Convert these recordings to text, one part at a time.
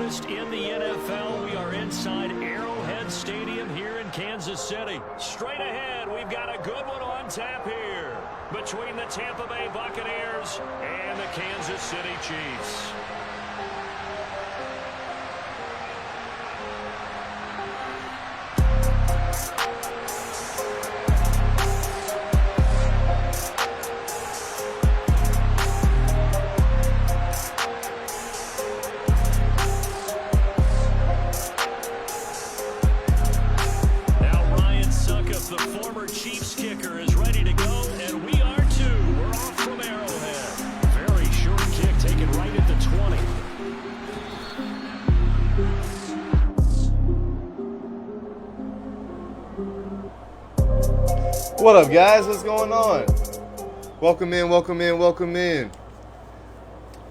latest in the NFL. We are inside Arrowhead Stadium here in Kansas City. Straight ahead, we've got a good one on tap here between the Tampa Bay Buccaneers and the Kansas City Chiefs. The former Chiefs kicker is ready to go, and we are too. We're off from Arrowhead. Very short kick taken right at the 20. What up, guys? What's going on? Welcome in, welcome in, welcome in.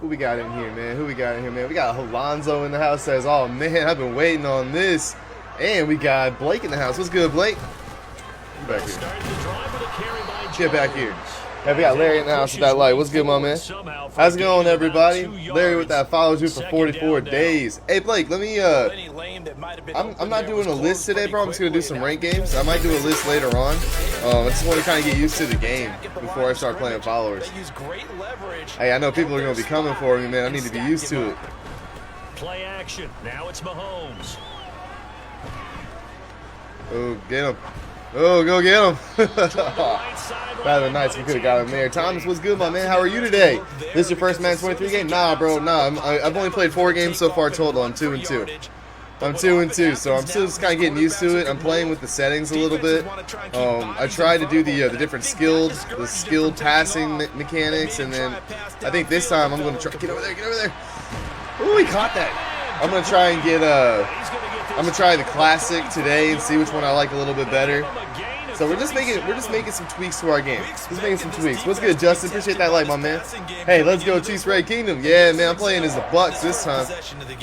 Who we got in here, man? Who we got in here, man? We got Alonzo in the house. Says, oh, man, I've been waiting on this. And we got Blake in the house. What's good, Blake? Back here. Get back here. Hey, we got Larry in the house with that light. What's good, my man? How's it going, everybody? Larry with that follows you for 44 days. Hey, Blake, let me, I'm not doing a list today, bro. I'm just going to do some rank games. I might do a list later on. I just want to kind of get used to the game before I start playing followers. Hey, I know people are going to be coming for me, man. I need to be used to it. Play action. Now it's Mahomes. Oh, get him. Oh, go get him. Rather nice. We could have got him there. Thomas, what's good, my man? How are you today? This is your first Madden 23 game? Nah, bro. Nah, I've only played 4 games so far total. I'm 2-2. I'm 2-2, so I'm still just kind of getting used to it. I'm playing with the settings a little bit. I tried to do the different skills, the skilled passing mechanics, and then I think this time I'm going to try. Get over there, get over there. Ooh, he caught that. I'm going to try and get I'm gonna try the classic today and see which one I like a little bit better. So we're just making some tweaks to our game. Just making some tweaks. What's good, Justin? Appreciate that like, my man. Hey, let's go Chiefs Red Kingdom. Yeah, man, I'm playing as the Bucks this time.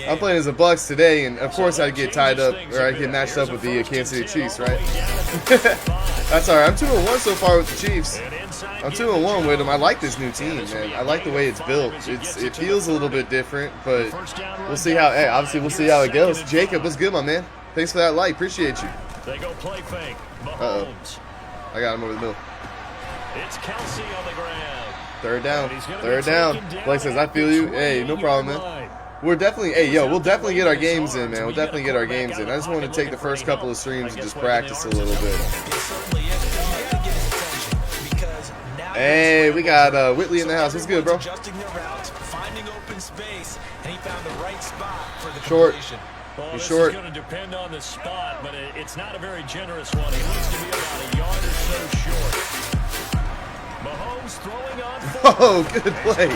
I'm playing as the Bucks today, and of course I get tied up or I get matched up with the Kansas City Chiefs, right? That's alright. I'm 2-1 so far with the Chiefs. I'm 2-1 with them. I like this new team, man. I like the way it's built. It feels a little bit different, but we'll see how. Hey, obviously we'll see how it goes. Jacob, what's good, my man? Thanks for that like. Appreciate you. They go play fake. Uh-oh. I got him over the middle. It's Kelsey on the ground. Third down. Third down. Blake says, I feel you. Hey, no problem, man. We're definitely, hey, yo, we'll definitely get our games in, man. We'll definitely get our games in. I just wanted to take the first couple of streams and just practice a little bit. Hey, we got Whitley in the house. What's good, bro? Short. Well, He's this short. is going to depend on the spot, but it's not a very generous one. He needs to be about a yard or so short. Mahomes throwing on forward. Oh, good play.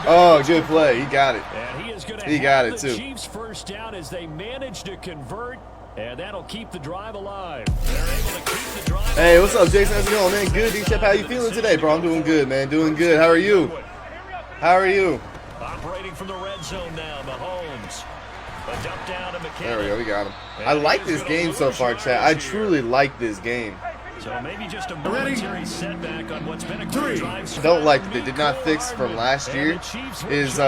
Oh, good play. He got it. And he is going to He got it, the too. Chiefs first down as they manage to convert, and that'll keep the drive alive. They're able to keep the drive Hey, what's up, Jason? How's it going, man? Good, D-Shep. How you feeling today, bro? I'm doing good, man. Doing good. How are you? How are you? Operating from the red zone now, Mahomes. A dump down to McKinnon. There we go. We got him. I like this game so far, chat. I truly like this game. So maybe just a momentary setback on what's been a great drive. Don't like that they did not fix from last year is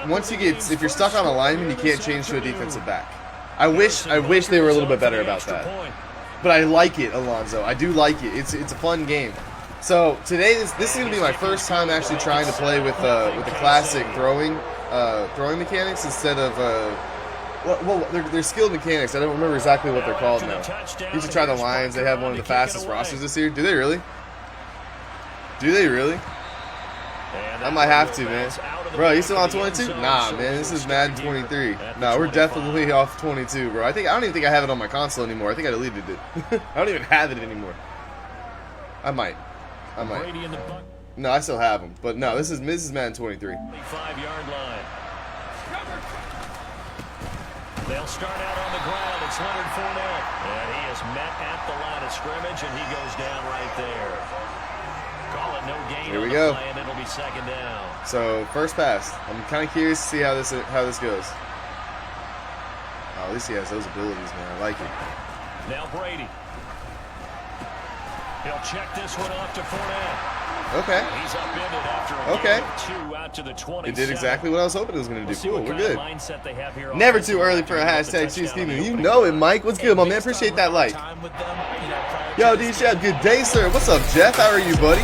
once you get, if you're stuck on a lineman, you can't change to a defensive back. I wish they were a little bit better about that. But I like it, Alonzo. I do like it. It's a fun game. So today this is gonna be my first time actually trying to play with the classic throwing mechanics instead of well, they're skilled mechanics. I don't remember exactly what they're called now. You should try the Lions. They have one of the fastest rosters this year. Do they really? Do they really? I might have to, man. Bro, you still on 22? Nah, man. This is Madden 23. Nah, we're definitely off 22, bro. I don't even think I have it on my console anymore. I think I deleted it. I don't even have it anymore. I might. No, I still have them. But no, this is Madden 23. 5-yard line. They'll start out on the ground. It's Leonard Fournette. And he is met at the line of scrimmage, and he goes down right there. Call it no gain. Here we go. And it'll be second down. So, first pass. I'm kind of curious to see how this goes. Oh, at least he has those abilities, man. I like it. Now Brady. He'll check this one off to Fournette. Okay. He's upended after a Okay. gain of 2 out to the 27. It did exactly what I was hoping it was going to do. Cool, we're good. Mindset they have here. Never too early for a hashtag Chiefs Steven. You know it, Mike. What's good, my man? Appreciate that like. Yo, D-Shep, good day, sir. What's up, Jeff? How are you, buddy?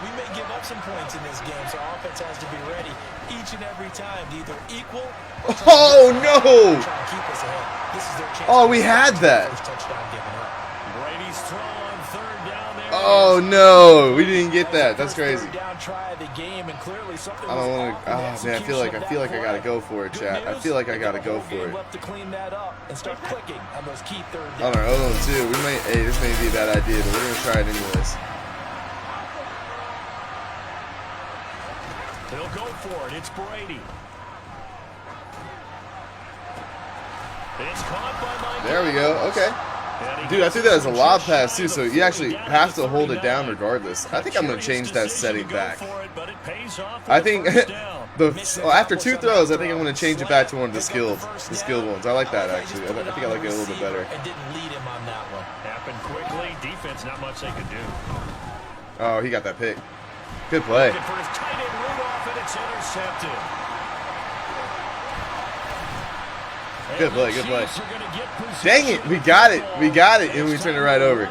We may give up some points in this game, so our offense has to be ready each and every time to either equal or Oh, no. try and keep us ahead. This is their chance. Oh, we had that. First touchdown given up. Brady's throw on 3rd down there. Oh, no. We didn't get that. That's crazy. Third down try of the game, and clearly something I don't was want off to. in the Oh, man. I feel like execution I got to go for it, chat. I feel like I got to go for it. Left to clean that up and start clicking on those key third On downs. our own, too. We might. Hey, this may be a bad idea, but we're going to try it anyways. He'll go for it. It's Brady. It's caught by Mike. There we go. Okay. Dude, I threw that as a lob pass, too, so you actually have to hold it down regardless. I think I'm going to change that setting back. I think after 2 throws, I think I'm going to change it back to one of the skilled ones. I like that, actually. I think I like it a little bit better. And didn't lead him on that one. Happened quickly. Defense, not much they could do. Oh, he got that pick. Good play. Looking for his tight end Rudolph, and it's intercepted. Good play, good play. Dang it, we got it, and we turned it right over.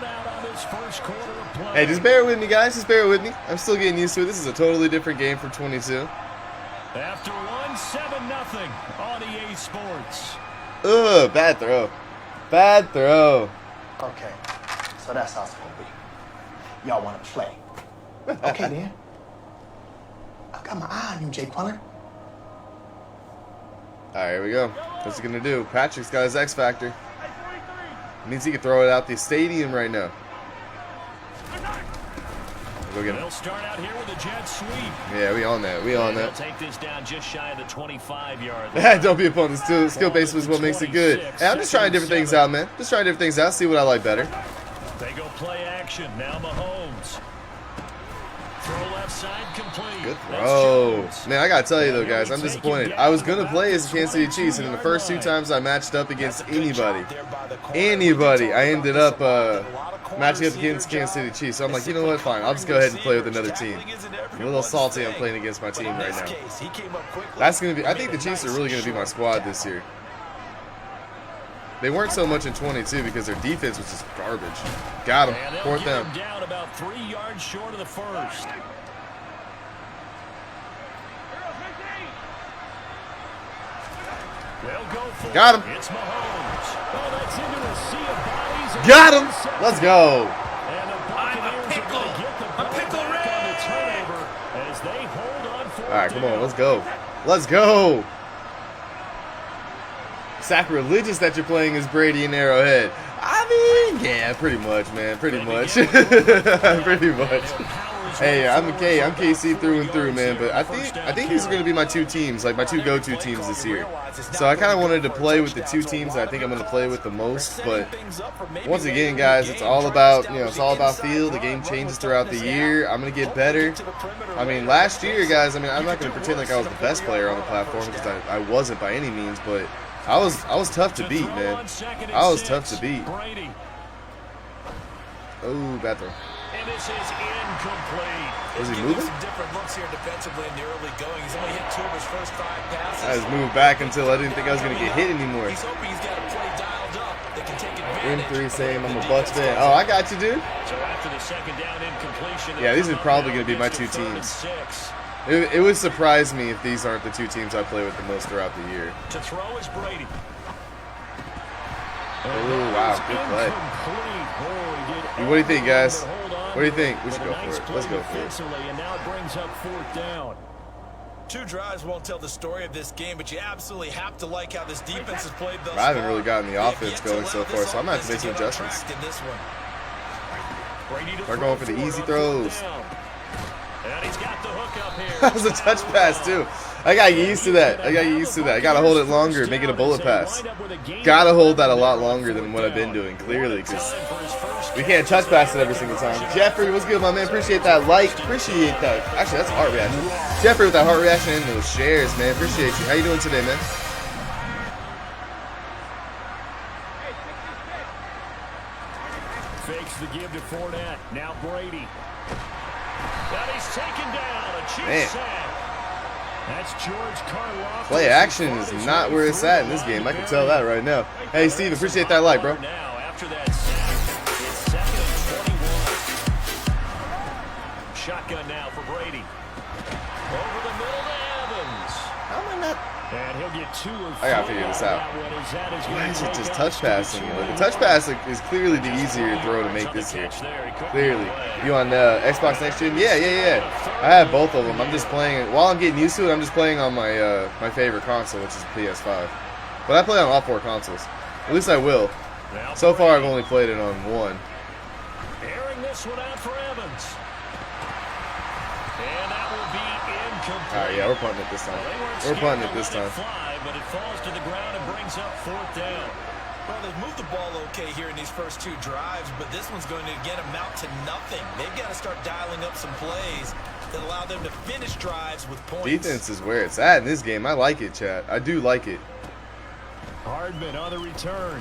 Hey, just bear with me, guys, just bear with me. I'm still getting used to it. This is a totally different game from 22. After 1, 7-0 on EA Sports. Ugh, bad throw. Bad throw. Okay, so that's how it's gonna be. Y'all wanna play. Okay then. I got my eye on you, Jay Quiller. Alright, here we go. What's he gonna do? Patrick's got his X Factor. Means he can throw it out the stadium right now. Go get him. They'll start out here with a jet sweep. Yeah, we on that. We on They'll that. take this down just shy of the 25-yard line. Don't be a opponent. Skill base is what makes it good. Hey, I'm just trying different things out, man. Just trying different things out. See what I like better. They go play action. Now Mahomes. Throw left side complete. Good That's throw. Jones. Man, I gotta tell you though, guys, I'm disappointed. I was gonna play as the Kansas City Chiefs, and in the first 2 times I matched up against anybody, I ended up matching up against Kansas City Chiefs. So I'm like, you know what? Fine, I'll just go ahead and play with another team. I'm a little salty I'm playing against my team right now. That's gonna be. I think the Chiefs are really gonna be my squad this year. They weren't so much in 22 because their defense was just garbage. Got him. And they'll 4th get down. him down about 3 yards short of the first. They'll go for Got him. It's Mahomes. Oh, that's into a sea of bodies. Got him. Let's go. And the Buccaneers are going to get the ball back on the turnover as they hold on for All right, come on. Let's go. Let's go. Sacrilegious that you're playing as Brady and Arrowhead. I mean, yeah, pretty much, man. Pretty much. Pretty much. Hey, I'm KC through and through, man. But I think these are going to be my 2 teams, like my 2 go-to teams this year. So I kind of wanted to play with the 2 teams that I think I'm going to play with the most. But once again, guys, it's all about feel. The game changes throughout the year. I'm going to get better. I mean, last year, guys. I mean, I'm not going to pretend like I was the best player on the platform because I wasn't by any means, but. I was tough to beat, man. I was tough to beat. Oh, bad throw. And this is incomplete. Was he moving? Some different looks here defensively in the early going. He's only hit 2 of his first 5 passes. I just moved back until I didn't think I was going to get hit anymore. He's hoping he's got a play dialed up that can take advantage. M3 saying I'm a Bucks fan. Oh, I got you, dude. So after the 2nd down incompletion, Yeah, these are probably going to be my 2 teams. It would surprise me if these aren't the 2 teams I play with the most throughout the year. To throw is Brady. Oh, wow. Good play. What do you think, guys? What do you think? We should go for it. Let's go for it. And now it brings up 4th down. 2 drives won't tell the story of this game, but you absolutely have to like how this defense has played thus I haven't far. really gotten the offense going so far, so I'm going to have to make some adjustments. They're going for the easy throws. And he's got the hook up here. That was a touch pass, too. I got used to that. I got to hold it longer, make it a bullet pass. Got to hold that a lot longer than what I've been doing, clearly, because we can't touch pass it every single time. Jeffrey, what's good, my man? Appreciate that like. Appreciate that. Actually, that's a heart reaction. Jeffrey with that heart reaction and those shares, man. Appreciate you. How you doing today, man? Fakes the give to Fournette. Now Brady. And he's taken down. A cheap Man. sack. That's George Karlaftis. Play action is not where it's at in this game. I can tell that right now. Hey, Steve, appreciate that like, bro. Now, after that sack, it's 2nd and 21. Shotgun now for Brady. Over the middle to Evans. How am I not? And he'll get 2 or 3. I gotta figure this out. Why is it just touch passing? The touch pass is clearly the easier throw to make this year. Clearly. You on Xbox Next Gen? Yeah. I have both of them. I'm just playing while I'm getting used to it. I'm just playing on my my favorite console, which is PS5. But I play on all 4 consoles. At least I will. So far, I've only played it on one. Airing this one out for Evans. And that will be incomplete. All right, yeah, we're punting it this time. We're punting it this time. But it falls to the ground and brings up 4th down. Well, they've moved the ball okay here in these first 2 drives, but this one's going to again amount to nothing. They've got to start dialing up some plays that allow them to finish drives with points. Defense is where it's at in this game. I like it, chat. I do like it. Hardman on the return.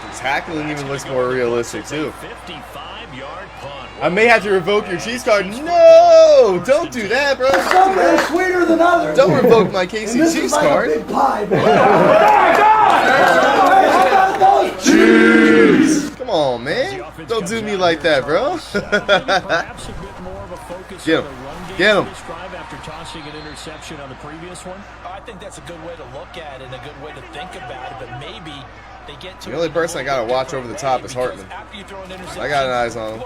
The tackling even looks more realistic, too. 55-yard punt. I may have to revoke your Chiefs card. No! Don't do that, bro. Some are sweeter than others. Don't revoke my KC Chiefs card. Big pie, man. Chiefs! Come on, man. Don't do me like that, bro. Perhaps a bit more of a focus Get on him. the run game Get him. for this drive after tossing an interception on the previous one. I think that's a good way to look at it and a good way to think about it, but maybe they get to The only person I gotta watch over the top is Hartman. I got eyes on him.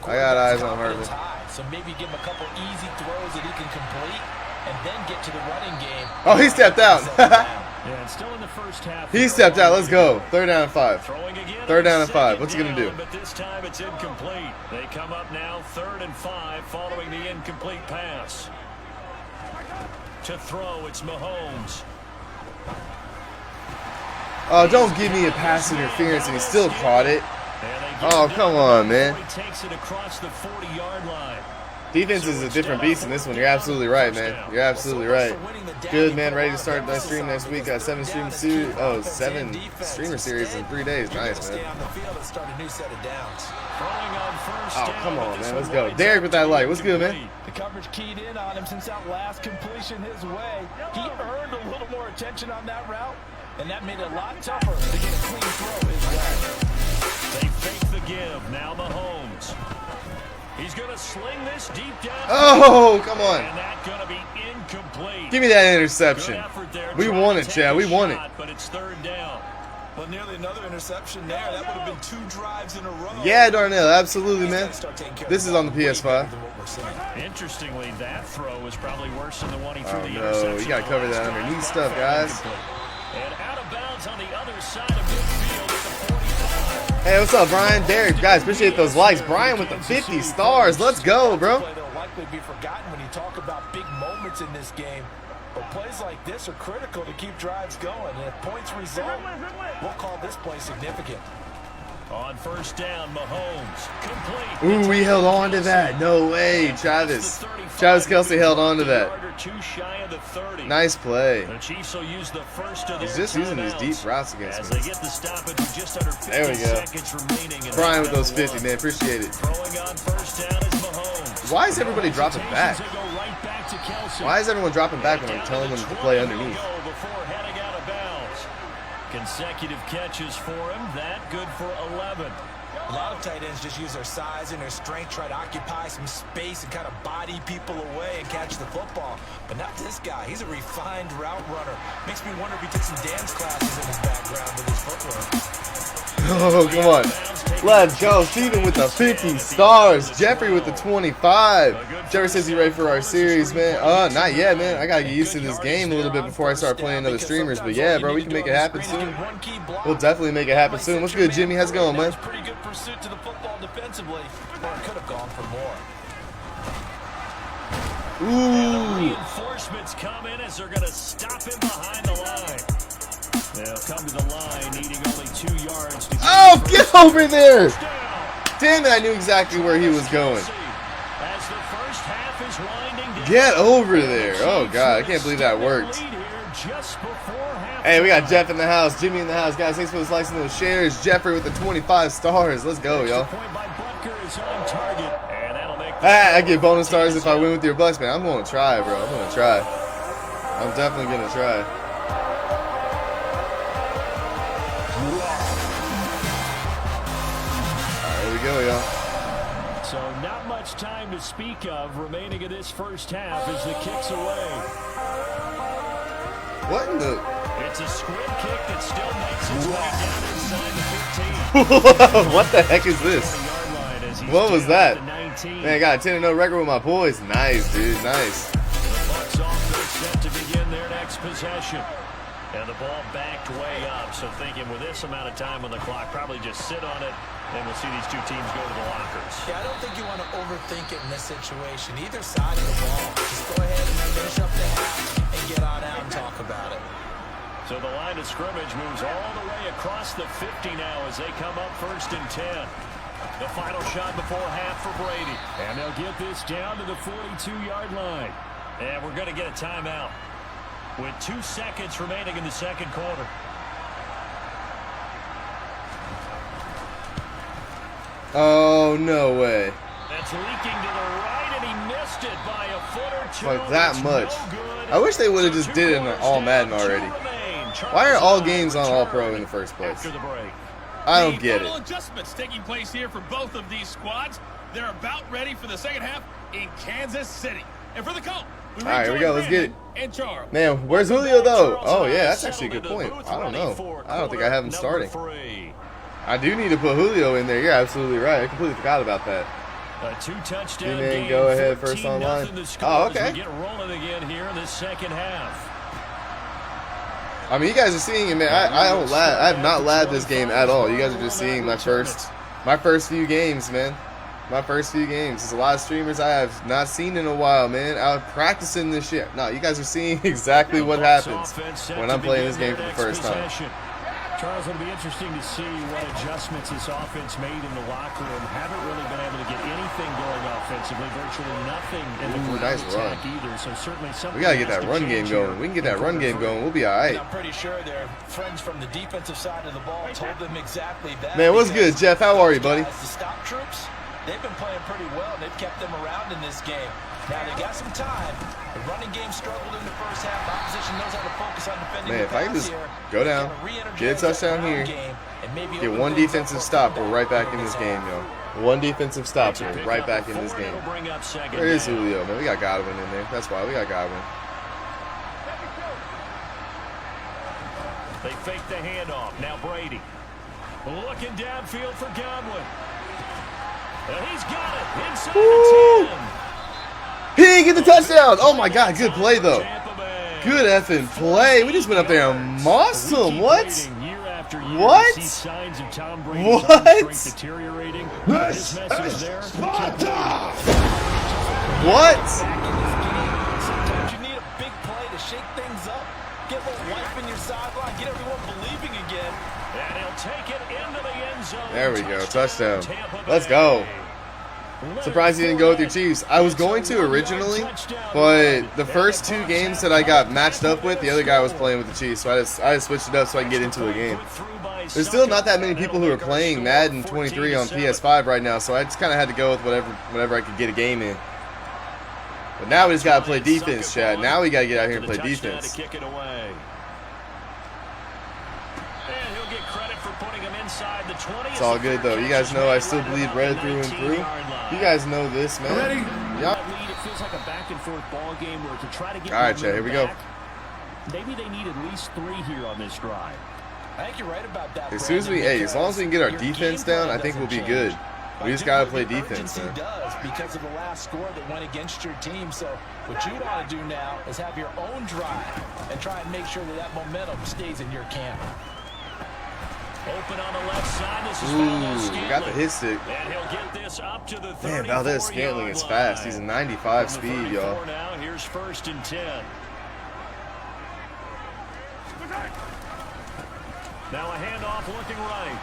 I got eyes on Hartman. So maybe give him a couple easy throws that he can complete and then get to the running game. Oh, he stepped out. Yeah, and still in the first half. He stepped out. Let's go. 3rd down and 5. Throwing again. 3rd down and 5. What's he gonna do? But this time it's incomplete. They come up now 3rd and 5 following the incomplete pass. To throw, it's Mahomes. Oh, don't give me a pass interference, and he still caught it. Oh, come on, man. He takes it across the 40-yard line. Defense is a different beast in this one. You're absolutely right, man. You're absolutely right. Good, man. Ready to start my stream next week. Got 7 streamer series in 3 days. Nice, man. Oh, come on, man. Let's go. Derek with that light. What's good, man? The coverage keyed in on him since that last completion his way. He earned a little more attention on that route, and that made it a lot tougher to get a clean throw his way. They fake the give. Now Mahomes. He's going to sling this deep down. Oh, come on. And that's going to be incomplete. Give me that interception. We won it, Chad. We won it. But it's 3rd down. Well, nearly another interception there. That would have been 2 drives in a row. Yeah, Darnell. Absolutely, man. This is on the PS5. Interestingly, that throw was probably worse than the one he threw the Oh, interception. no. You got to cover that underneath stuff, guys. And out of bounds on the other side of midfield at the 45. Hey, what's up, Brian? Derek, guys, appreciate those likes. Brian with the 50 stars. Let's go, bro. They'll likely be forgotten when you talk about big moments in this game. But plays like this are critical to keep drives going. And if points result, we'll call this play significant. On 1st down, Mahomes. Complete. Ooh, we held on to that. No way, Travis. Travis Kelce held on to that. Too shy of the 30. Nice play. The Chiefs will use the first of He's their just using these timeouts deep routes against as me. they get the stoppage with just under 50 There we go. seconds remaining in Brian with those half 50, man. Appreciate it. Throwing on 1st down is Mahomes. Why is everybody dropping back? They go right back to Kelce. Why is everyone dropping back when I'm telling them to play underneath? Before heading out of bounds. Consecutive catches for him. That good for 11. A lot of tight ends just use their size and their strength, try to occupy some space and kind of body people away and catch the football. But not this guy. He's a refined route runner. Makes me wonder if he took some dance classes in his background with his footwork. Oh, come on. Let's go. Steven with the 50 stars. Jeffrey with the 25. Jeffrey says he's ready for our series, man. Not yet, man. I got to get used to this game a little bit before I start playing other streamers. But yeah, bro, we can make it happen soon. We'll definitely make it happen soon. What's good, Jimmy? How's it going, man? Pretty good pursuit to the football defensively, or it could have gone for more. Ooh. Reinforcements come in as they're going to stop him behind the line. They'll come to the line needing only 2 yards to Oh, get over there. Damn it, I knew exactly where he was going. As the first half is winding down. Get over there. Oh, God. I can't believe that worked. Hey, we got Jeff in the house. Jimmy in the house. Guys, thanks for the likes and those shares. Jeffrey with the 25 stars. Let's go, y'all. I get bonus stars if I win with your Bucks, man. I'm going to try, bro. I'm going to try. I'm definitely going to try. All right, here we go, y'all. So not much time to speak of remaining in this first half as the kick's away. What in the... It's a squib kick that still makes its way down inside the 15. What the heck is this? What was that? Man, I got a 10-0 record with my boys. Nice, dude. Nice. The Bucks offense set to begin their next possession. And the ball backed way up. So thinking with this amount of time on the clock, probably just sit on it, and we'll see these two teams go to the lockers. Yeah, I don't think you want to overthink it in this situation. Either side of the ball. Just go ahead and finish up the half and get on out and talk about it. So the line of scrimmage moves all the way across the 50 now as they come up 1st and 10. The final shot before half for Brady. And they'll get this down to the 42-yard line. And we're going to get a timeout with 2 seconds remaining in the second quarter. Oh, no way. That's leaking to the right, and he missed it by a foot or two. Like that It's much. no good. I wish they would have So just 2 did it in quarters All down, Madden 2 already. remain. Why are all Chargers games on All Pro return in the first place? after the break. I don't get The final it. adjustments taking place here for both of these squads. They're about ready for the second half in Kansas City. And for the call, All right, here we go. Let's get it. And Charles. Man, where's Julio, though? Oh, yeah, that's actually a good point. I don't know. I don't think I have him starting. I do need to put Julio in there. You're absolutely right. I completely forgot about that. A 2-touchdown G-Man, game. go ahead, first online. 14-0 the score Oh, as okay. we get rolling again here in the second half. I mean, you guys are seeing it, man. I don't lag. I have not lagged this game at all. You guys are just seeing my first few games, man. My first few games. There's a lot of streamers I have not seen in a while, man. Out practicing this shit. No, you guys are seeing exactly what happens when I'm playing this game for the first time. Charles, it'll be interesting to see what adjustments this offense made in the locker room. Haven't really been able to get anything going offensively. Virtually nothing in the ground attack either. So certainly something. We gotta get that run game going. We can get that run game going. We'll be all right. I'm pretty sure their friends from the defensive side of the ball told them exactly that. Man, what's good, Jeff? How are you, buddy? The stop troops, they've been playing pretty well, and they've kept them around in this game. Now, they got some time. The running game struggled in the first half. The opposition knows how to focus on defending Man, the if I can pass just here, go down, get a touchdown here, get one defensive stop, we're right back in this game, yo. One defensive stop, we're right back in this game. Where is Julio, man? We got Godwin in there. That's why we got Godwin. They fake the handoff. Now Brady. Looking downfield for Godwin. And he's got it inside the 10. He didn't get the touchdown. Oh, my God. Good play, though. Good effing play. We just went up there and mossed him. What? What? What? Sometimes you need a big play to shake things up. Get a little life in your sideline. Get everyone believing again. And he'll take it into the end zone. There we go. Touchdown. Let's go. Surprised you didn't go with your Chiefs. I was going to originally, but the first 2 games that I got matched up with, the other guy was playing with the Chiefs, so I just switched it up so I can get into a game. There's still not that many people who are playing Madden 23 on PS5 right now, so I just kind of had to go with whatever I could get a game in. But now we just got to play defense, Chad. Now we got to get out here and play defense. It's all good, though. You guys know I still bleed red through and through. You guys know this, man. Ready? Yep. It feels like a back-and-forth ball game where to try to get all right, Chad, here we go. Maybe they need at least 3 here on this drive. I think you're right about that. As soon as as long as we can get our defense down, I think we'll be good. We just got to play defense, man. Does because of the last score that went against your team. So what you want to do now is have your own drive and try and make sure that momentum stays in your camp. Open on the left side. This is Ooh, got the hit stick. And he'll get this up to the 34-yard Man, Valdez-Scantling is fast. He's a 95 speed, y'all. Now, here's 1st and 10. Now a handoff looking right.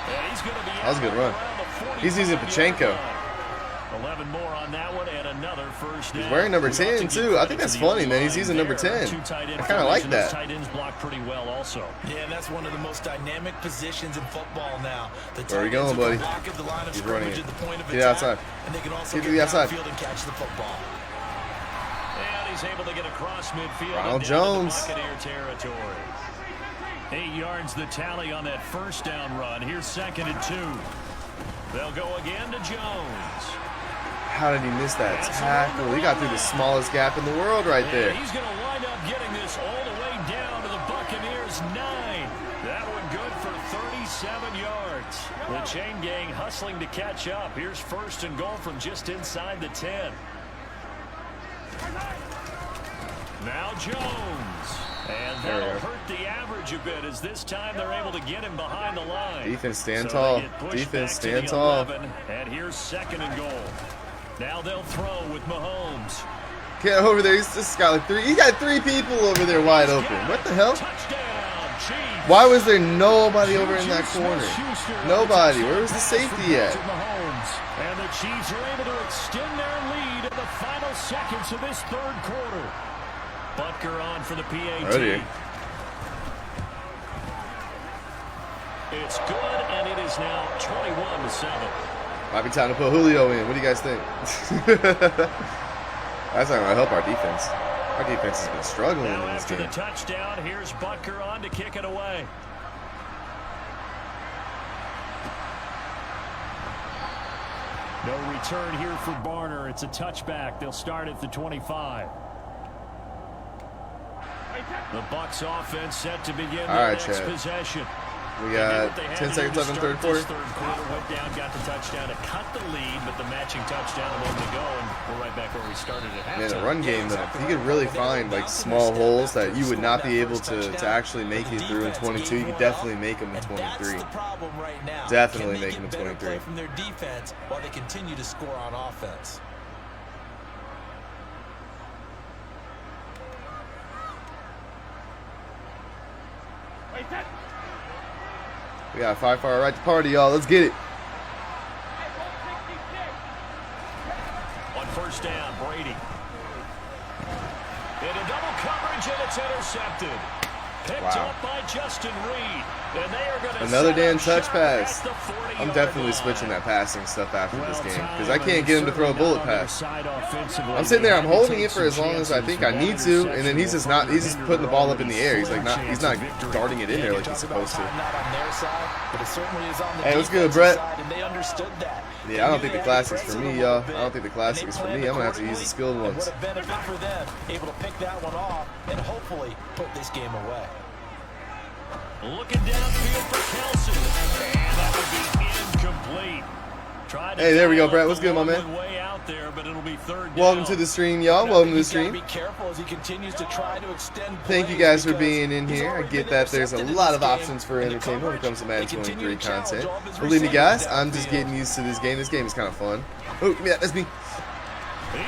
And he's going to be that was a good run. He's using Pachenko. 11 more on that one and another first down. He's wearing number 10 too. I think that's funny, man. He's using number 10. I kind of like that. Tight ends block pretty well also. Yeah, and that's one of the most dynamic positions in football now. Where are you going, buddy? He's running it. Get outside. And they can also get to the outside. And catch the football. And he's able to get across midfield. Ronald Jones. Buccaneer territory. 8 yards the tally on that first down run. Here's 2nd and 2. They'll go again to Jones. How did he miss that tackle? He got through the smallest gap in the world right there. And he's going to wind up getting this all the way down to the Buccaneers' 9. That one good for 37 yards. The chain gang hustling to catch up. Here's 1st and goal from just inside the 10. Now Jones. And that'll hurt the average a bit as this time they're able to get him behind the line. Defense stand tall. Defense stand tall. 11, and here's 2nd and goal. Now they'll throw with Mahomes. Get over there. He's just got like 3. He got 3 people over there wide open. What the hell? Why was there nobody over in that corner? Nobody. Where was the safety at? And the Chiefs are able to extend their lead in the final seconds of this 3rd quarter. Butker on for the PAT. It's good, and it is now 21-7. Might be time to put Julio in. What do you guys think? That's not going to help our defense. Our defense has been struggling Now in this after game. the touchdown, here's Butker on to kick it away. No return here for Barner. It's a touchback. They'll start at the 25. The Bucs offense set to begin their next possession. We got 10 seconds left in the 3rd quarter. This 3rd quarter went down, got the touchdown to cut the lead, but the matching touchdown a moment ago, and we're right back where we started at halftime. Man, the run game, though, if you could really find like small holes that you would not be able to actually make it through in 22, you could definitely make them in 23. Definitely make them in 23. From their defense while they continue to score on offense. We got a 5-fire right to party, y'all. Let's get it. On 1st down, Brady. Into double coverage, and it's intercepted. Picked up by Justin Reed. And they are going to another damn touch pass. I'm definitely switching that passing stuff after this game because I can't get him to throw a bullet pass. I'm sitting there, I'm holding it for as long as I think I need to, and then he's just putting the ball up in the air. He's not darting it in there like he's supposed to. Hey, what's good, Brett? Yeah, I don't think the classic's for me, y'all. I don't think the classic is for me. I'm gonna have to use the skilled ones. What a benefit for them, able to pick that one off and hopefully put this game away. Looking downfield for Kelsey, and that would be incomplete. Hey, there we go, Brett. What's good, my man? Way out there, but it'll be 3rd down. Welcome to the stream, y'all. Welcome to the stream. Be careful as he continues to try to extend. Thank you guys for being in here. I get that there's a lot of options for entertainment when it comes to Madden 23 content. Believe me, guys, I'm just getting used to this game. This game is kind of fun. Oh, yeah, that's me.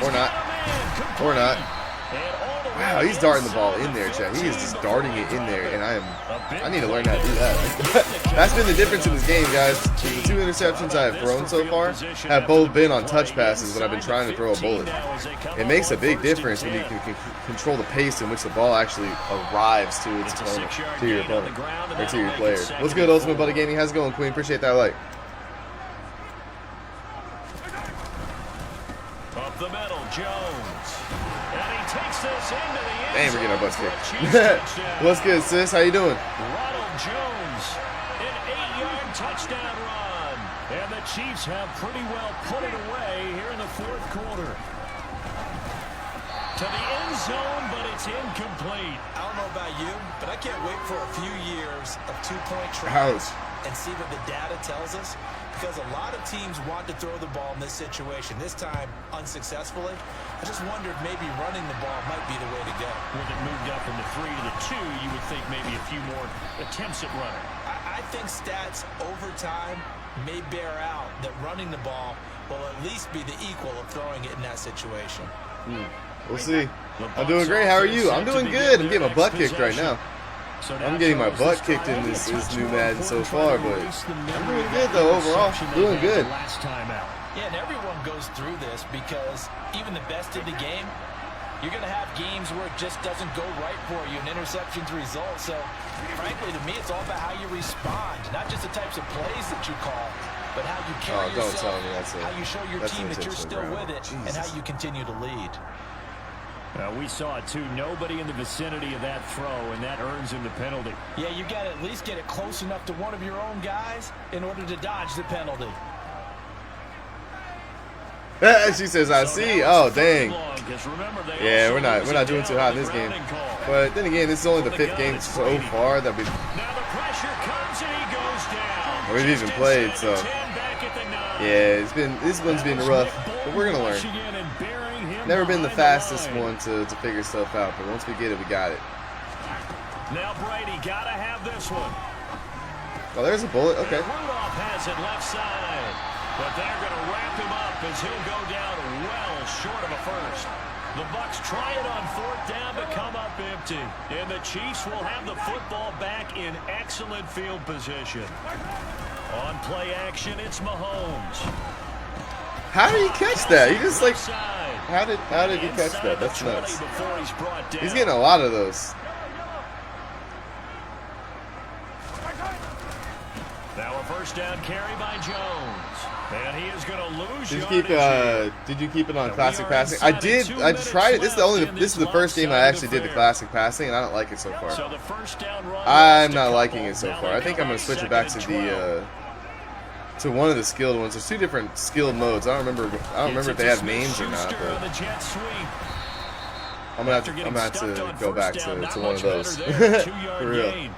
Or not. Or not. Wow, he's darting the ball in there, Chad. He is just darting it in there, and I need to learn how to do that. That's been the difference in this game, guys. The 2 interceptions I have thrown so far have both been on touch passes when I've been trying to throw a bullet. It makes a big difference when you can control the pace in which the ball actually arrives to its opponent, to your opponent, or to your player. What's good, Ultimate Buddy Gaming? How's it going, Queen? Appreciate that like. Up the middle, Jones. And he takes this into the end. Damn, we're getting our butts kicked. What's good, sis? How you doing? Ronald Jones, an 8-yard touchdown run. And the Chiefs have pretty well put it away here in the 4th quarter. To the end zone, but it's incomplete. I don't know about you, but I can't wait for a few years of 2-point tries and see what the data tells us. Because a lot of teams want to throw the ball in this situation. This time, unsuccessfully. I just wondered maybe running the ball might be the way to go. With it moved up from the 3 to the 2, you would think maybe a few more attempts at running. I think stats over time may bear out that running the ball will at least be the equal of throwing it in that situation. We'll see. I'm doing great. How are you? I'm doing good. I'm getting my butt kicked right now. I'm getting my butt kicked in this new Madden so far, but I'm doing good though overall. Doing good. Yeah, and everyone goes through this because even the best in the game, you're going to have games where it just doesn't go right for you, and interceptions result. So, frankly, to me, it's all about how you respond, not just the types of plays that you call, but how you carry yourself, how you show your team that you're still with it, and how you continue to lead. We saw it, too. Nobody in the vicinity of that throw, and that earns him the penalty. Yeah, you got to at least get it close enough to one of your own guys in order to dodge the penalty. She says, I see. Oh, dang. Yeah, we're not doing too hot in this game. But then again, this is only the 5th game so far that we've even played, so yeah, this one's been rough, but we're gonna learn. Never been the fastest one to figure stuff out, but once we get it, we got it. Now Brady gotta have this one. Oh, there's a bullet. Okay. Rudolph has it left side, but they're gonna wrap him up as he'll go down well short of a first. The Bucs try it on 4th down to come up empty, and the Chiefs will have the football back in excellent field position. On play action, it's Mahomes. How did he catch that? He just like, how did he catch that? That's nuts. He's getting a lot of those. Now a first down carry by Jones. And he is going to lose. Did you keep it on classic passing? I did. I tried it. This is the first game I actually did the classic passing, and I don't like it so far. I'm not liking it so far. I think I'm going to switch it back to one of the skilled ones. There's 2 different skilled modes. I don't remember if they have names or not, but I'm gonna have to go back to one of those. For real.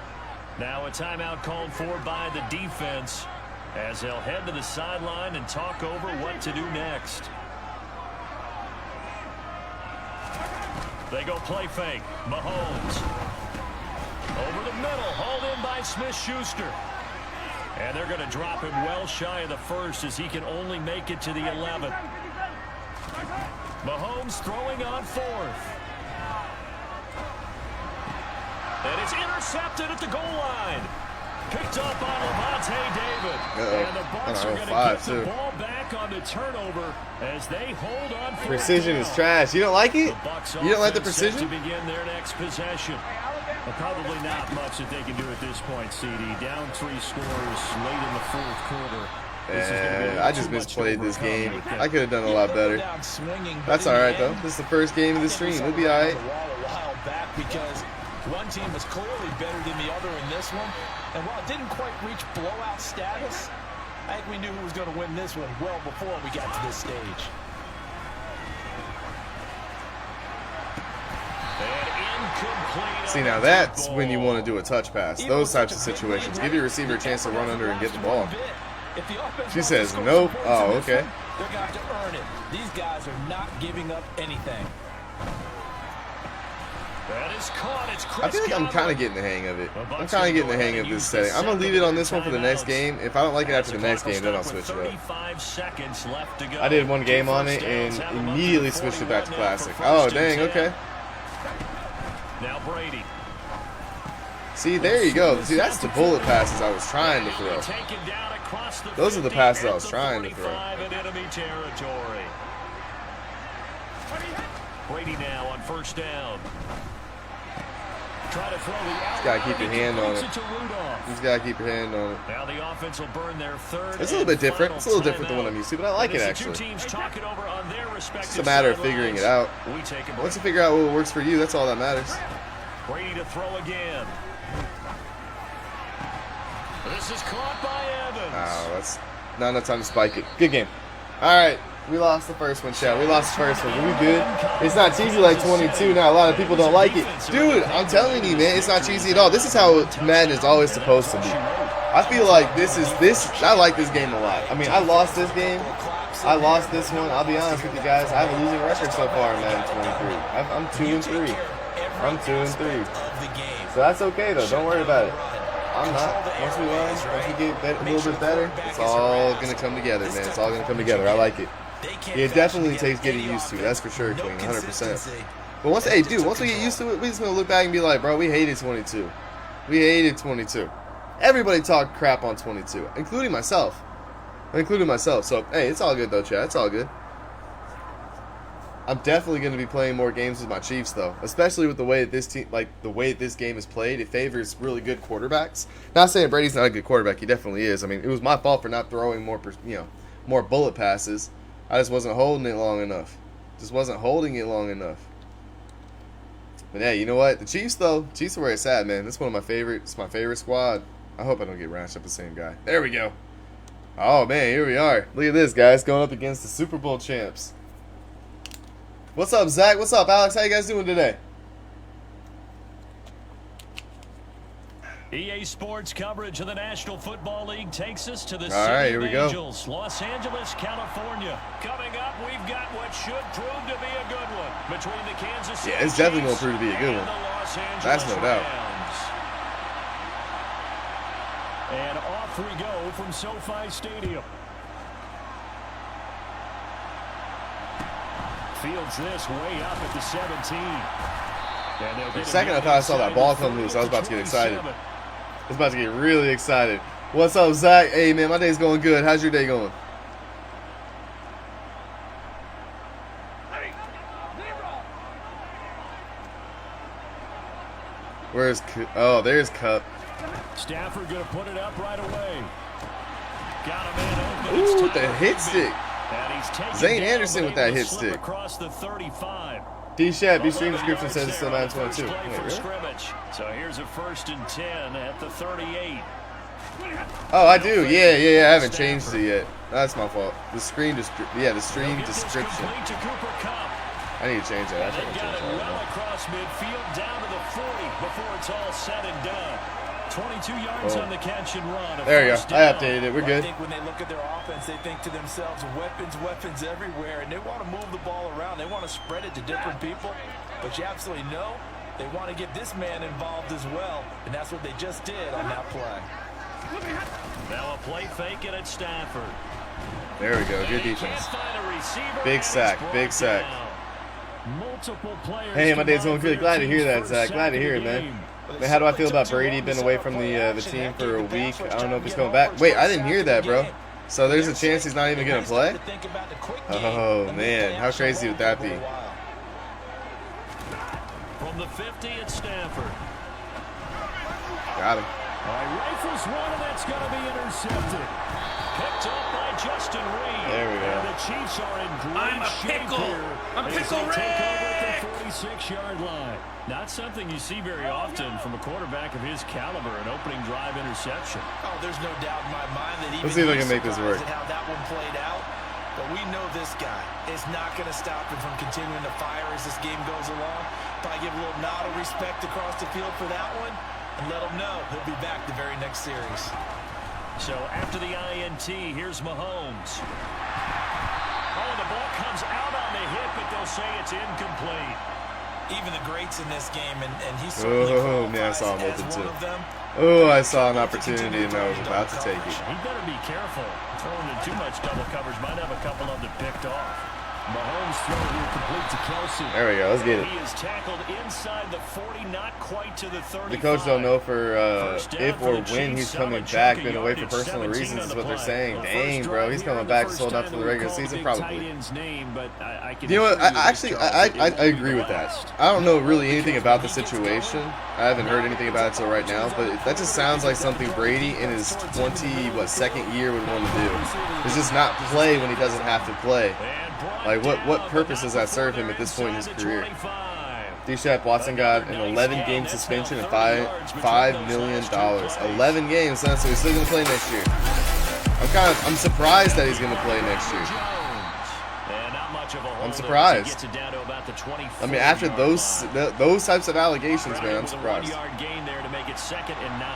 Now a timeout called for by the defense as they'll head to the sideline and talk over what to do next. They go play fake. Mahomes. Over the middle. Hauled in by Smith-Schuster. And they're going to drop him well shy of the first as he can only make it to the 11th. Mahomes throwing on 4th. And it's intercepted at the goal line. Picked up by Levante David. And the Bucs are going to get the ball back on the turnover as they hold on. Precision is trash. You don't like it? You don't like the precision? To begin their next possession. Well, probably not much that they can do at this point, CD. Down 3 scores late in the 4th quarter. Yeah, I just misplayed this game. I could have done a lot better. That's all right, though. This is the first game of the stream. We'll be all right. Because one team was clearly better than the other in this one. And while it didn't quite reach blowout status, I think we knew who was going to win this one well before we got to this stage. See, now that's when you want to do a touch pass. Those types of situations. Give your receiver a chance to run under and get the ball. She says nope. Oh, okay. They're going to have to earn it. These guys are not giving up anything. I feel like I'm kind of getting the hang of it. I'm kind of getting the hang of this setting. I'm going to leave it on this one for the next game. If I don't like it after the next game, then I'll switch it up. I did one game on it and immediately switched it back to classic. Oh, dang, okay. Now Brady. See, there you go. See, that's the bullet passes I was trying to throw. Those are the passes I was trying to throw. Brady now on first down. Try to throw the Just gotta keep your hand on it. Just gotta keep your hand on it. Now the offense will burn their 3rd. It's a little bit different. It's a little different than what I'm used to, but I like it actually. It's just a matter of figuring it out. Once you figure out what works for you, that's all that matters. Brady to throw again. This is caught by Evans. Oh, that's not enough time to spike it. Good game. All right. We lost the first one, Chad. We lost the first one. We good? It's not cheesy like 22. Now, a lot of people don't like it. Dude, I'm telling you, man, it's not cheesy at all. This is how Madden is always supposed to be. I feel like I like this game a lot. I mean, I lost this game. I lost this one. I'll be honest with you guys. I have a losing record so far in Madden 23. I'm 2-3. I'm 2-3. So that's okay, though. Don't worry about it. I'm not. Once we learn, once we get a little bit better, it's all going to come together, man. It's all going to come together. I like it. It definitely takes getting used to. That's for sure, Queen. 100%. But once we get used to it, we're just going to look back and be like, bro, we hated 22. We hated 22. Everybody talked crap on 22, including myself. including myself. So, hey, it's all good, though, Chad. It's all good. I'm definitely going to be playing more games with my Chiefs, though, especially with the way that this team, like the way this game is played. It favors really good quarterbacks. Not saying Brady's not a good quarterback; he definitely is. I mean, it was my fault for not throwing more, more bullet passes. I just wasn't holding it long enough. Just wasn't holding it long enough. But yeah, you know what? The Chiefs, though, Chiefs are where it's at, man. It's one of my favorite. It's my favorite squad. I hope I don't get ranched up the same guy. There we go. Oh man, here we are. Look at this, guys, going up against the Super Bowl champs. What's up, Zach? What's up, Alex? How you guys doing today? EA Sports coverage of the National Football League takes us to the Alright, City here of we go. Angels, Los Angeles, California. Coming up, we've got what should prove to be a good one between the Kansas City Yeah, it's definitely Chiefs going to prove to be a good and one. the Los Angeles That's no doubt. Rams. And off we go from SoFi Stadium. Fields this way up at the 17. And For a second, I thought I saw that ball come loose. I was about to get excited. I was about to get really excited. What's up, Zach? Hey, man, my day's going good. How's your day going? Where's oh, there's Cup. Stafford going to put it up right away. Got a man open. Ooh, with the hit stick. Zane Zane Anderson with that hit stick. Across the 35. D-Shep, your stream description says it's still 922. Wait, really? So here's a 1st and 10 at the 38. Oh, I do. Yeah. I haven't changed it yet. That's my fault. The stream description. I need to change that. I They think got I'll it change well that. across midfield down to the 40 before it's all said and done. 22 yards on the catch and run. There you go. I updated it. We're I good. think when they look at their offense, they think to themselves, weapons everywhere, and they want to move the ball around. They want to spread it to different people, but you absolutely know they want to get this man involved as well, and that's what they just did on that play. Now a play fake it at Stafford. There we go. Good defense. Can't find a receiver, Big and sack, it's big brought sack. down. Multiple players Hey, my day's going combined good. Glad to for hear their that, team's Zach. first Glad to sack hear of it, the man. game. Man, how do I feel about Brady being away from the team for a week? I don't know if he's coming back. Wait, I didn't hear that, bro. So there's a chance he's not even going to play? Oh, man. How crazy would that be? From the 50 at Stafford. Got him. Rifles one, and that's going to be intercepted. Picked up by Justin Reed. There we go. And the Chiefs are in great I'm a shape pickle. here I'm as Pickle they take over at Rick. the 46-yard line. Not something you see very often from a quarterback of his caliber, an opening drive interception. Oh, there's no doubt in my mind that even Let's see if I he's can make this work. surprised at how that one played out. But we know this guy is not going to stop him from continuing to fire as this game goes along. Probably give a little nod of respect across the field for that one and let him know he'll be back the very next series. So after the INT, here's Mahomes. Oh, the ball comes out on the hit, but they'll say it's incomplete. Even the greats in this game, and he certainly Oh, man, I qualifies saw him as open, one too. of them. Oh, I saw an opportunity and I was about to take it. He better be careful. Throwing in too much double coverage might have a couple of them picked off. Mahomes throw here complete to Kelsey. There we go. Let's get it. He is tackled inside the 40, not quite to the 35. The coach don't know for if or when he's coming back. Been away for personal reasons is what they're saying. Dang, bro. He's coming back sold out for the regular season, probably. You know what? I agree with that. I don't know really anything about the situation. I haven't heard anything about it till right now, but that just sounds like something Brady in his 22nd year would want to do. Is just not play when he doesn't have to play. Like, what purpose does that serve him at this point in his career? D-Shep Watson got an 11-game suspension and $5 million. 11 games, so he's still going to play next year. I'm surprised that he's going to play next year. I'm surprised. I mean, after those types of allegations, man, I'm surprised. Gain there to make it 2nd and 9.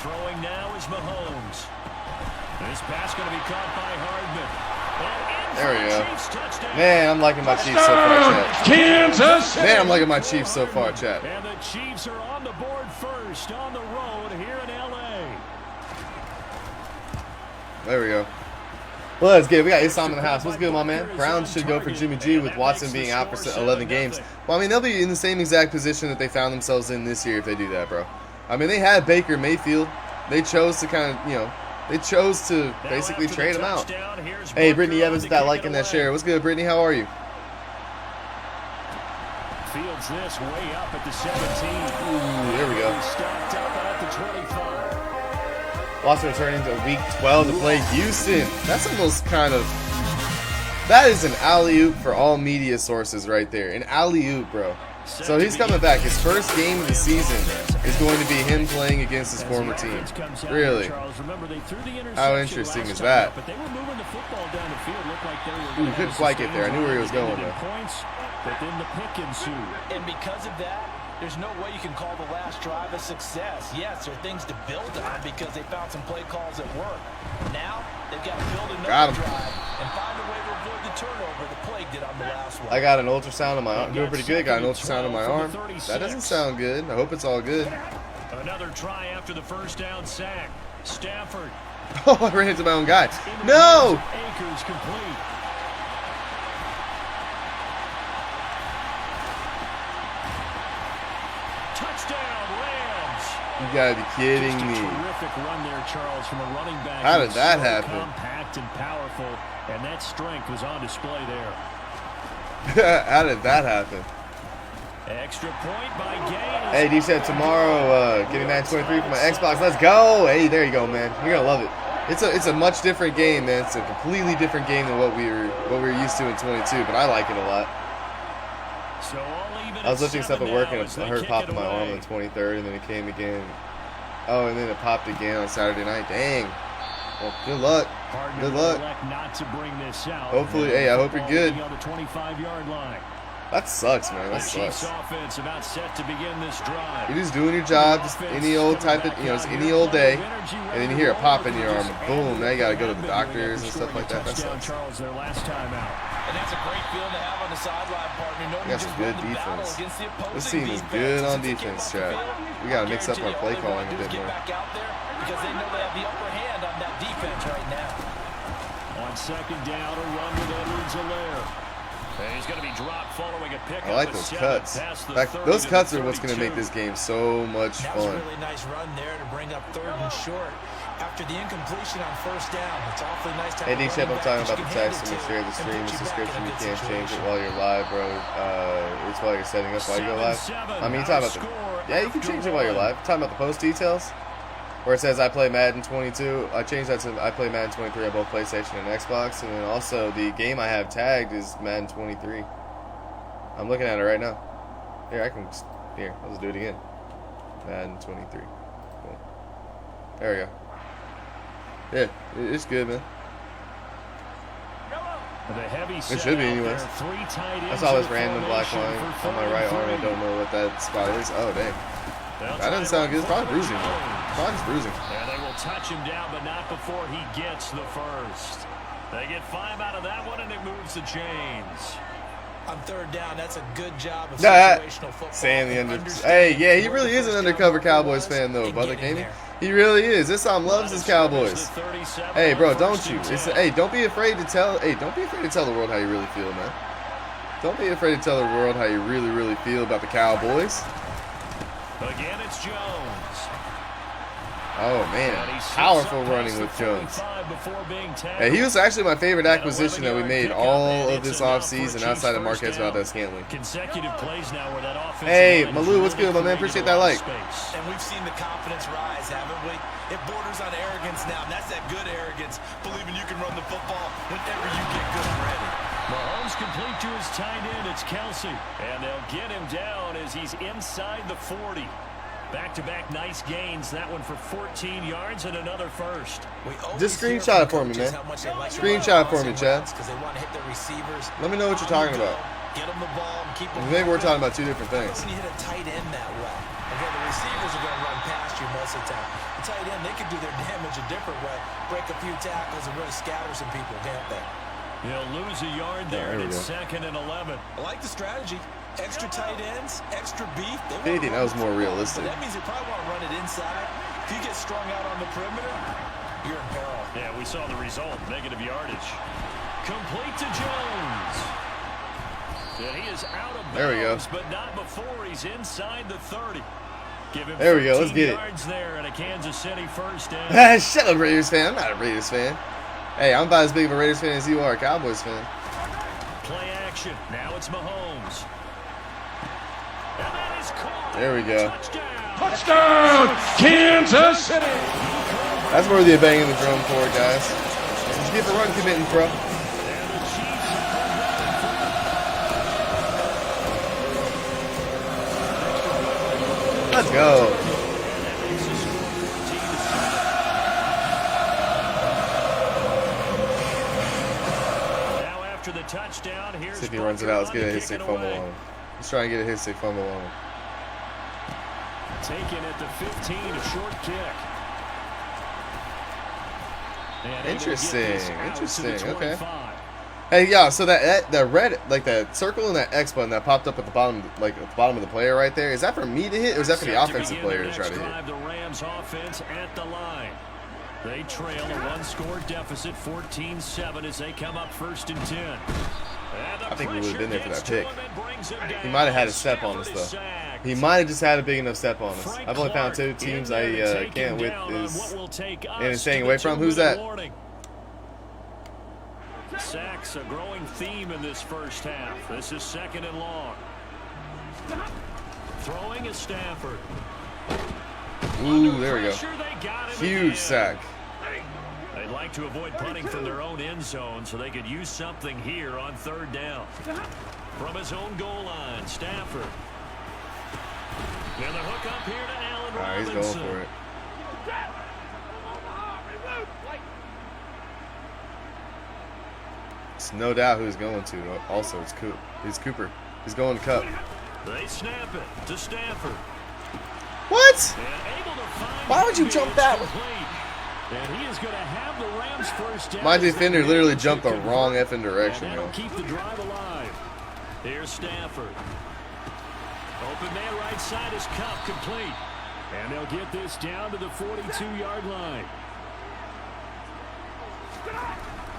Throwing now is Mahomes. This pass going to be caught by Hardman. There we go. Man, I'm liking my Chiefs so far, chat. Kansas! Man, I'm liking my Chiefs so far, chat. And the Chiefs are on the board first on the road here in L.A. There we go. Well, let's get it. We got Isam in the house. What's good, my man? Browns should go for Jimmy G with Watson being out for 11 games. Well, I mean, they'll be in the same exact position that they found themselves in this year if they do that, bro. I mean, they had Baker Mayfield. They chose to kind of, you know, they chose to basically trade him out. Hey, Brittany Evans with that like and that share. What's good, Brittany? How are you? Fields this way up at the 17. Ooh, there we go. Stopped up at the 25. Boston returning to week 12 to play Houston. That's almost kind of, that is an alley-oop for all media sources right there. An alley-oop, bro. So he's coming back. His first game of the season is going to be him playing against his former team. Really? How interesting is that? Ooh, couldn't quite get there. I knew where he was going, though. But then the pick ensued. And because of that, there's no way you can call the last drive a success. Yes, there are things to build on because they found some play calls at work. Now, they've got to build another drive and find a way to avoid the turnover the plague did on the last one. I got an ultrasound on my arm. Doing pretty good. Got an ultrasound on my arm. That doesn't sound good. I hope it's all good. Another try after the first down sack. Stafford. Oh, I ran into my own guy. No! Akers complete. Touchdown, Rams. You gotta be kidding me. Terrific run there, Charles, from a running back. How did that happen? Compact and powerful, and that strength was on display there. How did that happen? Extra point by Gay. Hey, D-Shep, tomorrow, getting Madden 23 for my Xbox. Let's go! Hey, there you go, man. You're gonna love it. It's a much different game, man. It's a completely different game than what we were used to in 22, but I like it a lot. So I was lifting stuff at work and I heard it pop in my arm on the 23rd, and then it came again. Oh, and then it popped again on Saturday night. Dang. Well, good luck. Good luck. Hopefully, hey, I hope you're good. On the 25-yard line. That sucks, man. That sucks. Offense about set to begin this drive. You're just doing your job, just any old type of, it's any old day, and then you hear a pop in your arm, and boom, now you got to go to the doctors and stuff like that. That sucks. Charles, their last time out. And that's a great feeling to have on the sideline, partner. We got some good defense. This team is good on defense, Chad. We got to mix up our play calling a bit more. Because they know they have the upper hand on that defense right now. On second down, a run with Edwards-Helaire. He's going to be dropped following a pick. I like those cuts. In fact, those cuts are what's going to make this game so much fun. That was a really nice run there to bring up 3rd and short. After the incompletion on 1st down, it's awfully nice to have. Hey, D-Shep, I'm talking about the text and share the stream, the subscription. You can't change it while you're live, bro. It's while you're setting up while you go live. I mean, you're talking about the... Yeah, you can change it while you're live. You're talking about the post details? Where it says I play Madden 22. I changed that to I play Madden 23 on both PlayStation and Xbox. And then also the game I have tagged is Madden 23. I'm looking at it right now. Here, I'll just do it again. Madden 23. Cool. There we go. Yeah, it's good, man. It should be anyways. I saw this random black line on my right arm. I don't know what that spot is. Oh, dang. That doesn't sound good. It's probably bruising, though. Probably just bruising. Yeah, they will touch him down, but not before he gets the first. They get 5 out of that one, and it moves the chains. On 3rd down, that's a good job of situational football. Saying the Hey, yeah, he really is an undercover Cowboys fan, though, brother. He really is. This time loves his Cowboys. Hey, bro, don't you? Hey, don't be afraid to tell. Hey, don't be afraid to tell the world how you really feel, man. Don't be afraid to tell the world how you really, really feel about the Cowboys. Again, it's Jones. Oh, man. Powerful running with Jones. Hey, he was actually my favorite acquisition that we made all of this offseason outside of Marquez Valdez-Scantling. Hey, Malou, what's good, my man? Appreciate that like. And we've seen the confidence rise, haven't we? It borders on arrogance now, and that's that good arrogance, believing you can run the football whenever you get good and ready. Mahomes complete to his tight end. It's Kelsey. And they'll get him down as he's inside the 40. Back-to-back nice gains. That one for 14 yards and another first. Just screenshot it for me, man. Screenshot it for me, Chad. Let me know what you're talking about. Get them the ball and keep them. Maybe we're talking about two different things. When you hit a tight end that way, okay, the receivers are going to run past you most of the time. The tight end, they can do their damage a different way, break a few tackles and really scatter some people, can't they? He'll lose a yard there, and it's 2nd and 11. I like the strategy. Extra tight ends, extra beef. They think that was more realistic. That means you probably want to run it inside. If you get strung out on the perimeter, you're in peril. Yeah, we saw the result. Negative yardage. Complete to Jones. And he is out of bounds, but not before he's inside the 30. There we go. Let's get it. There at a Kansas City first down. Shut up, Raiders fan. I'm not a Raiders fan. Hey, I'm about as big of a Raiders fan as you are a Cowboys fan. Play action. Now it's Mahomes. And that is caught. There we go. Touchdown, Kansas City. That's worthy of banging the drum for, guys. Just get the run committing, bro. Let's go. Now after the touchdown, here's See if he runs it out. Let's get a hit-stick fumble on him. Let's try and get a hit-stick fumble on him. Taken at the 15, a short kick. And Interesting. Interesting. Okay. Hey, yeah. So that red, like that circle and that X button that popped up at the bottom, like at the bottom of the player right there, is that for me to hit, or is that for the offensive player to try to hit? The Rams offense at the line. They trail a one-score deficit, 14-7, as they come up 1st and 10. I think we would have been there for that pick. He might have had a step on us, though. He might have just had a big enough step on us. I've only found 2 teams I can't with is staying away from. Who's that? Sacks, a growing theme in this first half. This is 2nd and long. Throwing is Stafford. Ooh, there we go. Huge sack. They'd like to avoid punting from their own end zone, so they could use something here on 3rd down. From his own goal line, Stafford. And the hook up here to Allen Robinson. He's going for it. It's no doubt who he's going to. Also, it's Cooper. He's going to Cup. They snap it to Stafford. What? Why would you jump that way? And he is going to have the Rams first down. My defender literally jumped the wrong effing direction. And that'll keep the drive alive. Here's Stafford. Open man right side is Cup, complete. And they'll get this down to the 42-yard line.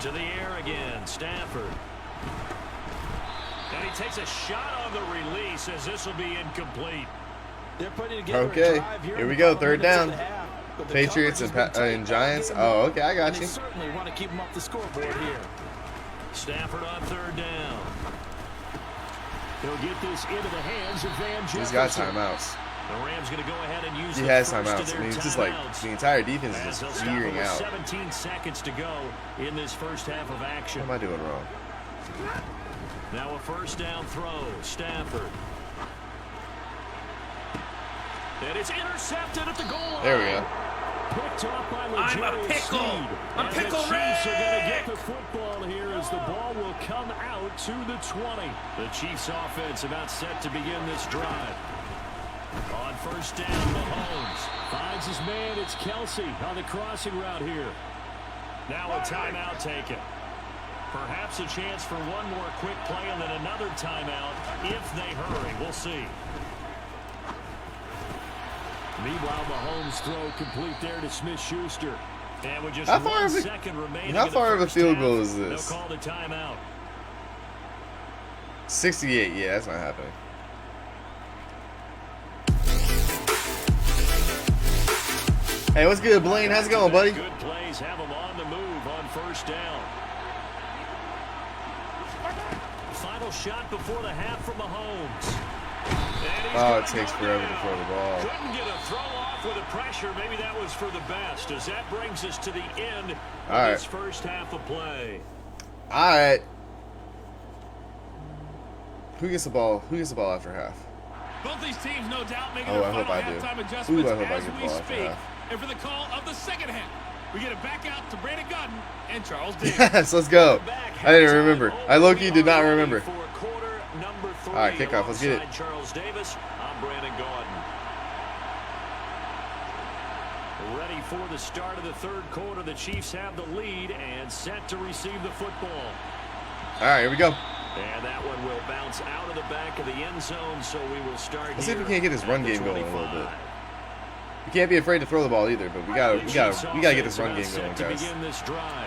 To the air again, Stafford. And he takes a shot on the release as this will be incomplete. They're putting together Okay, here we go, 3rd down. Patriots and Giants. Oh, okay, I got you. Certainly want to keep them off the scoreboard here. Stafford on 3rd down. He'll get this into the hands of Van Jefferson. He's got timeouts. The Rams going to go ahead and use He has timeouts. I mean, it's just like the entire defense is just gearing out. 17 seconds to go in this first half of action. What am I doing wrong? Now a 1st down throw, Stafford. And it's intercepted at the goal line. There we go. Picked off by I'm a pickle. I'm pickle Chiefs are going to get the football here as the ball will come out to the 20. The Chiefs offense about set to begin this drive. On 1st down, Mahomes finds his man. It's Kelsey on the crossing route here. Now a timeout taken. Perhaps a chance for one more quick play and then another timeout if they hurry. We'll see. Meanwhile, Mahomes' throw complete there to Smith-Schuster. And with just 1 second remaining. How far of a field goal is this? They'll call the timeout. 68. Yeah, that's not happening. Hey, what's good, Blaine? How's it going, buddy? Good plays have them on the move on 1st down. Final shot before the half from Mahomes. Oh, it takes forever to throw the ball. Couldn't get a throw off with the pressure. Maybe that was for the best, as that brings us to the end of this first half of play. All right. Who gets the ball? Who gets the ball after half? Both these teams, no doubt, making I their hope final I do. halftime Ooh, adjustments I hope I as get the we ball after speak. half. And for the call of the 2nd half, we get it back out to Brandon Godden and Charles Davis. Yes, let's go. I didn't remember. I low-key did not remember. All right, kickoff. Let's get it. Charles Davis. I'm Brandon Gaudin. Ready for the start of the 3rd quarter. The Chiefs have the lead and set to receive the football. All right, here we go. And that one will bounce out of the back of the end zone, so we will start. Let's see if we can't get his run game going a little bit. We can't be afraid to throw the ball either, but we gotta get this run game going, guys.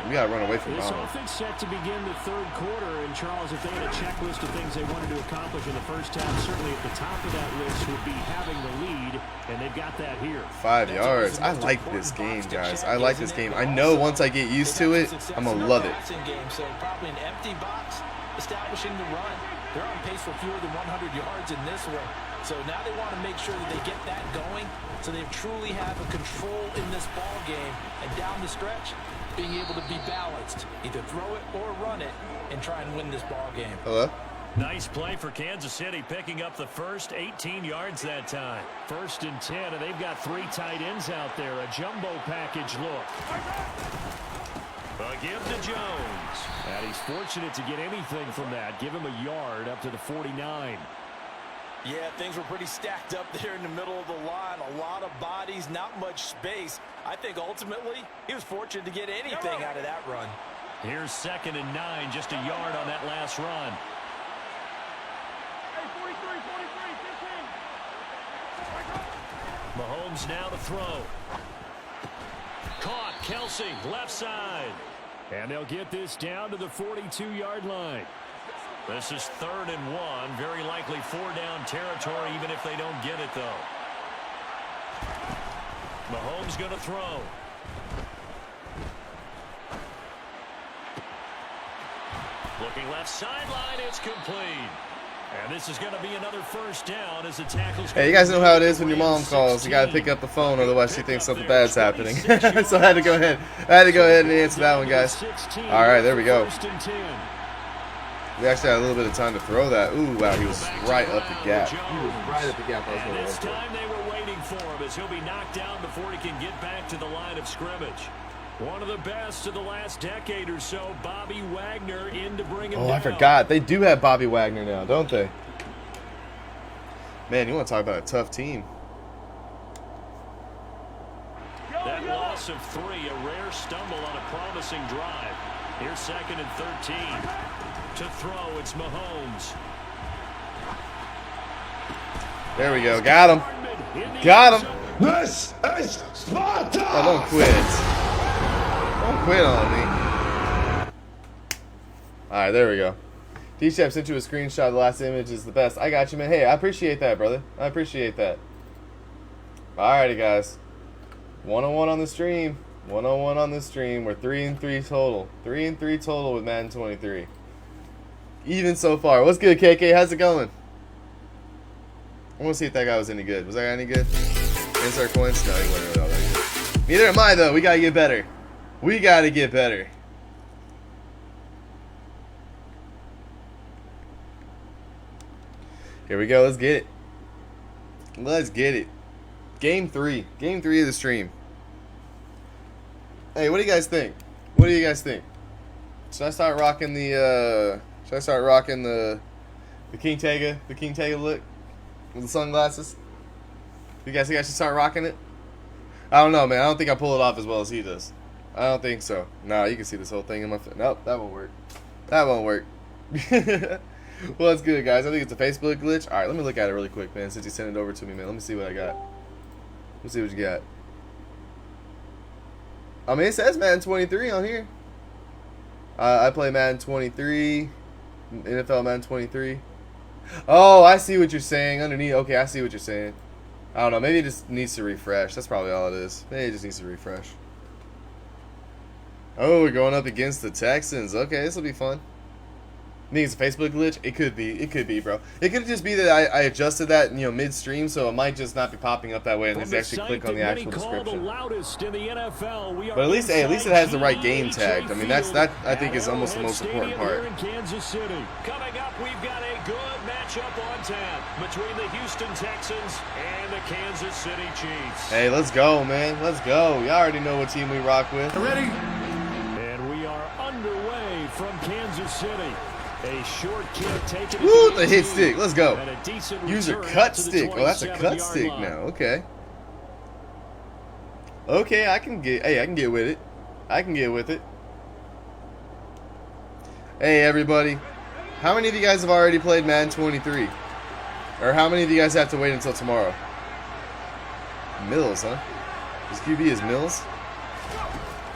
We gotta run away from This Donald. offense set to begin the third quarter, and Charles, if they had a checklist of things they wanted to accomplish in the first half, certainly at the top of that list would be having the lead, and they've got that here. 5 yards. I like this game, guys. I like this game. I know once I get used to it, I'm gonna love it. So probably an empty box, establishing the run. They're on pace for fewer than 100 yards in this one. So now they want to make sure that they get that going so they truly have a control in this ball game. And down the stretch, being able to be balanced. Either throw it or run it and try and win this ball game. Hello? Nice play for Kansas City, picking up the first 18 yards that time. 1st and 10, and they've got 3 tight ends out there. A jumbo package look. A give to Jones. And he's fortunate to get anything from that. Give him a yard up to the 49. Yeah, things were pretty stacked up there in the middle of the line. A lot of bodies, not much space. I think ultimately he was fortunate to get anything out of that run. Here's 2nd and 9, just a yard on that last run. Mahomes now to throw. Caught, Kelsey, left side. And they'll get this down to the 42-yard line. This is 3rd and 1. Very likely 4-down territory, even if they don't get it, though. Mahomes going to throw. Looking left sideline, it's complete. And this is going to be another 1st down as the tackles. Hey, you guys know how it is when your mom calls. You gotta pick up the phone, otherwise she thinks something bad's happening. So I had to go ahead. And answer that one, guys. All right, there we go. We actually had a little bit of time to throw that. Ooh, wow, he was right up the gap. He was right up the gap. And this time they were waiting for him as he'll be knocked down before he can get back to the line of scrimmage. One of the best of the last decade or so, Bobby Wagner in to bring him down. I forgot. They do have Bobby Wagner now, don't they? Man, you want to talk about a tough team. That loss of 3, a rare stumble on a promising drive. Here's 2nd and 13. To throw, it's Mahomes. There we go. Got him. Got him. This is Sparta! Oh, don't quit. Don't quit on me. Alright, there we go. D-Shep sent you a screenshot. The last image is the best. I got you, man. Hey, I appreciate that, brother. I appreciate that. Alrighty, guys. 1-on-1 on the stream. 1-on-1 on the stream. We're 3-3 total. 3-3 total with Madden 23. Even so far. What's good, KK? How's it going? I want to see if that guy was any good. Was that guy any good? Insert coins? No, he wasn't really all that good. Neither am I, though. We got to get better. We got to get better. Here we go. Let's get it. Let's get it. Game 3. Game 3 of the stream. Hey, what do you guys think? What do you guys think? Should I start rocking the King Tega look with the sunglasses? You guys think I should start rocking it? I don't know, man. I don't think I pull it off as well as he does. I don't think so. Nah, you can see this whole thing in my face. Nope, that won't work. That won't work. Well, that's good, guys. I think it's a Facebook glitch. All right, let me look at it really quick, man, since you sent it over to me, man. Let me see what I got. Let's see what you got. I mean, it says Madden 23 on here. I play Madden 23, NFL Madden 23. Oh, I see what you're saying. Underneath, okay, I see what you're saying. I don't know. Maybe it just needs to refresh. That's probably all it is. Maybe it just needs to refresh. Oh, we're going up against the Texans. Okay, this will be fun. I think it's a Facebook glitch. It could be. It could be, bro. It could just be that I adjusted that, midstream, so it might just not be popping up that way, and just actually click on the actual description. But at least, hey, at least it has the right game tagged. I mean, that I think is almost the most important part. Coming up, we've got a good matchup on tap between the Houston Texans and the Kansas City Chiefs. Hey, let's go, man. Let's go. Y'all already know what team we rock with. Ready? And we are underway from Kansas City. A short kick taken. Woo, the hit stick. Let's go. User cut stick. Oh, that's a cut stick now. Okay. Okay, I can get with it. I can get with it. Hey, everybody. How many of you guys have already played Madden 23? Or how many of you guys have to wait until tomorrow? Mills, huh? His QB is Mills.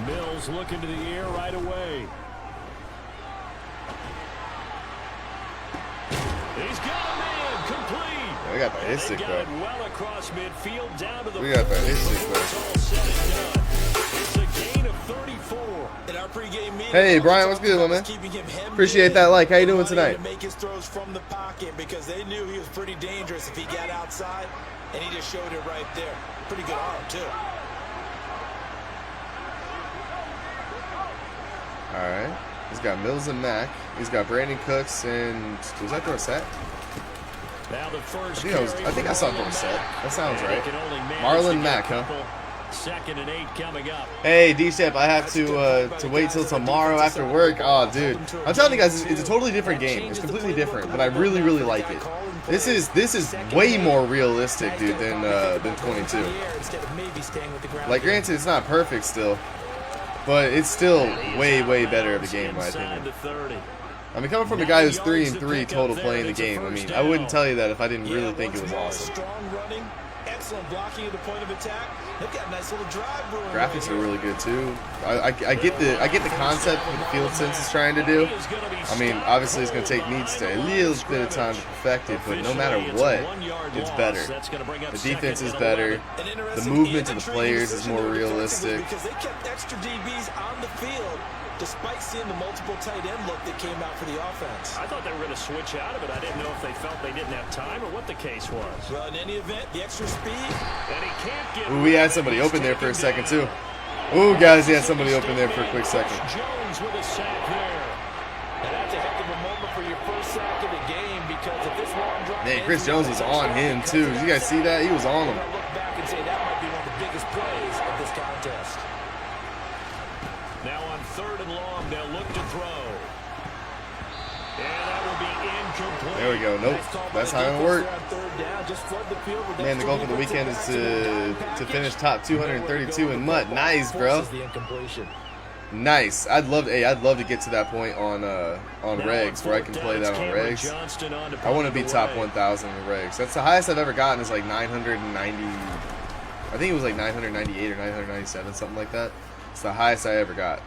Mills looking to the air right away. He's got a man complete. We got the hit stick though. Well across midfield down to the We got the hit stick It's a gain of 34. In our pregame meeting, Hey Brian, what's good, my man? Appreciate that like. How you doing tonight? To make his throws from the pocket because they knew he was pretty dangerous if he got outside, and he just showed it right there. Pretty good arm too. All right. He's got Mills and Mack. He's got Brandon Cooks and was that Dorsett? Now the first I think I saw Dorsett. That sounds right. Marlon Mack, huh? 2nd and 8 coming up. Hey D-Shep, I have to wait till tomorrow after work. Oh, dude, I'm telling you guys, it's a totally different game. It's completely different, but I really like it. This is way more realistic, dude, than 22. Like, granted, it's not perfect still, but it's still way better of a game in my opinion. I mean, coming from a guy who's 3-3 total playing the game, I mean, I wouldn't tell you that if I didn't really think it was awesome. Excellent blocking at the point of attack. They've got a nice little drive brewing. Graphics are really good too. I get the concept of what the field sense is trying to do. I mean, obviously it's going to take needs to a little bit of time to perfect it, but no matter what, it's better. The defense is better. The movement of the players is more realistic. Because they kept extra DBs on the field despite seeing the multiple tight end look that came out for the offense. I thought they were going to switch out of it. I didn't know if they felt they didn't have time or what the case was. Well, in any event, the extra speed. And he can't get. Ooh, we had somebody open there for a second too. Ooh, guys, he had somebody open there for a quick second. Jones with a sack there. And that's a heck of a moment for your first sack of the game because if this long drive. Man, Chris Jones was on him too. Did you guys see that? He was on him. Look back and say that might be one of the biggest plays of this contest. Now on 3rd and long, they'll look to throw. And that will be incomplete. There we go. Nope. That's how it worked. Man, the goal for the weekend is to finish top 232 in MUT. Nice, bro. Nice. I'd love to get to that point on regs where I can play that on regs. I want to be top 1,000 in regs. That's the highest I've ever gotten is like 990. I think it was like 998 or 997, something like that. It's the highest I ever got.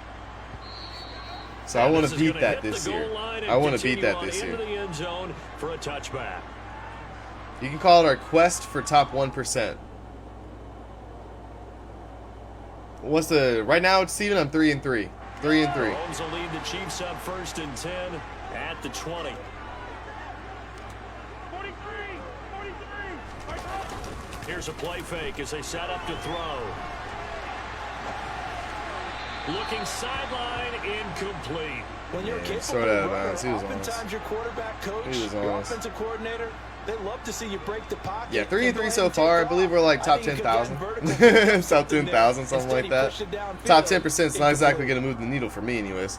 So I want to beat that this year. I want to beat that this year. You can call it our quest for top 1%. What's the right now, Steven? I'm 3-3. 3-3. Mahomes will lead the Chiefs up 1st and 10 at the 20. 43. Here's a play fake as they set up to throw. Looking sideline, incomplete. When you're capable Sort of bounds. He was oftentimes your quarterback coach, He was your honest. offensive coordinator, they love to see you break the pocket. Yeah, 3-3 so far. I believe we're like top 10,000. Top 10,000, something like that. Top 10% is not exactly going to move the needle for me anyways.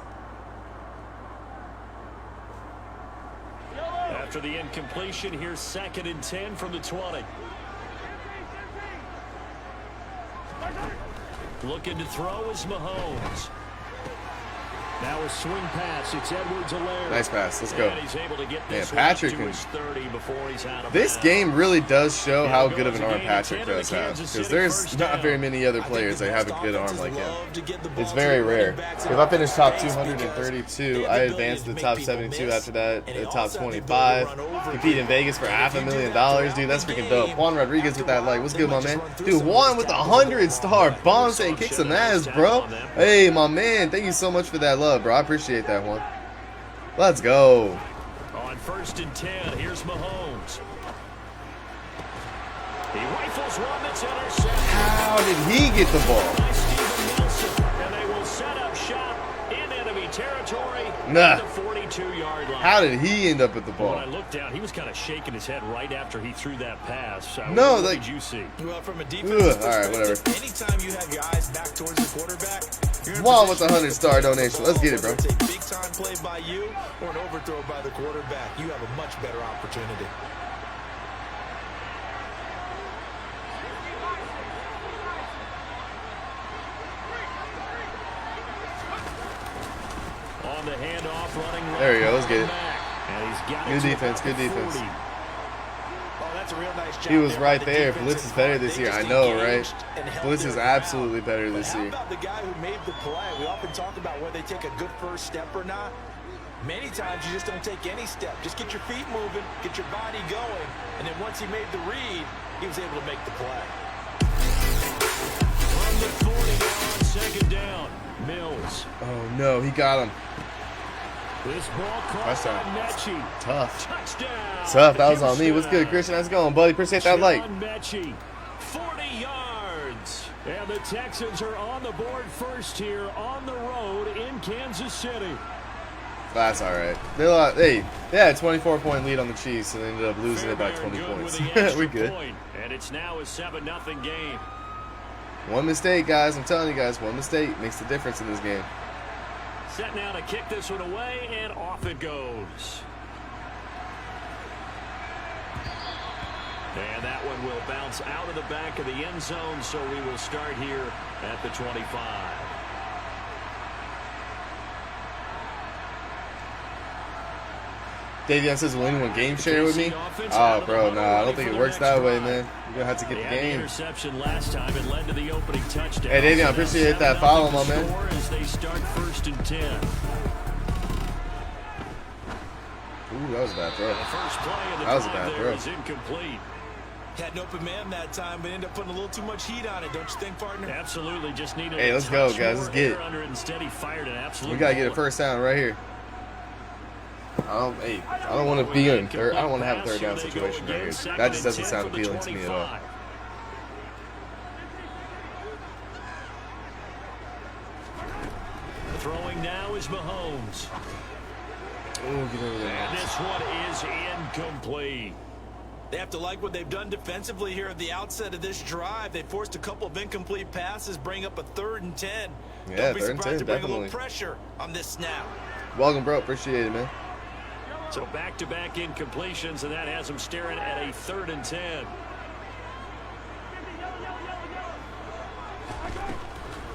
After the incompletion, here's 2nd and 10 from the 20. Looking to throw is Mahomes. Now a swing pass. It's Edwards-Helaire. Nice pass. Let's go. And he's able to get this Patrick to his 30 before he's out of This bounds. game really does show how good of an arm Patrick does have. Because there's not very many other players that have a good arm like him. It's very rare. If I finish top 232, I advance to the top 72 after that, the top 25. Compete in Vegas for $500,000. Dude, that's freaking dope. Juan Rodriguez with that like. What's good, my man? Dude, Juan with a 100-star bomb saying kick some ass, bro. Hey, my man. Thank you so much for that love, bro. I appreciate that one. Let's go. On 1st and 10, here's Mahomes. He rifles one that's intercepted. How did he get the ball? By Steven Nelson, and they will set up shop in enemy territory Nah. at the 42-yard line. How did he end up with the When I ball? looked down, he was kind of shaking his head right after he threw that pass. So No, what like- did you see? Well, from a defensive All right, whatever. anytime you have your eyes back towards the quarterback, you're in a Juan with the position 100-star donation. Let's get it, bro. Whether it's a big-time play by you or an overthrow by the quarterback, you have a much better opportunity. On the handoff, running There you go. Let's get it. And he's got Good it to defense, about good the defense. 40. Oh, That's a real nice job. He was there right by the there. defensive Blitz is front. better this They year. I just know, right? engaged and held Blitz their is ground. absolutely better But this how year. about the guy who made the play? We often talk about whether they take a good first step or not. Many times you just don't take any step. Just get your feet moving, get your body going, and then once he made the read, he was able to make the play. From the 40 on second down, Mills. Oh, no. He got him. This ball caught Touchdown. by Mechie. Tough. Touchdown. Tough. That was on me. What's good, Christian? How's it going, buddy? Appreciate that like. John Mechie, 40 yards. And the Texans are on the board first here on the road in Kansas City. That's all right. They had a 24-point lead on the Chiefs and they ended up losing it by 20 points. We good. And it's now a 7-0 game. One mistake, guys. I'm telling you guys, one mistake makes the difference in this game. Set now to kick this one away, and off it goes. And that one will bounce out of the back of the end zone, so we will start here at the 25. Davion says, will anyone game share with me? Oh, bro, nah, I don't think it works that way, man. You're going to have to get the game. Interception last time and led to the opening touchdown. Hey, Davion, appreciate that follow, my man. As they start 1st and 10. Ooh, that was a bad throw. The first play of the That was a drive bad there throw. is incomplete. Had an open man that time, but ended up putting a little too much heat on it, don't you think, partner? Absolutely, just needed. Hey, let's go, guys. Let's get it. Under it. Instead, he fired an absolute. We got to get a bullet. first down right here. I don't want to be in third. I don't want to have a third down situation right here. That just doesn't sound appealing to me at all. Throwing now is Mahomes. Oh, get over there. And this one is incomplete. They have to like what they've done defensively here at the outset of this drive. They forced a couple of incomplete passes, bring up a 3rd and 10. Yeah, Don't be 3rd and 10, surprised to bring a definitely. little pressure on this snap. Welcome, bro. Appreciate it, man. So back-to-back incompletions, and that has them staring at a 3rd and 10.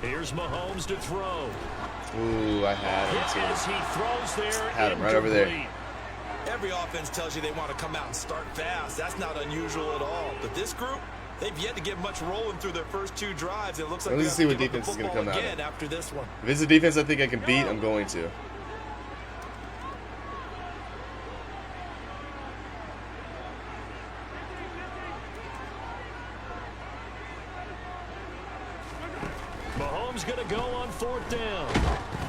Here's Mahomes to throw. Ooh, I had him too. As he throws there, Had him right over there. incomplete. Every offense tells you they want to come out and start fast. That's not unusual at all. But this group, they've yet to get much rolling through their first 2 drives. It looks like Let's they're see what gonna give up defense is the gonna come football out of. again after this one. If it's a defense I think I can beat, I'm going to. Mahomes going to go on 4th down.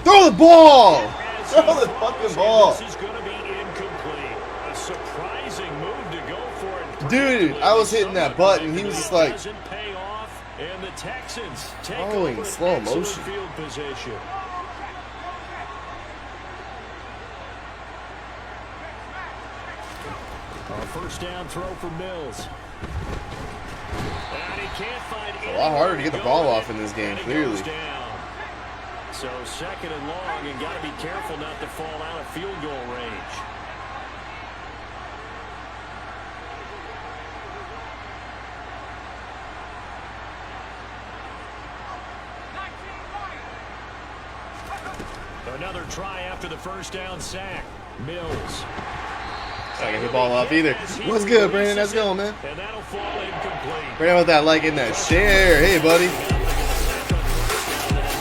Throw the ball! As Throw he the throws, fucking and ball! This is going to be incomplete. A surprising move to go for it. Dude, I was hitting that button. He was just like, Doesn't pay off, and the Texans take Oh, in over slow an excellent motion. field position. A 1st down throw for Mills. And he can't find a lot harder to get the ball off in this game, and it clearly. goes down. So 2nd and long, and got to be careful not to fall out of field goal range. Another try after the 1st down sack. Mills. I can hit the ball off either. What's good, Brandon? How's it going, man? And that'll fall incomplete. Brandon with that like in that share. Hey, buddy.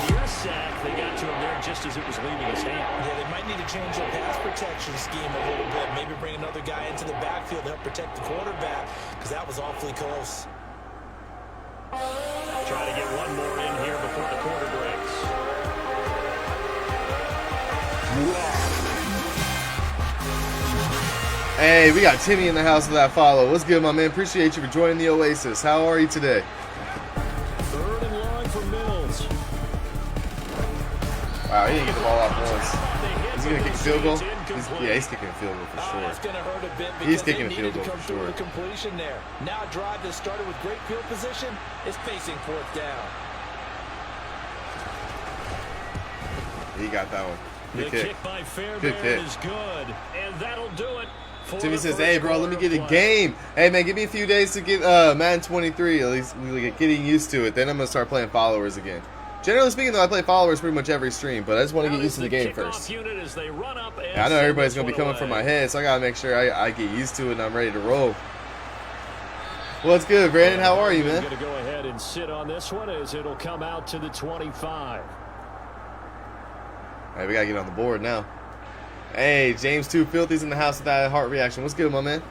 Near sack, they got to him there just as it was leaving his hand. Yeah, they might need to change their pass protection scheme a little bit. Maybe bring another guy into the backfield to help protect the quarterback, because that was awfully close. Try to get one more in here before the quarter breaks. Hey, we got Timmy in the house with that follow. What's good, my man? Appreciate you for joining the Oasis. How are you today? 3rd and long for Mills. Wow, he didn't get the ball off once. Is he going to kick a field goal? Incomplete. Yeah, he's kicking a field goal for Oh, that's sure. going to hurt a bit because He's kicking they a field needed to goal come for through sure. with a completion there. Now a drive that started with great field position is facing 4th down. He got that one. The Good kick. kick by Fairbairn Good kick. is good, and that'll do it. For Timmy the says, first hey, bro, let me quarter get a play. game. Hey, man, give me a few days to get Madden 23. At least we get getting used to it. Then I'm going to start playing followers again. Generally speaking, though, I play followers pretty much every stream, but I just want to get used to the game first. Unit as they run up and I know send everybody's this going to be one coming from away. my head, so I got to make sure I get used to it and I'm ready to roll. What's good, Brandon? How are you, man? Going to go ahead and sit on this one as it'll come out to the 25. All right, we got to get on the board now. Hey, James 2 Filthy's in the house with that heart reaction. What's good, my man?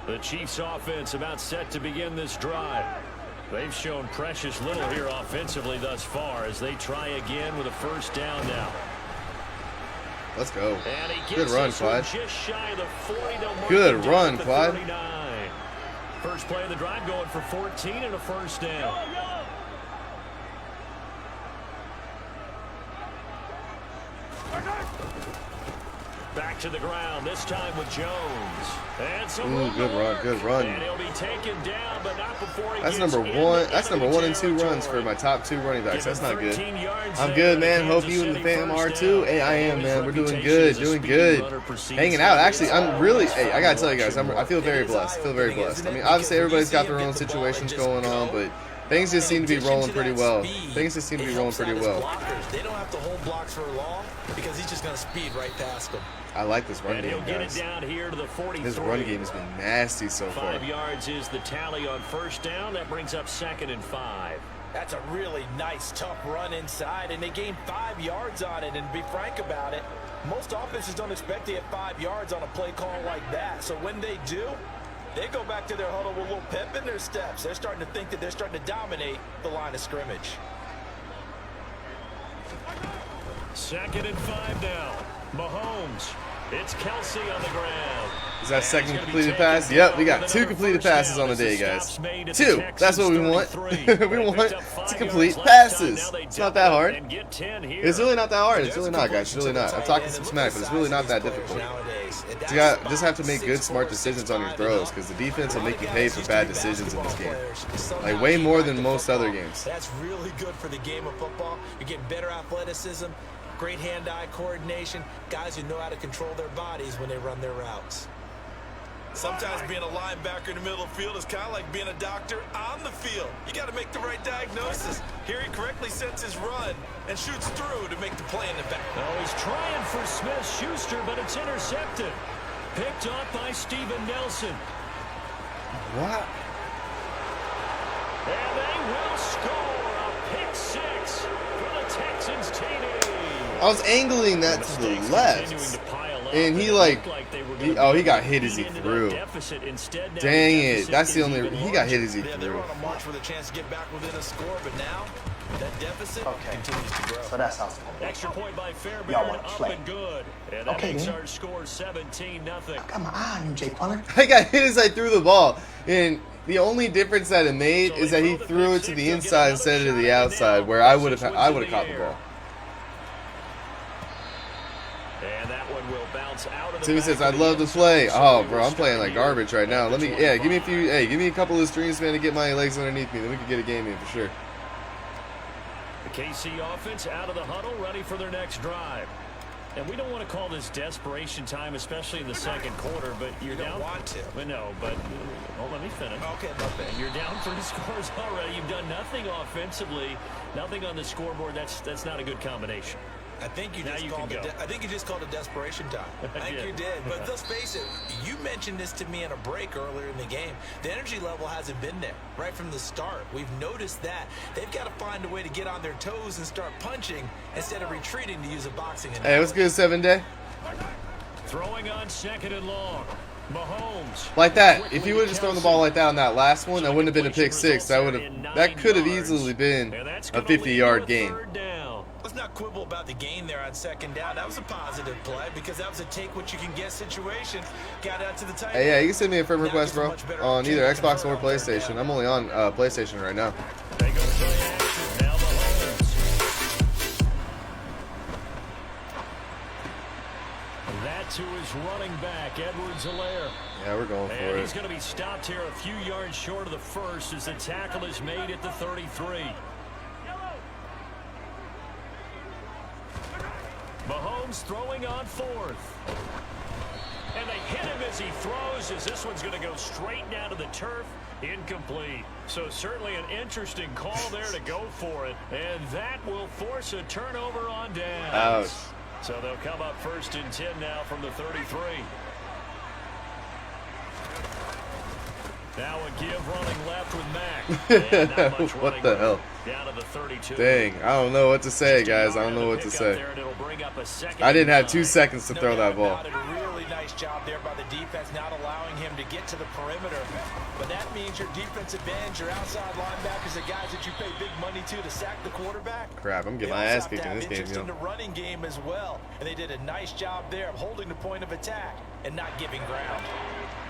The Chiefs offense about set to begin this drive. They've shown precious little here offensively thus far as they try again with a first down now. Let's go. And he Good gets run, this one Clyde. just shy of the 40. They'll mark Good him down run, at the Clyde. 39. First play of the drive going for 14 and a first down. Back to the ground, this time with Jones. And some good run, good run. And he'll be taken down, but not before he That's gets number into one. That's number 1 and 2 territory. runs for my top 2 running backs. That's not good. 13 yards I'm there good, to man. Hope Kansas you and the City fam first are too. down. Hey, I am, His man. We're doing reputation good, as a doing speed good. runner precedes Hanging out. him. Actually, I'm really. Hey, I gotta tell you guys, I feel very blessed. Feel very blessed. I mean, obviously everybody's got their own situations going on, but things just seem to be rolling pretty well. Things just seem to be rolling pretty well. They don't have to hold blocks for long because he's just going to speed right past them. I like this run And game, he'll get it guys. down here to the 43. This run game has been nasty so far. 5 yards is the tally on first down. That brings up 2nd and 5. That's a really nice, tough run inside, and they gained 5 yards on it. And to be frank about it, most offenses don't expect to get 5 yards on a play call like that. So when they do, they go back to their huddle with a little pep in their steps. They're starting to think that they're starting to dominate the line of scrimmage. 2nd and 5 now. Mahomes. It's Kelsey on the ground. Is that second completed pass? Yep, we got 2 completed passes on the day, guys. 2. That's what we want. We want to complete passes. It's not that hard. It's really not that hard. It's really not, guys. It's really not. I'm talking some smack, but it's really not that difficult. You just have to make good, smart decisions on your throws, because the defense will make you pay for bad decisions in this game. Like, way more than most other games. That's really good for the game of football. You're getting better athleticism, great hand-eye coordination, guys who know how to control their bodies when they run their routes. Sometimes being a linebacker in the middle of the field is kind of like being a doctor on the field. You got to make the right diagnosis. Here he correctly sets his run and shoots through to make the play in the back. Oh, he's trying for Smith-Schuster, but it's intercepted. Picked off by Steven Nelson. What? And they will score a pick 6 for the Texans TD. I was angling that to the left, and he he got hit as he threw. Dang it, that's the only, he got hit as he They threw. were on a march for the chance to get back within a score, but now that deficit continues to grow. So that's how it's supposed to be. Extra point by Fairbairn, Y'all wanna up play. and good. And that Okay, makes then. our score 17-0. I got my eye on you, Jay Punter. I got hit as I threw the ball, and the only difference that it made is that he threw it to the inside instead of the outside, where I would have caught the ball. And that one will bounce out of the Timmy back says, of "I'd the love to end play." zone. Oh, So bro, I'm playing like here garbage right now. at Let me, the give me a few, give me a couple of streams, man, to get my legs underneath me. Then we can get a game in for sure. The KC offense out of the huddle, ready for their next drive. And we don't want to call this desperation time, especially in the second quarter, but you're You don't down. want to. But no, but well, let me finish. Okay, my bad. You're down 3 scores already. You've done nothing offensively, nothing on the scoreboard. That's not a good combination. I think you Now just you called can it. go. I think you just called it desperation time. I think did. you did. But let's face it. You mentioned this to me in a break earlier in the game. The energy level hasn't been there right from the start. We've noticed that they've got to find a way to get on their toes and start punching instead of retreating, to use a boxing analogy. Hey, what's good, 7 Day? Throwing on 2nd and long. Mahomes. Like that. If he would have just thrown the ball like that on that last one, that wouldn't have been a pick 6. That could have easily been a 50-yard gain. Let's not quibble about the gain there on 2nd down. That was a positive play because that was a take what you can get situation. Got out to the tight end. Hey, yeah, you can send me a friend request, bro, Now gives a much better on either opportunity Xbox to or convert on third PlayStation. down. I'm only on PlayStation right now. They go play action. Now Mahomes. That to his running back, Edwards-Helaire. Yeah, we're going for And he's it. going to be stopped here a few yards short of the first as the tackle is made at the 33. Mahomes throwing on 4th. And they hit him as he throws, as this one's going to go straight down to the turf. Incomplete. So certainly an interesting call there to go for it. And that will force a turnover on downs. Ouch. So they'll come up 1st and 10 now from the 33. Now a give running left with Mack. And not much What running the room. hell? Down to the 32. Dang, I don't know what to say, guys. I don't know what to say. I didn't have 2 seconds to throw that ball. Really nice job there by the defense, not allowing him to get to the perimeter. But that means your defensive ends, your outside linebackers, the guys that you pay big money to sack the quarterback. Crap, I'm getting my ass kicked in this game, in the running game as well, and they did a nice job there of holding the point of attack and not giving ground.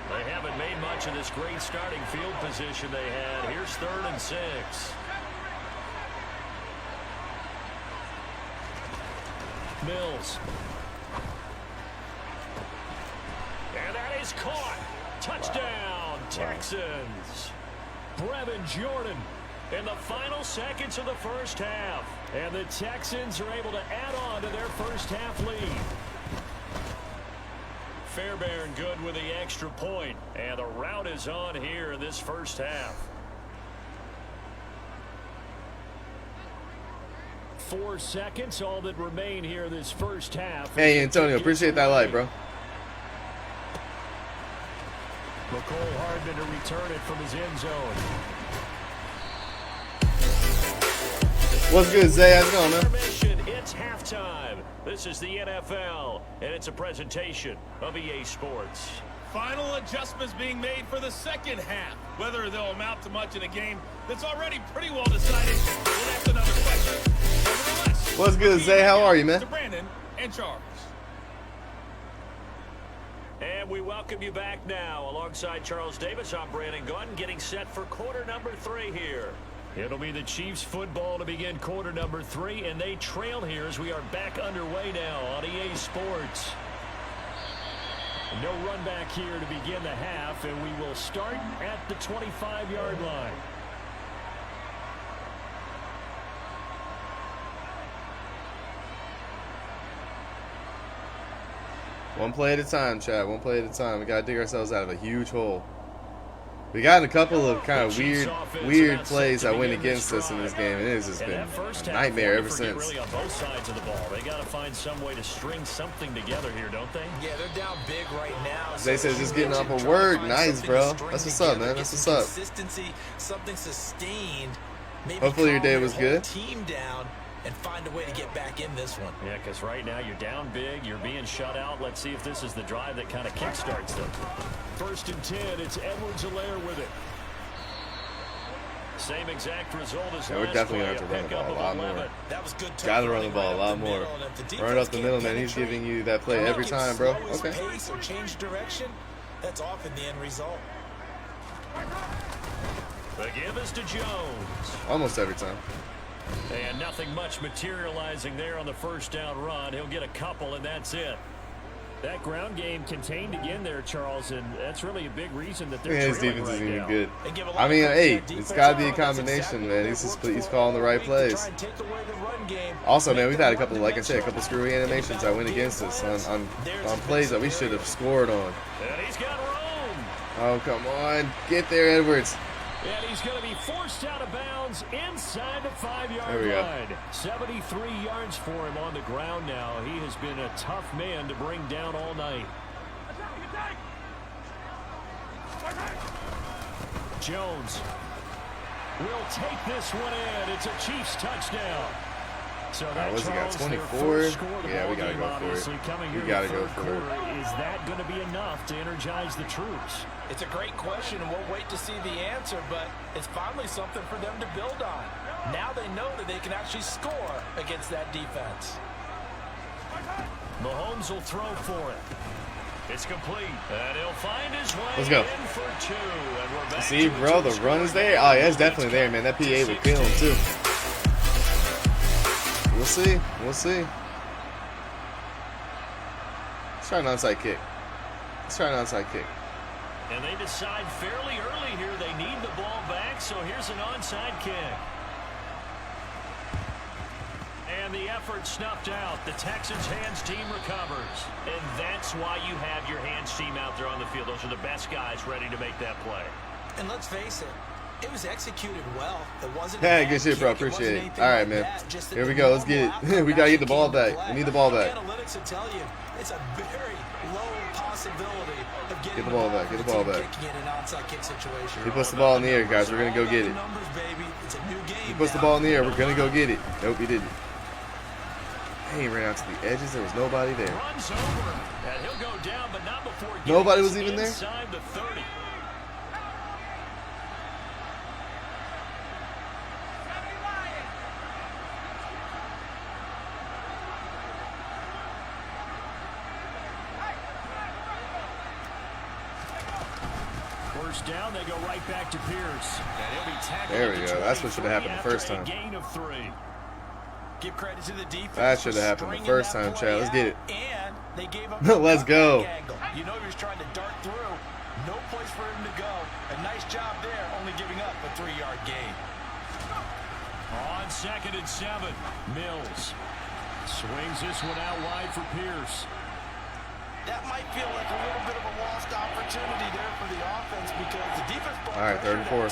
They haven't made much of this great starting field position they had. Here's 3rd and 6. Mills. And that is caught. Touchdown, Texans. Brevin Jordan in the final seconds of the first half. And the Texans are able to add on to their first half lead. Fairbairn good with the extra point. And the rout is on here in this first half. 4 seconds, all that remain here this first half. Hey, Antonio, appreciate that light, bro. McCole Hardman to return it from his end zone. What's good, Zay? How's it going, man? It's halftime. This is the NFL, and it's a presentation of EA Sports. Final adjustments being made for the second half. Whether they'll amount to much in a game that's already pretty well decided, well, that's another question. Nevertheless, What's good, Zay? How are you, man? to Brandon and Charles. And we welcome you back now. Alongside Charles Davis, I'm Brandon Gunn, getting set for quarter number 3 here. It'll be the Chiefs football to begin quarter number 3, and they trail here as we are back underway now on EA Sports. No run back here to begin the half, and we will start at the 25-yard line. One play at a time, chat. One play at a time. We got to dig ourselves out of a huge hole. We got a couple of kind of weird plays that went against us in this game, and it has just been a nightmare ever since. Really on both sides of the ball. They got to find some way to string something together here, don't they? Yeah, they're down big right now. They said just getting off of work. Nice, bro. That's what's up, man. That's what's up. Consistency, something sustained. Maybe hopefully your day was good. Team down and find a way to get back in this one. Yeah, because right now you're down big, you're being shut out. Let's see if this is the drive that kind of kickstarts them. 1st and 10, it's Edwards-Helaire with it. Same exact result as we're definitely going to have to run the ball a lot more. That was good. Got to run the ball a lot more. Run it up the middle, man. He's giving you that play every time, bro. Okay. Pace or change direction, that's often the end result. The give is to Jones. Almost every time. And nothing much materializing there on the first down run. He'll get a couple, and that's it. That ground game contained again there, Charles, and that's really a big reason that they're his trailing defense right isn't even now. good. I mean, hey, it's got to be a combination, man. He's calling the right plays. Also, man, we've had a couple, like I said, a couple screwy animations that went against us on plays that we should have scored on. And he's got room. Oh, come on. Get there, Edwards. And he's going to be forced out of bounds inside the 5-yard line. 73 yards for him on the ground now. He has been a tough man to bring down all night. Jones will take this one in. It's a Chiefs touchdown. So that what's he got, 24? Yeah, we got to go for it. We got to go for it. Is that going to be enough to energize the troops? It's a great question, and we'll wait to see the answer, but it's finally something for them to build on. Now they know that they can actually score against that defense. Mahomes will throw for it. It's complete, and he'll find his way Let's go. in for 2. And we're back. See, bro, the run is there. Oh, yeah, it's definitely there, man. That PA would kill him, too. We'll see. We'll see. Let's try an onside kick. And they decide fairly early here they need the ball back, so here's an onside kick. And the effort snuffed out. The Texans' hands team recovers. And that's why you have your hands team out there on the field. Those are the best guys ready to make that play. And let's face it, It was executed well. It wasn't. Yeah, good shit, bro. Appreciate it. All right, man. Here we go. Let's get it. We gotta get the ball back. We need the ball back. Analytics will tell you it's a very low possibility of getting Get the ball back. Get the ball back. kicking in an onside kick situation. He puts the ball in the air, guys. We're gonna go get it. He puts the ball in the air. We're gonna go get it. Nope, he didn't. He ran out to the edges. There was nobody there. Runs over, and he'll go down, but not before Nobody was even there? inside the 30. First down, they go right back to Pierce. And he'll be tackled. There we go. That's what should have happened the first time. Gain of 3. Give credit to the defense. That should have happened the first time, Chad. Let's get it. And they gave up Let's go. You know he was trying to dart through. No place for him to go. A nice job there, only giving up a 3-yard gain. On 2nd and 7, Mills swings this one out wide for Pierce. That might feel like a little bit of a lost opportunity there for the offense because the defense brought All right, 3rd and 4.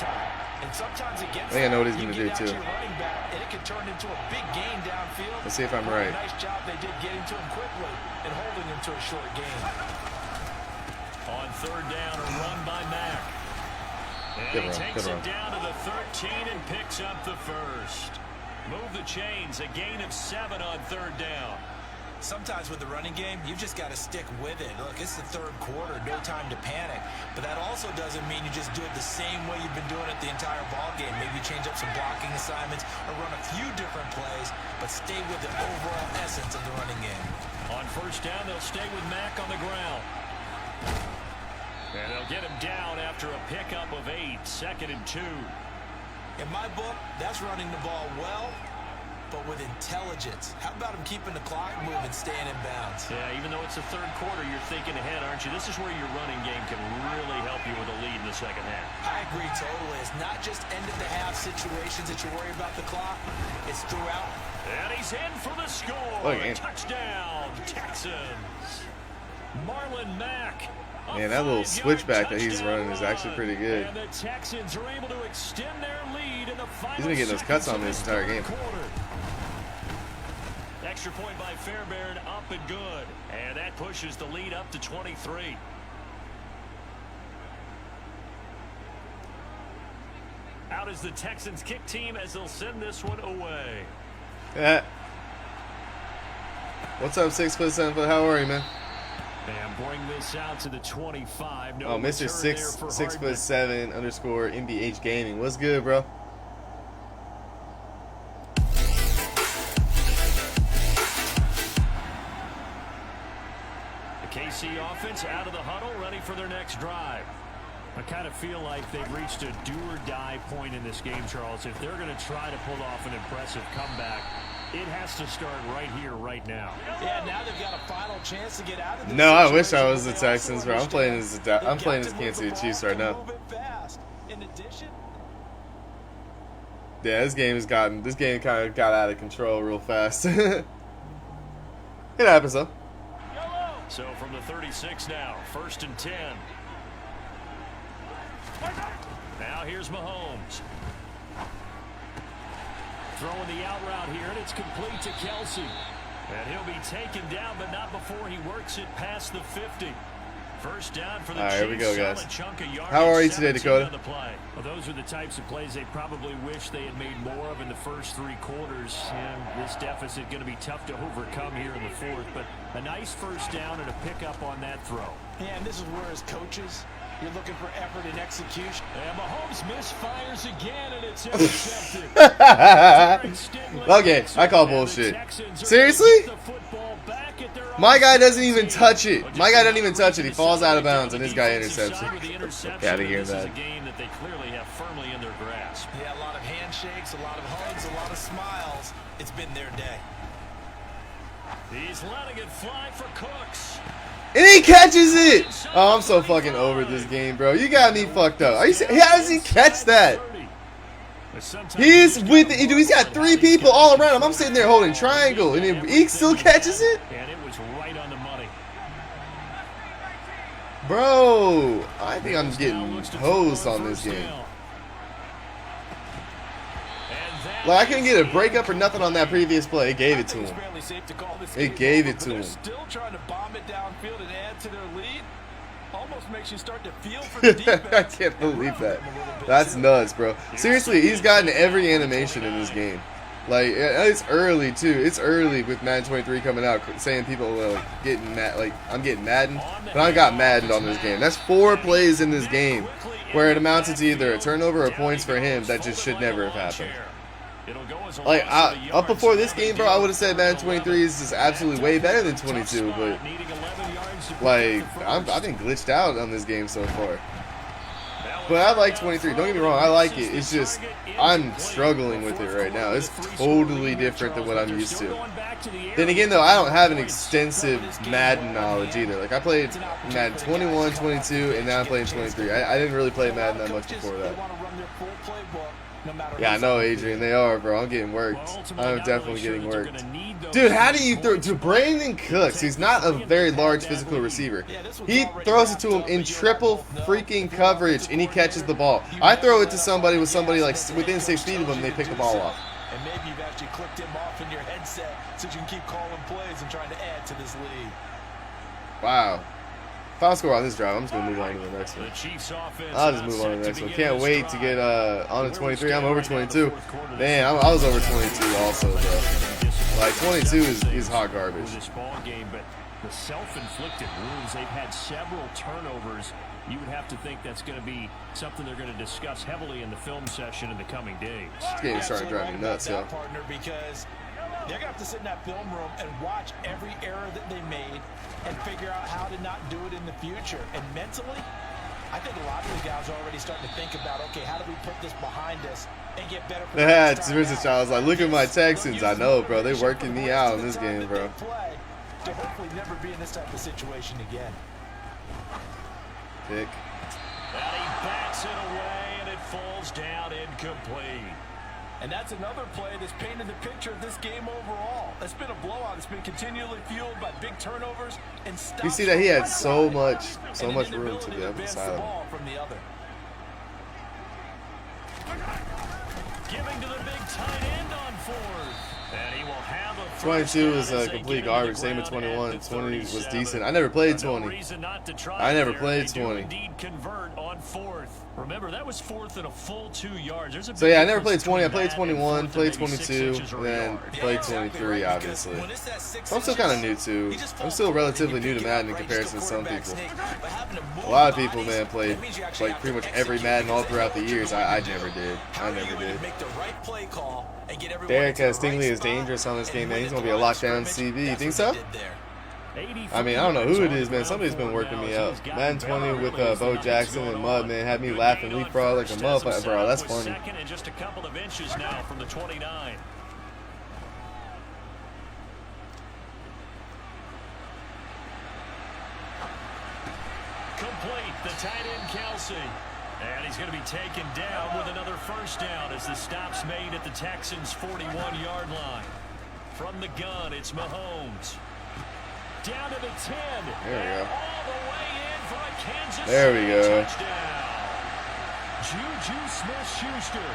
And sometimes against I think I know what he's you going to do, get out too. your running back, and it can turn into a big gain downfield. Let's see if I'm right. Nice job they did getting to him quickly and holding him to a short gain. On 3rd down, a run by Mack. And Good he run, takes good it run. down to the 13 and picks up the first. Move the chains, a gain of 7 on 3rd down. Sometimes with the running game, you've just got to stick with it. Look, it's the 3rd quarter, no time to panic. But that also doesn't mean you just do it the same way you've been doing it the entire ball game. Maybe change up some blocking assignments or run a few different plays, but stay with the overall essence of the running game. On 1st down, they'll stay with Mack on the ground. And they'll get him down after a pickup of 8, 2nd and 2. In my book, that's running the ball well, but with intelligence. How about him keeping the clock moving, staying in bounds? Yeah, even though it's the 3rd quarter, you're thinking ahead, aren't you? This is where your running game can really help you with a lead in the 2nd half. I agree totally. It's not just end-of-the-half situations that you worry about the clock. It's throughout. And he's in for the score. Look, man. Touchdown, Texans. Marlon Mack. Man, that little switchback that he's running is actually pretty good. And the Texans are able to extend their lead in the final. He's been getting those cuts on me this entire game. Extra point by Fairbairn, up and good. And that pushes the lead up to 23. Out is the Texans kick team as they'll send this one away. Yeah. What's up, 6'7", how are you, man? And bring this out to the 25. No Oh, Mr. return there for 6'7" _ MBH Gaming. What's good, bro? The KC offense out of the huddle, ready for their next drive. I kind of feel like they've reached a do-or-die point in this game, Charles. If they're going to try to pull off an impressive comeback, it has to start right here, right now. Yeah, now they've got a final chance to get out of this. No, I wish I was the Texans, bro. I'm playing as Kansas City Chiefs right now. In addition, Yeah, this game kind of got out of control real fast. It happens though. So from the 36 now, 1st and 10. Now here's Mahomes. Throwing the out route here, and it's complete to Kelsey. And he'll be taken down, but not before he works it past the 50. First down for the Chiefs. Here we go, guys. Solid chunk of yardage, How are you today, 17 Dakota? on the play. Well, those are the types of plays they probably wish they had made more of in the first 3 quarters. And this deficit going to be tough to overcome here in the 4th. But a nice first down and a pickup on that throw. yeah, and this is where as coaches, you're looking for effort and execution. And Mahomes misfires again, and it's intercepted. Okay, I call bullshit. Seriously? My guy doesn't even touch it. My guy doesn't even touch it. He falls out of bounds, and this guy intercepts it. Get out of here, This is a man. game that they clearly have firmly in their grasp. Yeah, a lot of handshakes, a lot of hugs, a lot of smiles. It's been their day. He's letting it fly for Cooks. And he catches it! Oh, I'm so fucking over this game, bro. You got me fucked up. Are you? How does he catch that? He's with it. Dude, he's got 3 people all around him. I'm sitting there holding triangle, and he still catches it? And it was right on the money. Bro, I think I'm getting hosed on this game. Like, I couldn't get a breakup or nothing on that previous play. It gave it to him. It gave it to him. Still trying to bomb it downfield and add to their lead. Almost makes you start to feel for the defense. I can't believe that. That's nuts, bro. Seriously, he's gotten every animation in this game. Like, it's early too. It's early with Madden 23 coming out, saying people like getting mad. Like, I'm getting Madden, but I got Madden on this game. That's 4 plays in this game where it amounted to either a turnover or points for him that just should never have happened. Like, up before this game, bro, I would have said Madden 23 is just absolutely way better than 22, but like, I've been glitched out on this game so far. But I like 23. Don't get me wrong, I like it. It's just I'm struggling with it right now. It's totally different than what I'm used to. Then again, though, I don't have an extensive Madden knowledge either. Like, I played Madden 21, 22, and now I'm playing 23. I didn't really play Madden that much before that. Yeah, I know, Adrian. They are, bro. I'm getting worked. I'm definitely getting worked. Dude, how do you throw to Brandon Cooks? He's not a very large physical receiver. He throws it to him in triple freaking coverage, and he catches the ball. I throw it to somebody with somebody like within 6 feet of him, and they pick the ball off. And maybe you've actually clicked him off in your headset so you can keep calling plays and trying to add to this lead. Wow. Final score on this drive, I'm just going to move on to the next one. I'll just move on to the next one. Can't wait to get on to 23. I'm over 22. Man, I was over 22 also, bro. Like, 22 is hot garbage. The self-inflicted wounds, they've had several turnovers. You would have to think that's going to be something they're going to discuss heavily in the film session in the coming days. This game is starting to drive me nuts, yo. Partner, because they're going to have to sit in that film room and watch every error that they made and figure out how to not do it in the future. And mentally, I think a lot of the guys are already starting to think about, okay, how do we put this behind us and get better? Yeah, I was like, look at my Texans. I know, bro. They're working me out in this game, bro. To hopefully never be in this type of situation again. Pick. And he bats it away, and it falls down incomplete. And that's another play that's painted the picture of this game overall. It's been a blowout. It's been continually fueled by big turnovers and stops. You see that he had so much room to be able to side him. From the other. Giving to the big tight end on 4th. And he will have a 22 was a complete garbage. Same with 21. 20 was decent. I never played 20. I never played 20. Convert on 4th. Remember, that was 4th and a full 2 yards. So yeah, I never played 20. I played 21, played 22, and then played 23, obviously. So I'm still kind of new too. I'm still relatively new to Madden in comparison to some people. A lot of people, man, played like pretty much every Madden all throughout the years. I never did. I never did. Derek Stingley is dangerous on this game, man. He's going to be a lockdown CB. You think so? I mean, I don't know who it is, man. Somebody's been working me out. Madden 20 with Bo Jackson and Mud, man, had me laughing leapfrog like a motherfucker, bro. That's funny. Just a couple of inches now from the 29. Complete the tight end Kelsey. And he's going to be taken down with another first down as the stop's made at the Texans' 41-yard line. From the gun, it's Mahomes. Down to the 10. There we go. All the way in for a Kansas there we go. touchdown. Juju Smith-Schuster,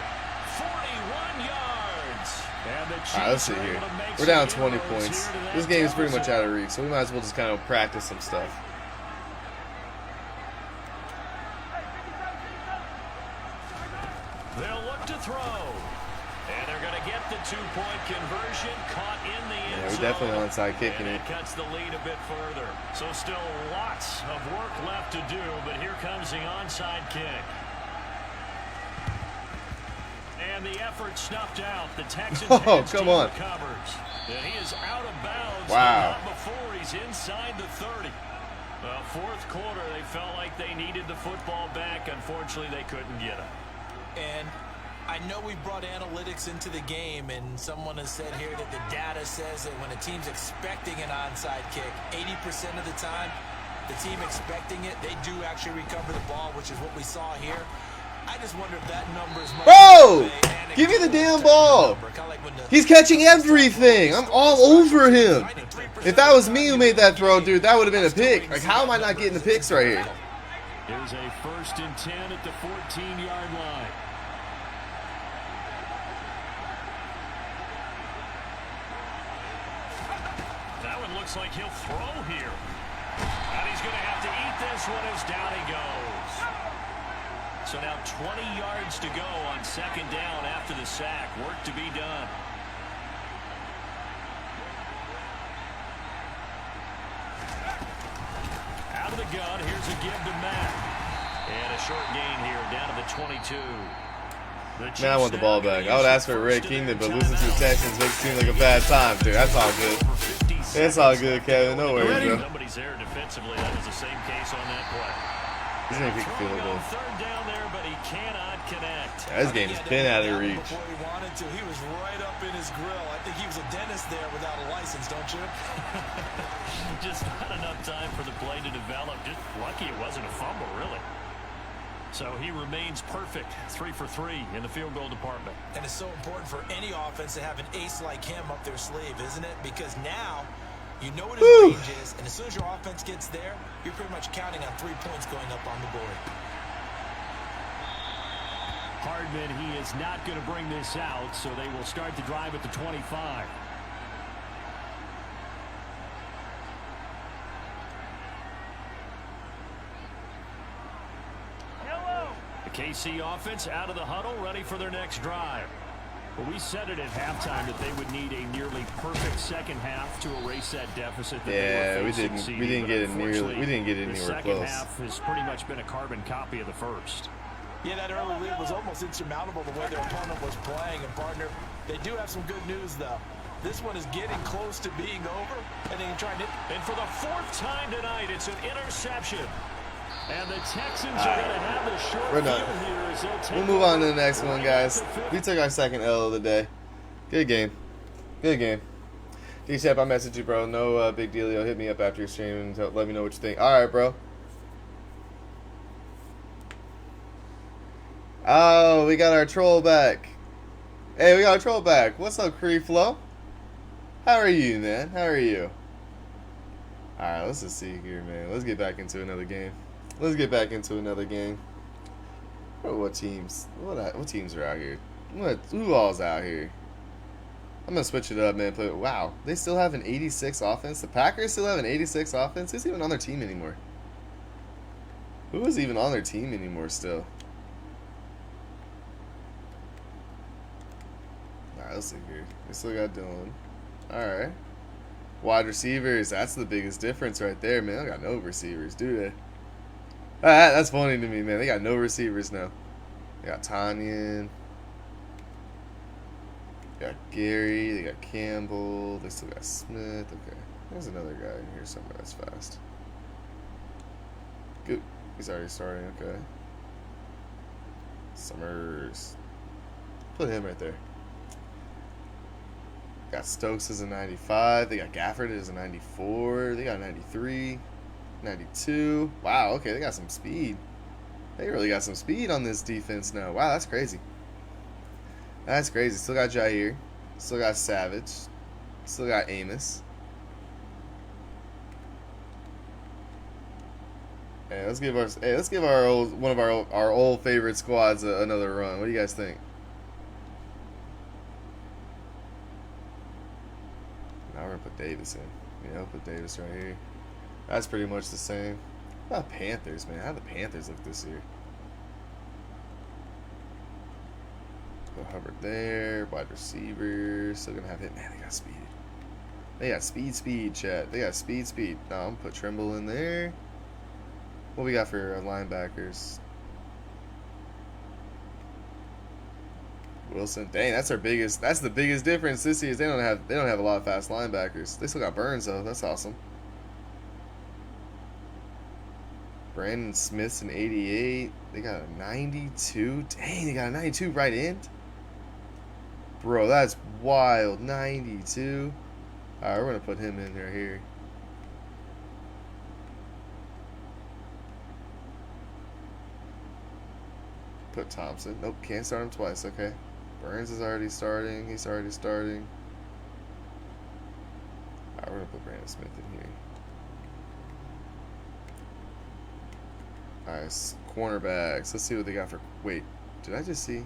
41 yards. And the Chiefs let's see here. We're down 20 points. This game is pretty much out of reach, so we might as well just kind of practice some stuff. They'll look to throw. And they're going to get the 2-point conversion caught in the end zone. Yeah, we're definitely onside kicking it. Cuts the lead a bit further. So still lots of work left to do, but here comes the onside kick. And the effort snuffed out. The Texans come on. recovers. And he is out of bounds. Wow. Not before he's inside the 30. Fourth quarter, they felt like they needed the football back. Unfortunately, they couldn't get it. And I know we brought analytics into the game, and someone has said here that the data says that when a team's expecting an onside kick, 80% of the time, the team expecting it, they do actually recover the ball, which is what we saw here. I just wonder if that number is much. Bro! Give me the damn ball! He's catching everything! I'm all over him! If that was me who made that throw, dude, that would have been a pick. Like, how am I not getting the picks right here? Here's a 1st and 10 at the 14-yard line. Looks like he'll throw here. And he's going to have to eat this one as down he goes. So now 20 yards to go on second down after the sack. Work to be done. Out of the gun, here's a give to Matt. And a short gain here, down to the 22. Man, I want the ball back. I would ask for Ray Kingdom, but losing to the Texans makes it seem like a bad time, dude. That's all good. It's all good, Kevin. No worries, bro. Somebody's there defensively. That was the same case on that play. He's going to kick the field goal. Third down there, but he cannot connect. Yeah, this game has been out of reach. Before he wanted to, he was right up in his grill. I think he was a dentist there without a license, don't you? Just not enough time for the play to develop. Just lucky it wasn't a fumble, really. So he remains perfect, 3 for 3 in the field goal department. And it's so important for any offense to have an ace like him up their sleeve, isn't it? Because now you know what his range is, and as soon as your offense gets there, you're pretty much counting on 3 points going up on the board. Hardman, he is not going to bring this out, so they will start the drive at the 25. KC offense out of the huddle, ready for their next drive. Well, we said it at halftime that they would need a nearly perfect second half to erase that deficit. That we didn't get it anywhere close. The second half has pretty much been a carbon copy of the first. Yeah, that early lead was almost insurmountable the way their opponent was playing. And partner, they do have some good news though. This one is getting close to being over, and they trying to. And for the 4th time tonight, it's an interception. And the Texans are going to have the short We're done. We'll move on to the next one, guys. We took our second L of the day. Good game. Good game. D-Shep, I messaged you, bro. No big deal. Hit me up after your stream and let me know what you think. All right, bro. Oh, we got our troll back. Hey, we got our troll back. What's up, Cree Flow? How are you, man? How are you? All right, let's just see here, man. Let's get back into another game. What teams? What teams are out here? Who all's out here? I'm gonna switch it up, man. Wow, they still have an 86 offense. The Packers still have an 86 offense. Who's even on their team anymore? Who is even on their team anymore? Still. All right, let's see here. We still got Dylan. All right. Wide receivers. That's the biggest difference right there, man. They got no receivers, do they? That's funny to me, man. They got no receivers now. They got Tanyan. They got Gary. They got Campbell. They still got Smith. Okay. There's another guy in here somewhere that's fast. Good. He's already starting. Okay. Summers. Put him right there. Got Stokes as a 95. They got Gafford as a 94. They got 93. 92. Wow, okay, they got some speed. They really got some speed on this defense now. Wow, that's crazy. That's crazy. Still got Jair. Still got Savage. Still got Amos. Hey, let's give one of our old favorite squads another run. What do you guys think? Now we're gonna put Davis in. You know, put Davis right here. That's pretty much the same. What about Panthers, man? How do the Panthers look this year? Go Hubbard there. Wide receivers. Still gonna have him. Man, they got speed. They got speed, chat. They got speed. No, I'm gonna put Trimble in there. What we got for linebackers? Wilson. Dang, that's the biggest difference this year. Is they don't have a lot of fast linebackers. They still got Burns though. That's awesome. Brandon Smith's an 88. They got a 92. Dang, they got a 92 right end. Bro, that's wild. 92. All right, we're going to put him in right here. Put Thompson. Nope, can't start him twice. Okay. Burns is already starting. He's already starting. All right, we're going to put Brandon Smith in here. Alright, cornerbacks. Let's see what they got for... Wait, did I just see?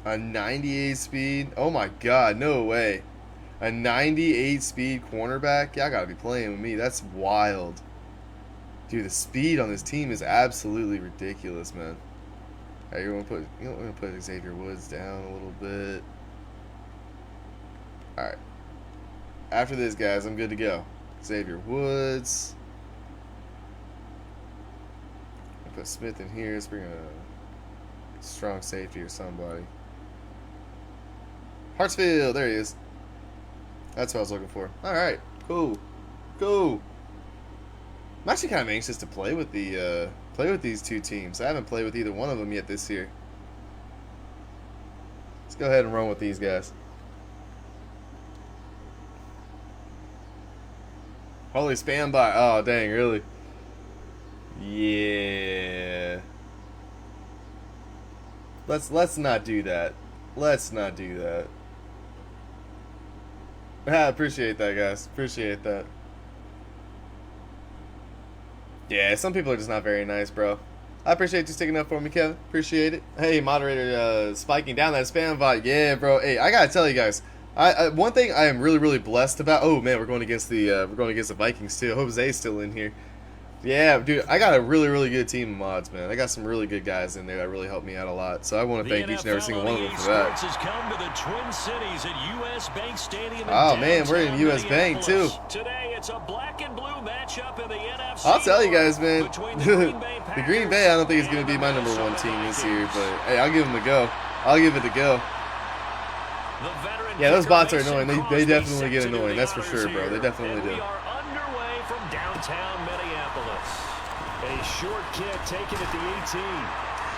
A 98 speed? Oh my god, no way. A 98 speed cornerback? Y'all gotta be playing with me. That's wild. Dude, the speed on this team is absolutely ridiculous, man. Hey, we're gonna put Xavier Woods down a little bit. Alright. After this, guys, I'm good to go. Xavier Woods. I'll put Smith in here. Let's bring a strong safety or somebody. Hartsfield, there he is. That's what I was looking for. Alright, cool. Cool. I'm actually kind of anxious to play with these two teams. I haven't played with either one of them yet this year. Let's go ahead and run with these guys. Holy spam bot. Oh dang, really? Yeah. Let's not do that. Let's not do that. I appreciate that, guys. Appreciate that. Yeah, some people are just not very nice, bro. I appreciate you sticking up for me, Kevin. Appreciate it. Hey, moderator, spiking down that spam bot. Yeah, bro. Hey, I gotta tell you guys, one thing I am really blessed about. Oh man, we're going against the Vikings too. I hope Zay's still in here. Yeah, dude, I got a really good team of mods, man. I got some really good guys in there that really helped me out a lot. So I want to thank each and every single one of them for that. Oh man, we're in US Bank too. Today it's a black and blue matchup in the NFC. I'll tell you guys, man. The Green Bay, I don't think is going to be my #1 team this year, but hey, I'll give them a go. I'll give it a go. Yeah, those bots are annoying. They definitely get annoying. That's for sure, bro. They definitely do. We are underway from downtown Minneapolis. A short kick taken at the 18.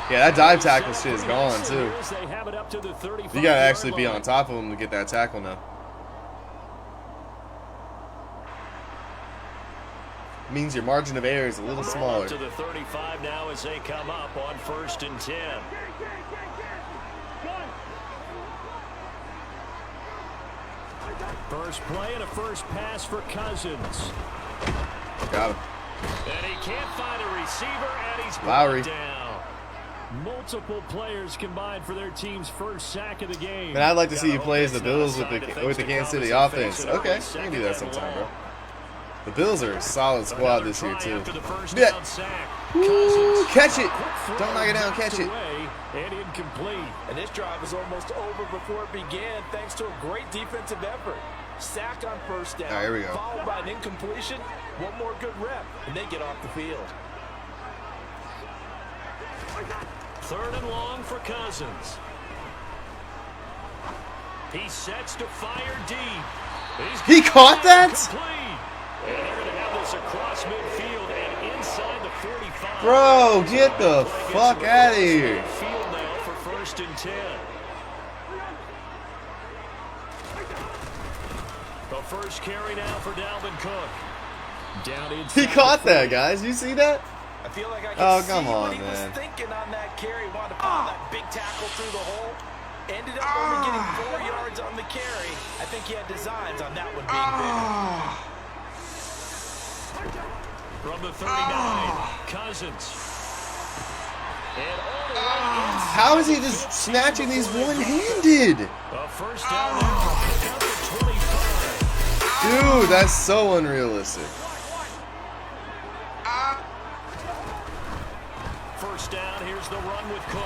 Yeah, that dive tackle shit is gone too. You gotta actually be on top of them to get that tackle now. Means your margin of error is a little smaller. To the 35 now as they come up on 1st and 10. First play and a first pass for Cousins. Got him. And he can't find a receiver, and he's Lowry down. Multiple players combined for their team's first sack of the game. Man, I'd like to see you play as the Bills with the Kansas City offense. Okay, I can do that sometime, bro. The Bills are a solid squad this year too. Yeah. Ooh, catch it! Don't knock it down, catch it. And incomplete. And this drive was almost over before it began thanks to a great defensive effort. Sack on first down, here we go. Followed by an incompletion. One more good rep, and they get off the field. 3rd and long for Cousins. He sets to fire deep. He caught that? And they're going to have this across midfield and inside the 45. Bro, get the fuck out of here. Field now for 1st and 10. The first carry now for Dalvin Cook. Down inside. He caught that, guys. You see that? I feel like I can see come on, what he was thinking on that carry. Wanted to follow that big tackle through the hole. Ended up only getting 4 yards on the carry. I think he had designs on that one being bigger. From the 39, Cousins. And all the way inside. How is he just snatching these one-handed? A first down now. Pick up the 25. Dude, that's so unrealistic. First down, here's the run with Cook.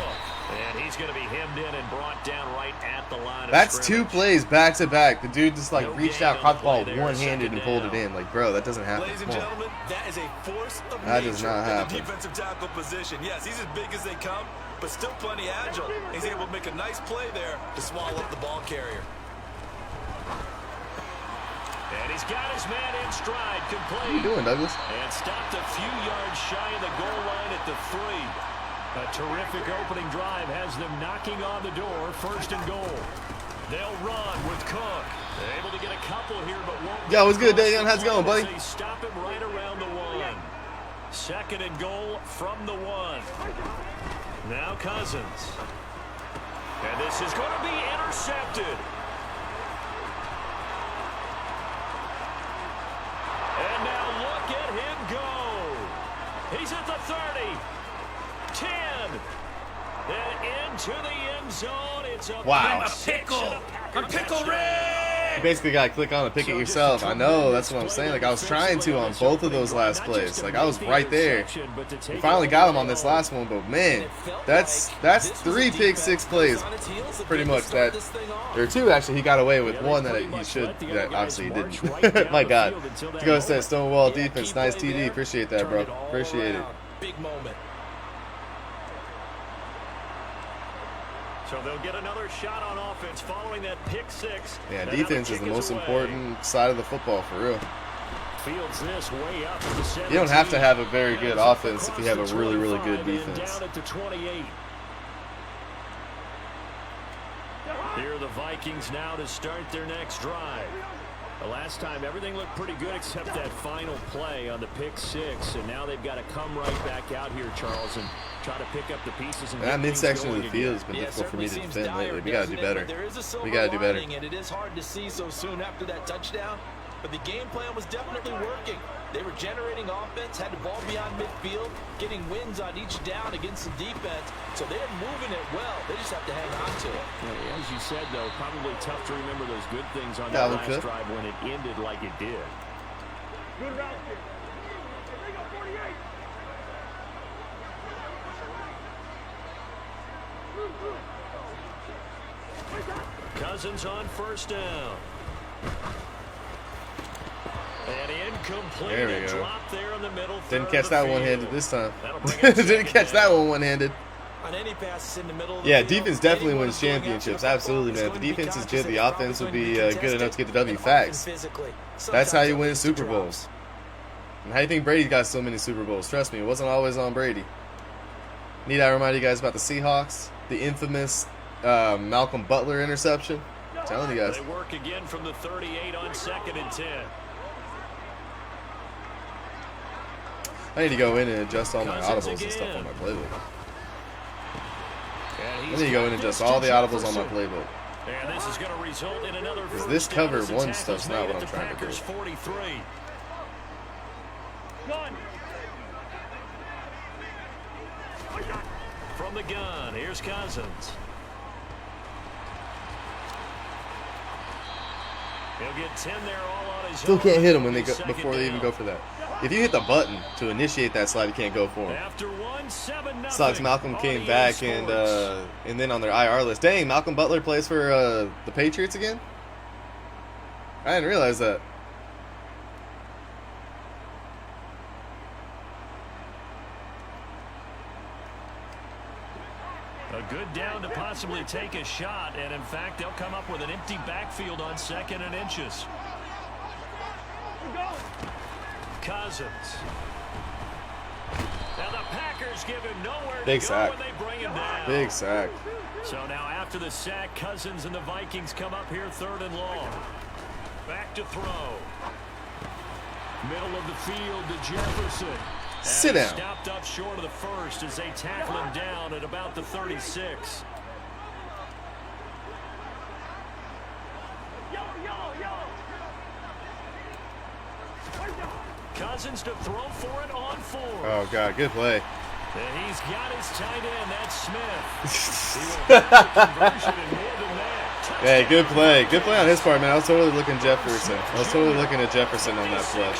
And he's going to be hemmed in and brought down right at the line of That's scrimmage. 2 plays back to back. The dude just like reached out, caught the ball one-handed and pulled it in. Like, bro, that doesn't happen. Ladies and Come on. gentlemen, that is a force of That nature does not in happen. the defensive tackle position. Yes, he's as big as they come, but still plenty agile. He's able to make a nice play there to swallow up the ball carrier. And he's got his man in stride, complete. What are you doing, Douglas? And stopped a few yards shy of the goal line at the 3. A terrific opening drive has them knocking on the door, 1st and goal. They'll run with Cook. They're able to get a couple here, but won't. Yo, what's good, Dayon? How's it going, buddy? They stop him right around the 1. 2nd and goal from the 1. Now Cousins. And this is going to be intercepted. And now look at him go. He's at the 30. 10. And into the end zone. It's a Wow. pick six and a Packer touchdown. You basically got to click on and pick it yourself. I know, that's what I'm saying. Like, I was trying to on both of those last plays. Like, I was right there. We finally got him on this last one, but man, that's 3 pick 6 plays, pretty much. That there are 2 actually. He got away with one that he should. That obviously he didn't. My God. To go say Stonewall defense, nice TD. Appreciate that, bro. Appreciate it. Big moment. So they'll get another shot on offense following that pick 6. Yeah, defense is the most important side of the football, for real. Fields this way up to the 17. You don't have to have a very good offense if you have a really, really good defense. Down at the 28. Here are the Vikings now to start their next drive. The last time everything looked pretty good except that final play on the pick 6, and now they've got to come right back out here, Charles, and try to pick up the pieces. And that midsection of the field has been difficult for me to defend lately. We got to do better. We got to do better. And it is hard to see so soon after that touchdown, but the game plan was definitely working. They were generating offense, had the ball beyond midfield, getting wins on each down against the defense, so they're moving it well. They just have to hang on to it. Yeah, as you said, though, probably tough to remember those good things on that last drive when it ended like it did. Good route here. Cousins on first down. And incomplete. There we go. Drop there in the middle. Didn't catch that one-handed this time. Didn't catch that one-handed. On any passes in the middle of yeah, defense definitely wins championships. Absolutely, man. If the defense is good, the offense will be good enough to get the W. Facts. That's how you win Super Bowls. And how do you think Brady got so many Super Bowls? Trust me, it wasn't always on Brady. Need I remind you guys about the Seahawks? The infamous Malcolm Butler interception? I'm telling you guys. They work again from the 38 on 2nd and 10. I need to go in and adjust all my audibles and stuff on my playbook. I need to go in and adjust all the audibles on my playbook. And this is going to result in another because this cover 1 stuff's not what I'm trying to do. 43. From the gun, here's Cousins. He'll get 10 there all on his Still can't hit him when they go before they even go for that. If you hit the button to initiate that slide, you can't go for him. After 1-7-0. Sucks. Malcolm came back and then on their IR list. Dang, Malcolm Butler plays for the Patriots again? I didn't realize that. A good down to possibly take a shot, and in fact, they'll come up with an empty backfield on 2nd and inches. Cousins. Now the Packers give him nowhere Big to sack. go when they bring him down. Big sack. So now after the sack, Cousins and the Vikings come up here 3rd and long. Back to throw. Middle of the field to Jefferson. Sit down. Stopped up short of the first as they tackle him down at about the 36. Cousins to throw for it on 4. Oh, God. Good play. And he's got his tight end. That's Smith. He will have the conversion and more than that. Hey, good play. Good play on his part, man. I was totally looking Jefferson. I was totally looking at Jefferson on that play.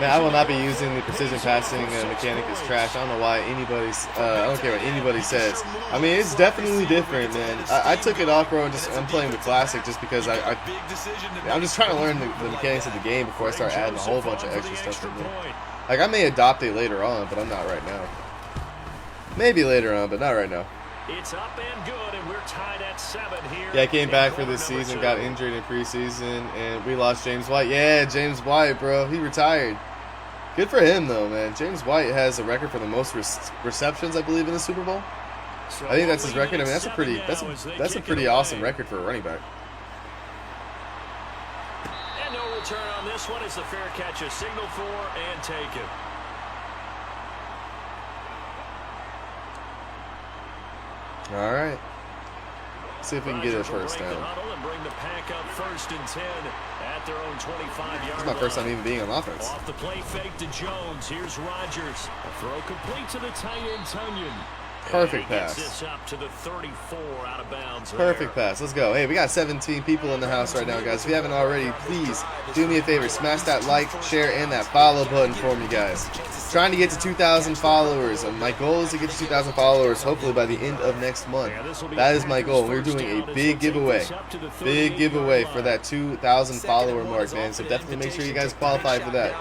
Man, I will not be using the precision passing mechanic as trash. I don't know why anybody's. I don't care what anybody says. I mean, it's definitely different, man. I took it off, bro, and I'm playing with Classic just because I'm just trying to learn the mechanics of the game before I start adding a whole bunch of extra stuff in there. Like, I may adopt it later on, but I'm not right now. Maybe later on, but not right now. It's up and good, and we're tied at 7 here. Yeah, I came back for this season, got injured in preseason, and we lost James White. Yeah, James White, bro. He retired. Good for him, though, man. James White has a record for the most receptions, I believe, in the Super Bowl. I think that's his record. I mean, that's a pretty awesome record for a running back. And no return on this one as the fair catch is signaled for and taken. All right. See if we can get a first down. And bring the pack up 1st and 10 at their own 25-yard It's my first time even being on offense. Off the play fake to Jones. Here's Rodgers. A throw complete to the tight end Tunyon. Perfect And he gets pass. this up to the 34 out of bounds. Perfect pass. Let's go. Hey, we got 17 people in the house right now, guys. If you haven't already, please do me a favor. Smash that like, share, and that follow button for me, guys. Trying to get to 2,000 followers. My goal is to get to 2,000 followers, hopefully by the end of next month. That is my goal. We're doing a big giveaway. Big giveaway for that 2,000 follower mark, man. So definitely make sure you guys qualify for that.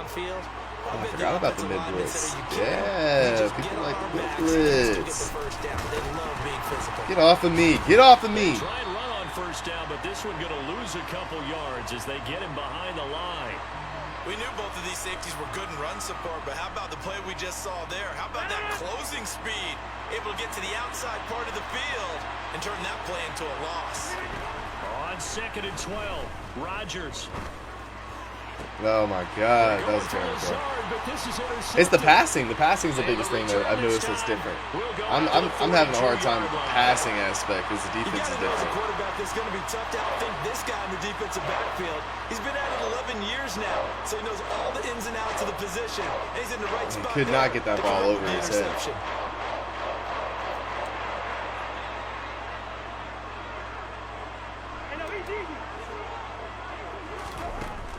Oh, I forgot about the mid blitz. Yeah, people like the mid blitz. Get off of me. Get off of me. Try and run on first down, but this one going to lose a couple yards as they get him behind the line. We knew both of these safeties were good in run support, but how about the play we just saw there? How about that closing speed? Able to get to the outside part of the field and turn that play into a loss. On 2nd and 12, Rodgers. Oh my God, that was terrible. It's the passing. The passing is the biggest thing that I've noticed that's different. I'm having a hard time with the passing aspect because the defense is different. Quarterback is going to be tough to outthink this guy in the defensive backfield. He's been at it 11 years now, so he knows all the ins and outs of the position. And he's in the right spot. Could not get that ball over his head.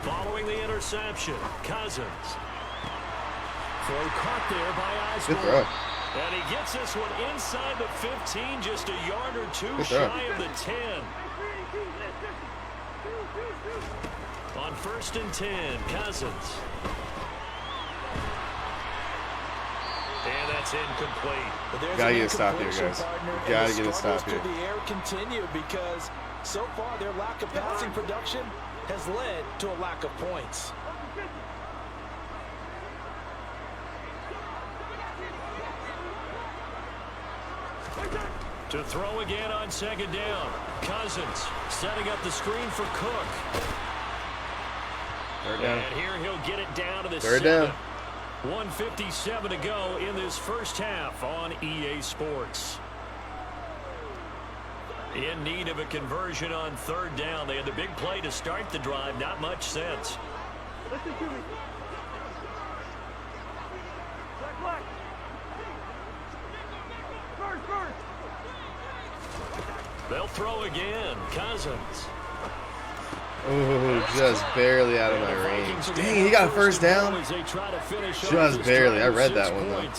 Following the interception, Cousins. Throw caught there by Good throw. Osborne. And he gets this one inside the 15, just a yard or two Good throw. shy of the 10. On 1st and 10, Cousins. And that's incomplete. Gotta get a stop here, guys. Gotta get a stop here. The air continue because so far their lack of passing production has led to a lack of points. To throw again on 2nd down. Cousins setting up the screen for Cook. Third down. And here he'll get it down to the 7. Third down. 1:57 to go in this first half on EA Sports. In need of a conversion on 3rd down. They had the big play to start the drive. Not much sense. Listen to me. Black. First. They'll throw again. Cousins. Ooh, just barely out of my range. Dang, he got a first down. Just barely. I read that one, though.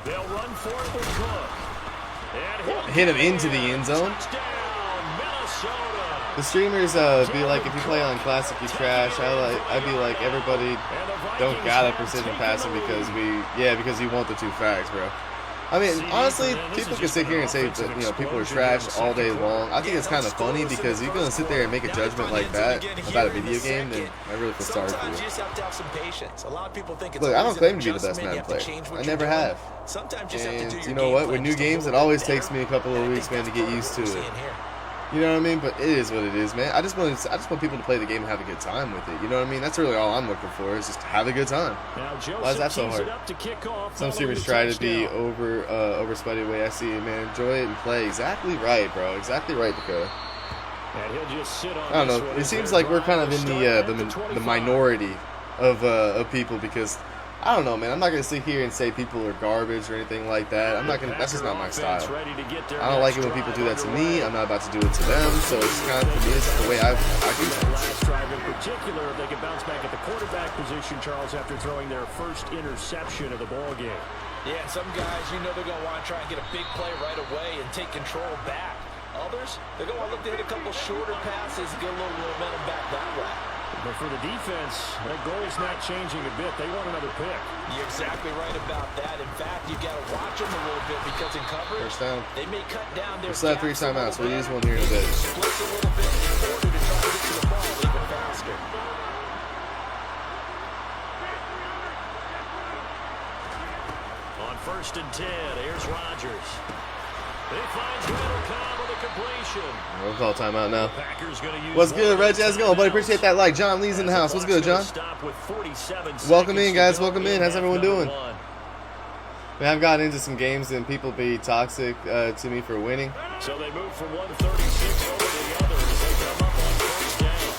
They'll run for it with Cook. Hit him into the end zone. The streamers be like, if you play on classic, you trash. I'd be like, everybody don't got a precision passing because you want the 2 facts, bro. I mean, honestly, people can sit here and say that, people are trash all day long. I think it's kind of funny because you're going to sit there and make a judgment like that about a video game, then I really feel sorry for you. Look, I don't claim to be the best Madden player. I never have. And you know what? With new games, it always takes me a couple of weeks, man, to get used to it. You know what I mean? But it is what it is, man. I just want people to play the game and have a good time with it. You know what I mean? That's really all I'm looking for, is just to have a good time. Why is that so hard? Some streamers try to be over Spuddy the way I see it, man. Enjoy it and play. Exactly right, bro. Exactly right, Dakota. I don't know. It seems like we're kind of in the minority of people because I don't know, man. I'm not gonna sit here and say people are garbage or anything like that. That's just not my style. I don't like it when people do that to me. I'm not about to do it to them. So it's kind of, for me, it's the way I do things. In particular, they can bounce back at the quarterback position, Charles, after throwing their first interception of the ball game. Yeah, and some guys, they're going to want to try and get a big play right away and take control back. Others, they're going to look to hit a couple shorter passes and get a little momentum back that way. But for the defense, that goal's not changing a bit. They want another pick. You're exactly right about that. In fact, you got to watch them a little bit because in coverage, First down. they may cut down their We still have 3 timeouts. We'll use one here in a bit. Splits a little bit in order to try to get to the ball even faster. On 1st and 10, here's Rodgers. He finds Randall Cobb with a completion. We'll call timeout now. Packers gonna use What's good, Reggie? How's it going, buddy? Appreciate that like. John Lee's in the house. What's good, John? Welcome in, guys. Welcome in. How's everyone doing? We have gotten into some games and people be toxic to me for winning. So they move from 136 over to the other as they come up on 1st down.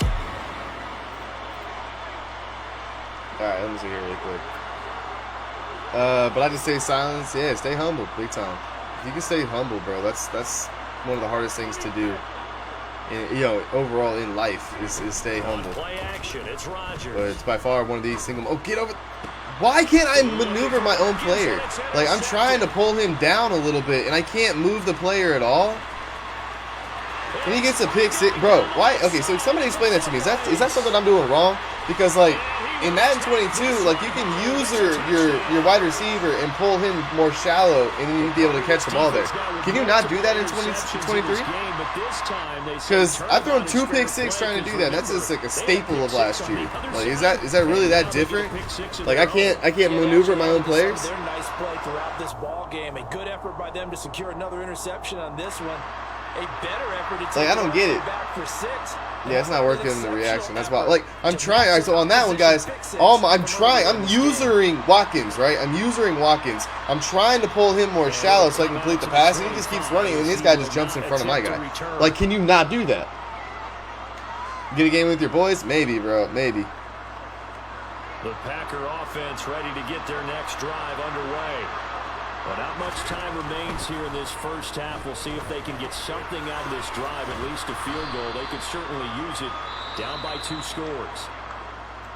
All right, let me see here really quick. But I just say silence. Yeah, stay humble, big time. If you can stay humble, bro, that's one of the hardest things to do. Overall in life is stay humble. Play action. It's Rodgers. But it's by far one of these single. Oh, get over. Why can't I maneuver my own player? Like, I'm trying to pull him down a little bit, and I can't move the player at all. And he gets a pick six, bro. Why? Okay, so somebody explain that to me. Is that something I'm doing wrong? Because like in Madden 22, like you can use your wide receiver and pull him more shallow, and then you'd be able to catch the ball there. Can you not do that in 23? Because I've thrown 2 pick six trying to do that. That's just like a staple of last year. Like, is that really that different? Like I can't maneuver my own players. Their nice play throughout this ball game. A good effort by them to secure another interception on this one. A better effort to take I don't get it. back for 6. Yeah, it's not working in the reaction. That's why. Like, I'm trying. All right, so on that one, guys, I'm trying. I'm usering Watkins, right? I'm using Watkins. I'm trying to pull him more shallow so I can complete the pass, and he just keeps running, and this guy just jumps in front of my guy. Like, can you not do that? Get a game with your boys? Maybe, bro. Maybe. The Packer offense ready to get their next drive underway. Well, not much time remains here in this first half. We'll see if they can get something out of this drive, at least a field goal. They could certainly use it, down by 2 scores.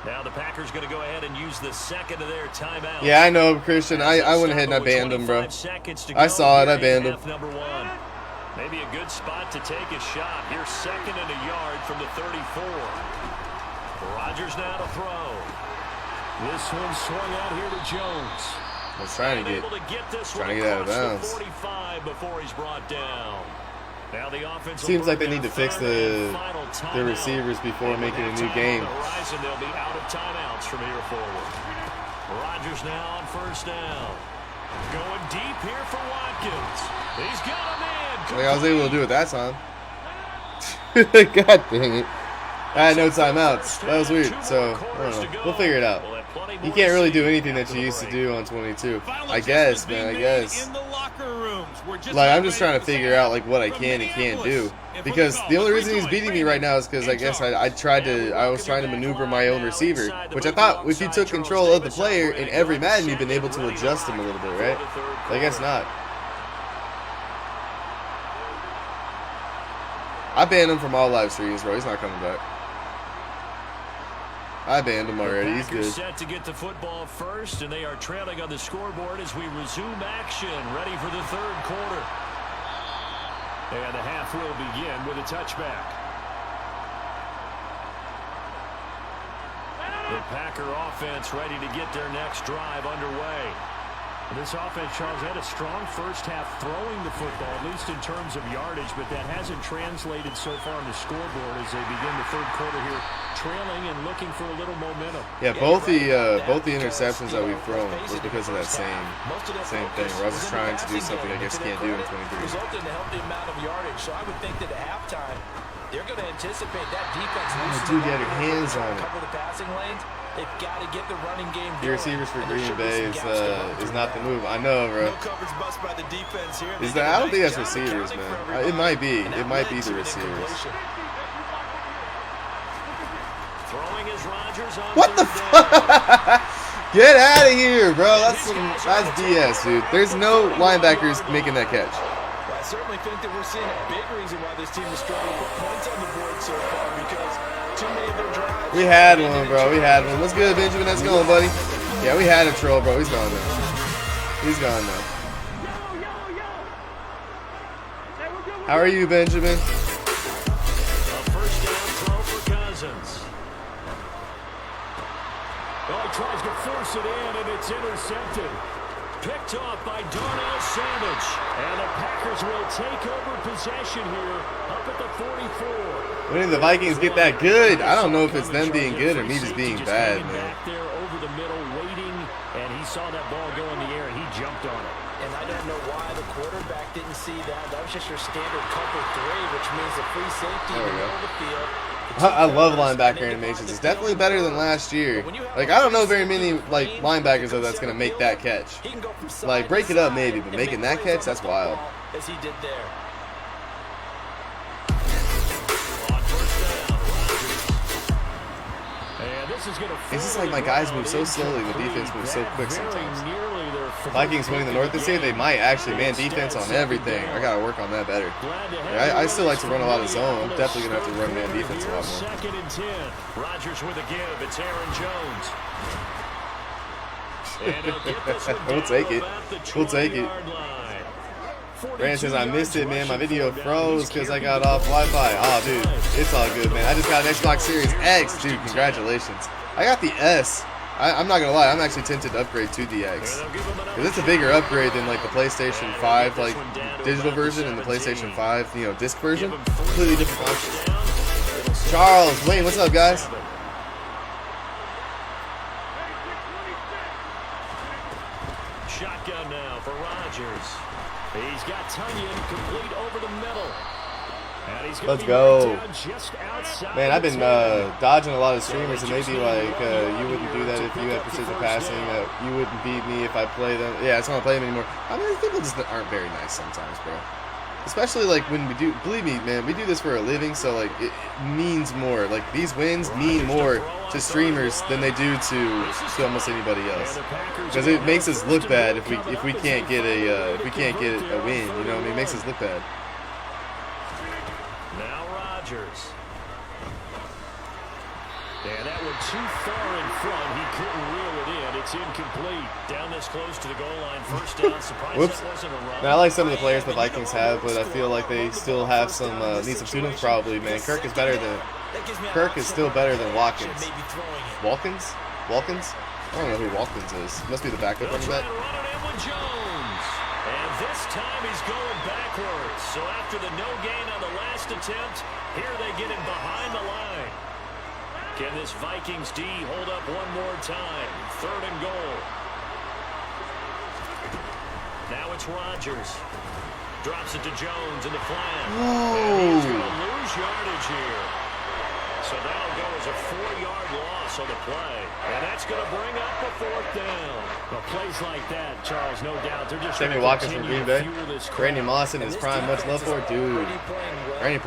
Now the Packers going to go ahead and use the second of their timeouts. Yeah, I know, Christian. I went ahead and I banned him, bro. I saw it. I banned him. Number 1. Maybe a good spot to take a shot. Here's 2nd and a yard from the 34. Rodgers now to throw. This one swung out here to Jones. I was trying to get out of bounds. 45 before he's brought down. Now the offense seems like they need to fix the receivers before making a new game. They'll be out of timeouts from here forward. Rodgers now on 1st down. Going deep here for Watkins. He's got him in. Like I was able to do it that time. God dang it. I had no timeouts. That was weird. So, I don't know. We'll figure it out. You can't really do anything that you used to do on 22. I guess, man, I guess. Like, I'm just trying to figure out, like, what I can and can't do. Because the only reason he's beating me right now is because I guess I was trying to maneuver my own receiver. Which I thought if you took control of the player in every Madden, you've been able to adjust him a little bit, right? But I guess not. I banned him from all live streams, bro. He's not coming back. I banned him already. He's good. Set to get the football first, and they are trailing on the scoreboard as we resume action, ready for the 3rd quarter. And the half will begin with a touchback. The Packer offense ready to get their next drive underway. This offense, Charles, had a strong first half throwing the football, at least in terms of yardage, but that hasn't translated so far on the scoreboard as they begin the 3rd quarter here, trailing and looking for a little momentum. Yeah, both the interceptions that we've thrown was because of that same thing. Where I was trying to do something I guess can't do in 23. Resulted in a healthy amount of yardage, so I would think that at halftime they're going to anticipate that defense. Do get your hands on it. Cover the passing lanes. They've got to get the running game going. Your receivers for Green Bay is not the move. I know, bro. No coverage bust by the defense here. I don't think that's receivers, man. It might be. It might be the receivers. Throwing is Rodgers on what the fuck? Get out of here, bro. That's BS, dude. There's no linebackers making that catch. Well, I certainly think that we're seeing a big reason why this team is struggling to put points on the board so far because too many of their drives. We had one, bro. We had one. What's good, Benjamin? How's it going, buddy? Yeah, we had a troll, bro. He's gone now. He's gone now. How are you, Benjamin? A 1st down throw for Cousins. Well, he tries to force it in, and it's intercepted. Picked off by Darnell Savage. And the Packers will take over possession here up at the 44. When did the Vikings get that good? I don't know if it's them being good or me just being bad, man. Back there over the middle, waiting, and he saw that ball go in the air, and he jumped on it. And I don't know why the quarterback didn't see that. That was just your standard cover 3, which means a free safety in the middle of the field. I love linebacker animations. It's definitely better than last year. Like, I don't know very many like linebackers though that's gonna make that catch. Like, break it up maybe, but making that catch, that's wild. As he did there. And this is going to it's just like my guys move so slowly, the defense moves so quick sometimes. Nearly Vikings winning the North this year, they might actually. Man, defense on everything. I got to work on that better. I still like to run a lot of zone. I'm definitely going to have to run man defense a lot more. Second and 10. Rodgers with a give. It's Aaron Jones. And he'll get this one We'll take it. down about the We'll take it. 20-yard line. Brandon says, I missed it, man. My video froze because I got off Wi-Fi. Oh, dude, it's all good, man. I just got an Xbox Series X, dude. Congratulations. I got the S. I'm not going to lie. I'm actually tempted to upgrade to the X. Because it's a bigger upgrade than, like, the PlayStation 5, like, digital version and the PlayStation 5, you know, disc version. Completely different functions. Charles, Wayne, what's up, guys? Shotgun now for Rodgers. He's got Tunyon complete over the middle. And he's Let's be go. right down just outside Man, I've been the 10. dodging a lot of streamers, and they be like, you wouldn't do that if you had precision passing. You wouldn't beat me if I play them. Yeah, I just don't play them anymore. I mean, people just aren't very nice sometimes, bro. Especially, like, when we do, believe me, man, we do this for a living, so, like, it means more. Like, these wins mean more to streamers than they do to almost anybody else. Because it makes us look bad if we can't get a win, you know what I mean? It makes us look bad. Now Rodgers. And that one too far in front. He couldn't reel it in. It's incomplete. Down this close to the goal line. First down. Surprised Whoops. that wasn't a run. Now, I like some of the players the Vikings have, but I feel like they still have some need some students probably, man. Kirk is still better than Watkins. Watkins? I don't know who Watkins is. Must be the backup running back. Running in with Jones. And this time he's going backwards. So after the no gain on the last attempt, here they get him behind the line. Can this Vikings D hold up one more time? Third and goal. Now it's Rodgers. Drops it to Jones in the flat. And he's going to lose yardage here. So that'll go as a 4-yard loss on the play. And that's going to bring up a fourth down. Well, plays like that, Charles, no doubt. They're just Sammy Watkins from Green Bay. Randy Moss in his prime. Much love for it, dude. Randy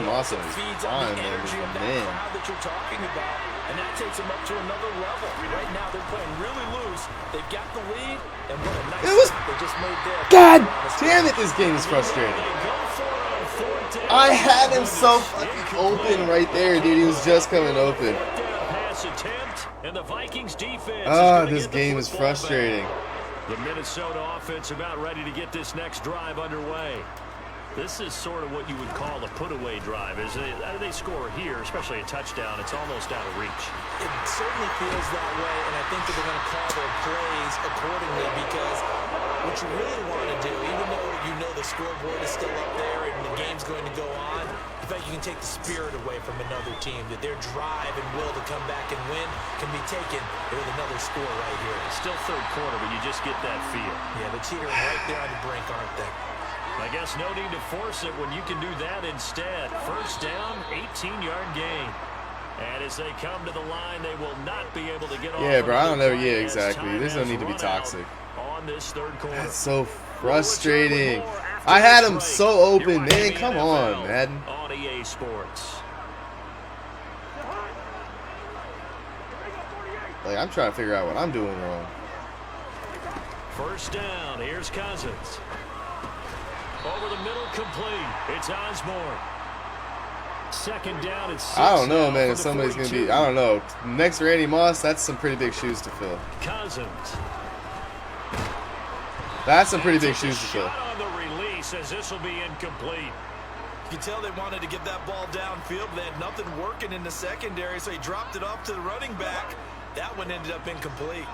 Moss in his prime, man. He's the man. That you're talking about, and that takes them up to another level. Right now, they're playing really loose. They've got the lead, and what a nice stop they just made there. God damn it, this game is frustrating. I had him so fucking open right there, dude. He was just coming open. This game is frustrating. The Minnesota offense about ready to get this next drive underway. This is sort of what you would call a put-away drive. As they score here, especially a touchdown, it's almost out of reach. It certainly feels that way, and I think that they're going to call their plays accordingly because what you really want to do, even though you know the scoreboard is still up there and the game's going to go on, in fact, you can take the spirit away from another team, that their drive and will to come back and win can be taken with another score right here. It's still third quarter, but you just get that feel. Yeah, they're teetering right there on the brink, aren't they? I guess no need to force it when you can do that instead. First down, 18-yard gain. And as they come to the line, they will not be able to get off. Yeah, bro, I don't know. Yeah, exactly. There's no need to be toxic. On this third quarter. That's so frustrating. I had him so open, man. Come on, Madden. On EA Sports. Like, I'm trying to figure out what I'm doing wrong. First down, here's Cousins. Over the middle, complete. It's Osborne. Second down, it's 6. I don't know, man, if somebody's going to be, I don't know. Next to Randy Moss, that's some pretty big shoes to fill. Cousins. That's some pretty big shoes to fill. Shot on the release as this will be incomplete. You can tell they wanted to get that ball downfield. They had nothing working in the secondary, so he dropped it off to the running back. That one ended up incomplete.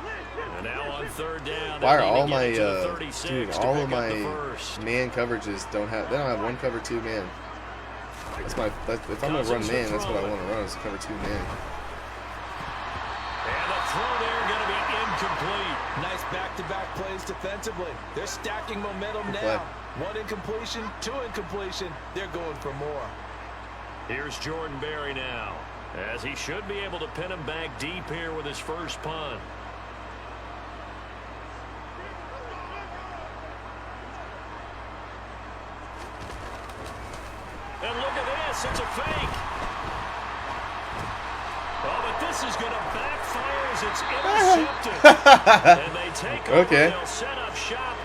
And now on third down. Why are all my, dude, all of my man coverages they don't have one cover 2 man. If I'm going to run man, that's what I want to run is cover 2 man. And the throw there going to be incomplete. Nice back-to-back plays defensively. They're stacking momentum now. 1 incompletion, 2 incompletion. They're going for more. Here's Jordan Berry now, as he should be able to pin him back deep here with his first punt. And look at this, it's a fake. Oh, but this is going to backfire as it's intercepted. And they take over. Okay. They'll set up shop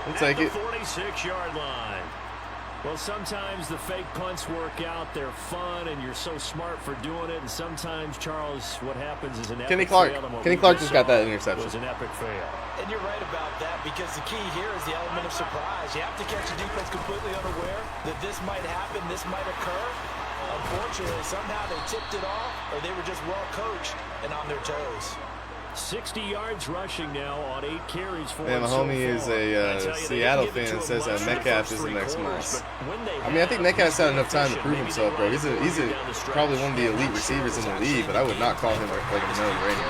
We'll at take the it. 46-yard line. Well, sometimes the fake punts work out. They're fun, and you're so smart for doing it. And sometimes, Charles, what happens is an Kenny epic Clark. fail. And what Kenny we Clark just just got that saw interception. was an epic fail. And you're right about that, because the key here is the element of surprise. You have to catch a defense completely unaware that this might happen, this might occur. Unfortunately, somehow they tipped it off, or they were just well coached and on their toes. 60 yards rushing now on 8 carries for Man, my him so homie is far. I a tell you, they Seattle didn't give it fan to says him that much in the Metcalf first is the three next quarters, Miles. but when they I mean, I think Metcalf's had enough time to efficient, prove maybe himself, they bro. run He's the ball down the stretch. probably one of the elite receivers in the league, but I would not call him like a known rating.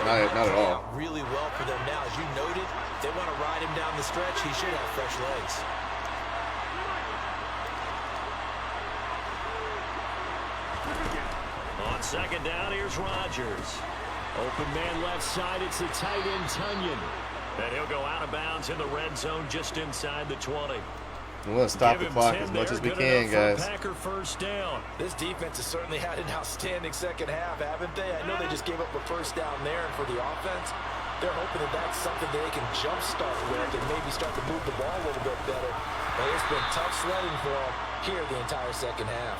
Not at all. Really well for them now. As you noted, if they want to ride him down the stretch, he should have fresh legs. On second down, here's Rodgers. Open man left side, it's the tight end Tunyon. And he'll go out of bounds in the red zone just inside the 20. We want to stop Give the him clock 10 as much there, as we good can, enough for a guys. Packer first down. This defense has certainly had an outstanding second half, haven't they? I know they just gave up a first down there, and for the offense, they're hoping that that's something that they can jumpstart with and maybe start to move the ball a little bit better. But it's been tough sledding for them here the entire second half.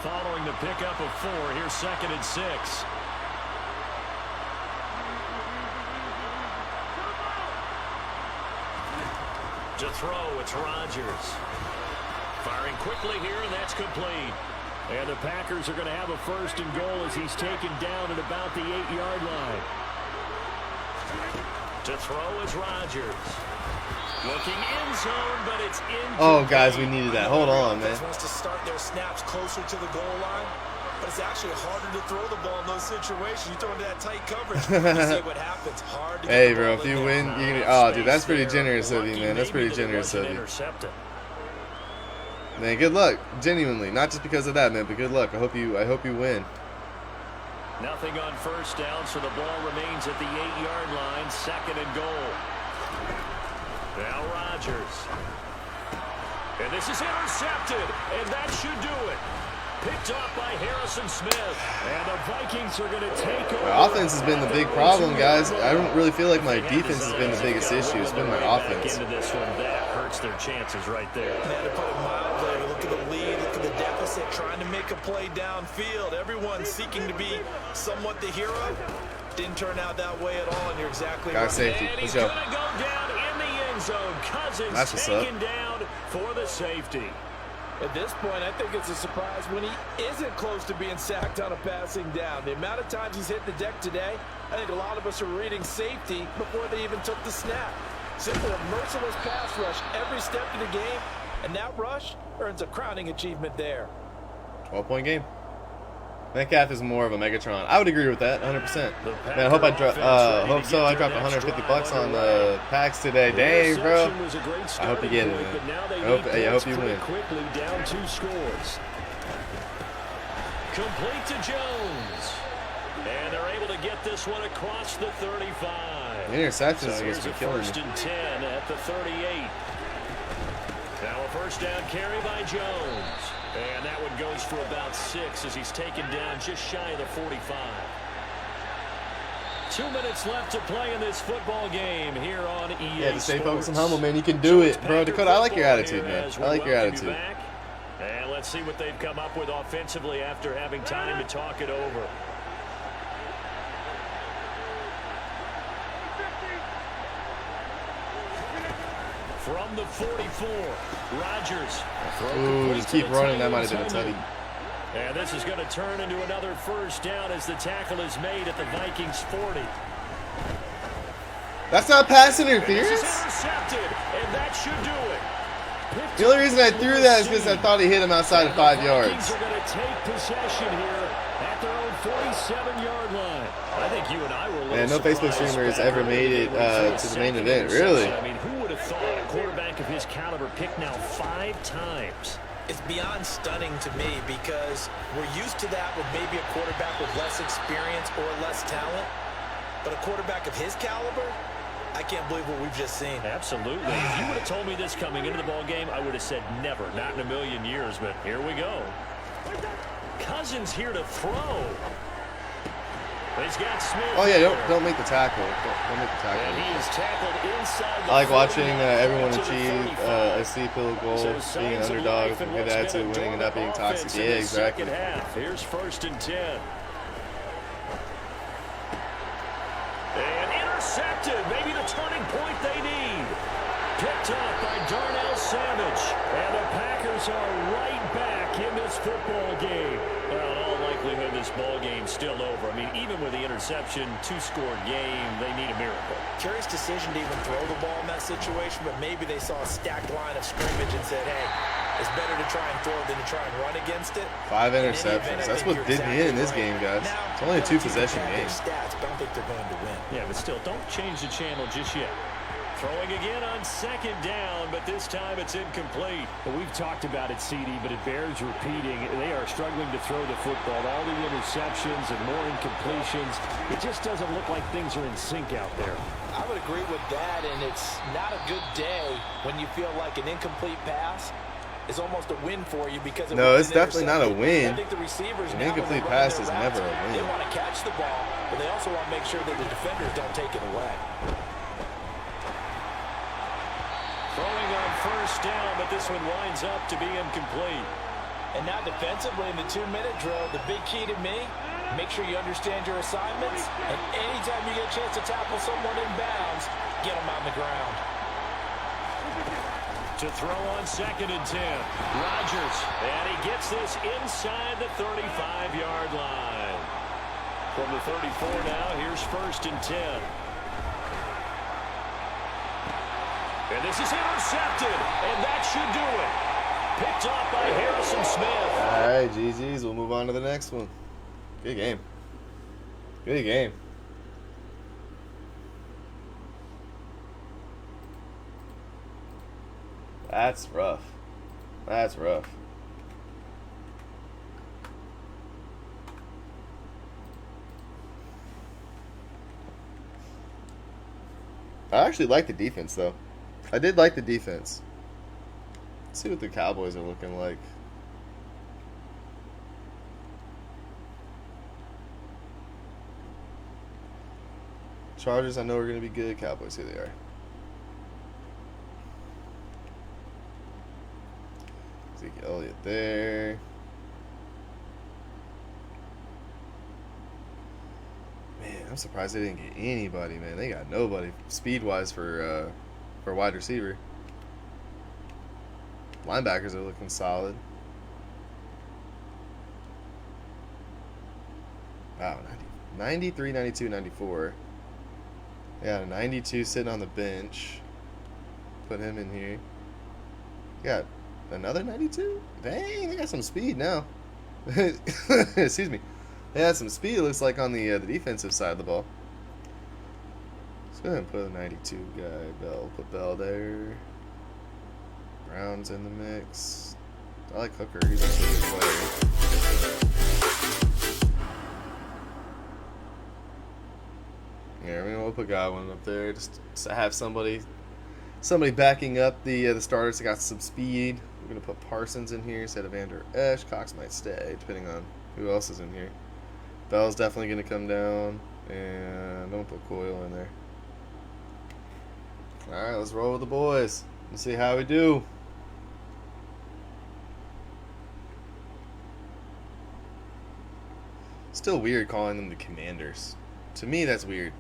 Following the pickup of 4, here's 2nd and 6. To throw, it's Rodgers. Firing quickly here, and that's complete. And the Packers are going to have a 1st and goal as he's taken down at about the 8-yard line. To throw is Rodgers. Looking in zone, but it's in. Oh, guys, we needed that. Hold on, man. Wants to start their snaps closer to the goal line, but it's actually harder to throw the ball in those situations. You throw into that tight coverage, you see what happens. Hard to get Hey, the bro, ball if in you there. win, you can. Oh, dude, that's pretty generous of you, man. That's pretty generous of you. Man, good luck, genuinely. Not just because of that, man, but good luck. I hope you win. Nothing on first down, so the ball remains at the 8-yard line. 2nd and goal. Now Rodgers. And this is intercepted, and that should do it. Picked off by Harrison Smith. And the Vikings are going to take over. My offense has been the big problem, guys. I don't really feel like my defense has been the biggest issue. It's been my offense. Into this one, that hurts their chances right there. Man, to put it mildly, look at the lead, look at the deficit, trying to make a play downfield. Everyone seeking to be somewhat the hero. Didn't turn out that way at all, and you're exactly Got right. safety. And he's Let's go. going to go down in the end zone. Cousins That's what's up. taken down for the safety. At this point, I think it's a surprise when he isn't close to being sacked on a passing down. The amount of times he's hit the deck today, I think a lot of us are reading safety before they even took the snap. Simply a merciless pass rush every step of the game, and that rush earns a crowning achievement there. 12-point game. Metcalf is more of a Megatron. I would agree with that, 100%. Man, I hope hope so. I dropped $150 on the packs today. Dang, bro. I hope you get it, man. I hope you win. Quickly down 2 scores. Complete to Jones. And they're able to get this one across the 35. The interceptions So are just here's a killing me. 1st and 10 at the 38. Now a 1st down carry by Jones. And that one goes for about 6 as he's taken down just shy of the 45. 2 minutes left to play in this football game here on EA Yeah, just stay focused and Sports. humble, man. You can do it, bro. Dakota, I like your attitude, man. I like your attitude. Back. And let's see what they've come up with offensively after having time to talk it over. From the 44, Rodgers. Ooh, just keep running. That might have been a tutty. And this is going to turn into another 1st down as the tackle is made at the Vikings 40. That's not pass This interference? is intercepted, and that should do it. The only reason I threw that is because I thought he hit him outside of 5 yards. The Vikings are going to take possession here at their own 47-yard line. I think you and I were a little Man, no Facebook surprised streamers back ever early made it when to the main second event. Really? interception. I mean, who would have thought a quarterback of his caliber picked now 5 times? It's beyond stunning to me because we're used to that with maybe a quarterback with less experience or less talent. But a quarterback of his caliber, I can't believe what we've just seen. Absolutely. If you would have told me this coming into the ball game, I would have said never, not in a million years. But here we go. Cousins here to throw. He's got Smith. Oh yeah, don't make the tackle. Don't make the tackle. And he is tackled inside the I like watching 40, everyone to the achieve 35. a C field goal, So being an signs of underdog, life in good what's been attitude, a winning and not being dormant toxic. offense Yeah, in the exactly. second half. Here's 1st and 10. And intercepted. Maybe the turning point they need. Picked up by Darnell Savage. And the Packers are right back in this football game. Well, in all likelihood, this ball game's still over. I mean, even with the interception, 2-score game, they need a miracle. Curious decision to even throw the ball in that situation, but maybe they saw a stacked line of scrimmage and said, hey, it's better to try and throw than to try and run against it. 5 In any interceptions. event, I That's think what you're did me in this exactly game, right. guys. Now, It's only a both teams 2-possession have their game. stats, but I don't think they're going to win. Yeah, but still, don't change the channel just yet. Throwing again on 2nd down, but this time it's incomplete. Well, we've talked about it, CD, but it bears repeating. They are struggling to throw the football. All the interceptions and more incompletions. It just doesn't look like things are in sync out there. I would agree with that, and it's not a good day when you feel like an incomplete pass is almost a win for you because it No, was it's an definitely not a interception. win. I think the receivers An now, when incomplete they're running pass their is routes, never a win. They want to catch the ball, but they also want to make sure that the defenders don't take it away. Throwing on 1st down, but this one winds up to be incomplete. And now defensively in the 2-minute drill, the big key to me, make sure you understand your assignments, and anytime you get a chance to tackle someone in bounds, get them on the ground. To throw on 2nd and 10. Rodgers, and he gets this inside the 35-yard line. From the 34 now, here's 1st and 10. And this is intercepted, and that should do it. Picked up by Harrison Smith. All right, GG's. We'll move on to the next one. Good game. Good game. That's rough. That's rough. I actually like the defense, though. I did like the defense. Let's see what the Cowboys are looking like. Chargers, I know are going to be good. Cowboys, here they are. Zeke Elliott there. Man, I'm surprised they didn't get anybody, man. They got nobody speed-wise for wide receiver. Linebackers are looking solid. Wow, 93, 92, 94. Yeah, 92 sitting on the bench. Put him in here. Got another 92? Dang, they got some speed now. Excuse me. They had some speed, it looks like, on the defensive side of the ball. Let's go ahead and put a 92 guy. Bell. Put Bell there. Brown's in the mix. I like Hooker. He's actually a good player. Yeah, I mean, we'll put Godwin up there just to have somebody backing up the starters that got some speed. We're gonna put Parsons in here instead of Vander Esch. Cox might stay, depending on who else is in here. Bell's definitely gonna come down, and don't put Coyle in there. All right, let's roll with the boys. Let's see how we do. Still weird calling them the Commanders. To me, that's weird.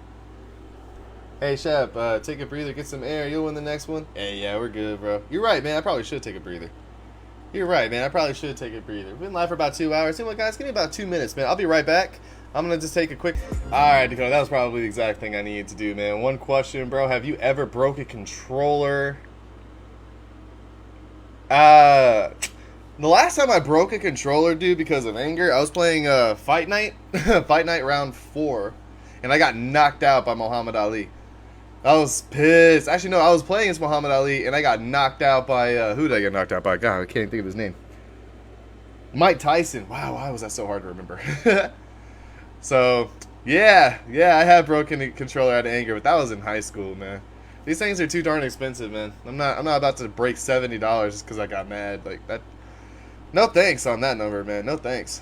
Hey, Shep, take a breather, get some air. You'll win the next one. Hey, yeah, we're good, bro. You're right, man. I probably should take a breather. You're right, man. I probably should take a breather. We've been live for about 2 hours. You know what, guys? Give me about 2 minutes, man. I'll be right back. I'm going to just take a quick... All right, Dakota, that was probably the exact thing I needed to do, man. One question, bro. Have you ever broke a controller? The last time I broke a controller, dude, because of anger, I was playing Fight Night. Fight Night round 4. And I got knocked out by Muhammad Ali. I was pissed. Actually, no, I was playing as Muhammad Ali, and I got knocked out by... who did I get knocked out by? God, I can't even think of his name. Mike Tyson. Wow, why was that so hard to remember? So, yeah, I have broken a controller out of anger, but that was in high school, man. These things are too darn expensive, man. I'm not about to break $70 just because I got mad like that. No thanks on that number, man. No thanks.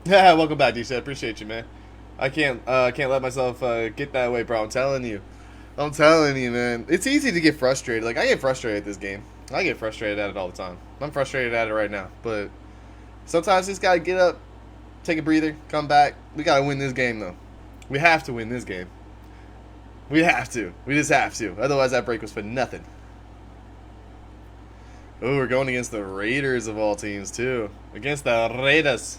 Yeah, welcome back, D-Shep. Appreciate you, man. I can't let myself get that way, bro. I'm telling you, man. It's easy to get frustrated. Like I get frustrated at this game. I get frustrated at it all the time. I'm frustrated at it right now. But sometimes you just gotta get up, take a breather, come back. We gotta win this game, though. We have to win this game. We have to. We just have to. Otherwise, that break was for nothing. Oh, we're going against the Raiders of all teams, too. Against the Raiders.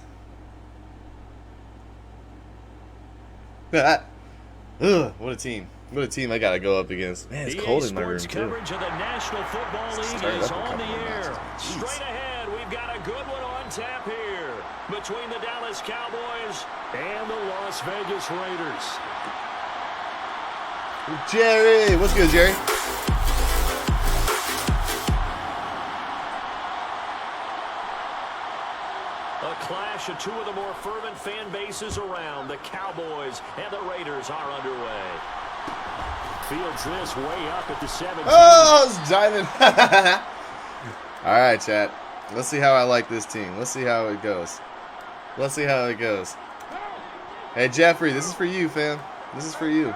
Ugh, what a team. What a team I got to go up against. Man, it's cold in my room, too. Coverage of the National Football League is on the air. Straight ahead, we've got a good one on tap here between the Dallas Cowboys and the Las Vegas Raiders. Jerry, what's good, Jerry? A clash of two of the more fervent fan bases around. The Cowboys and the Raiders are underway. Fields this way up at the 17. Oh, it's diving. All right, chat. Let's see how I like this team. Let's see how it goes. Let's see how it goes. Hey, Jeffrey, this is for you, fam. This is for you.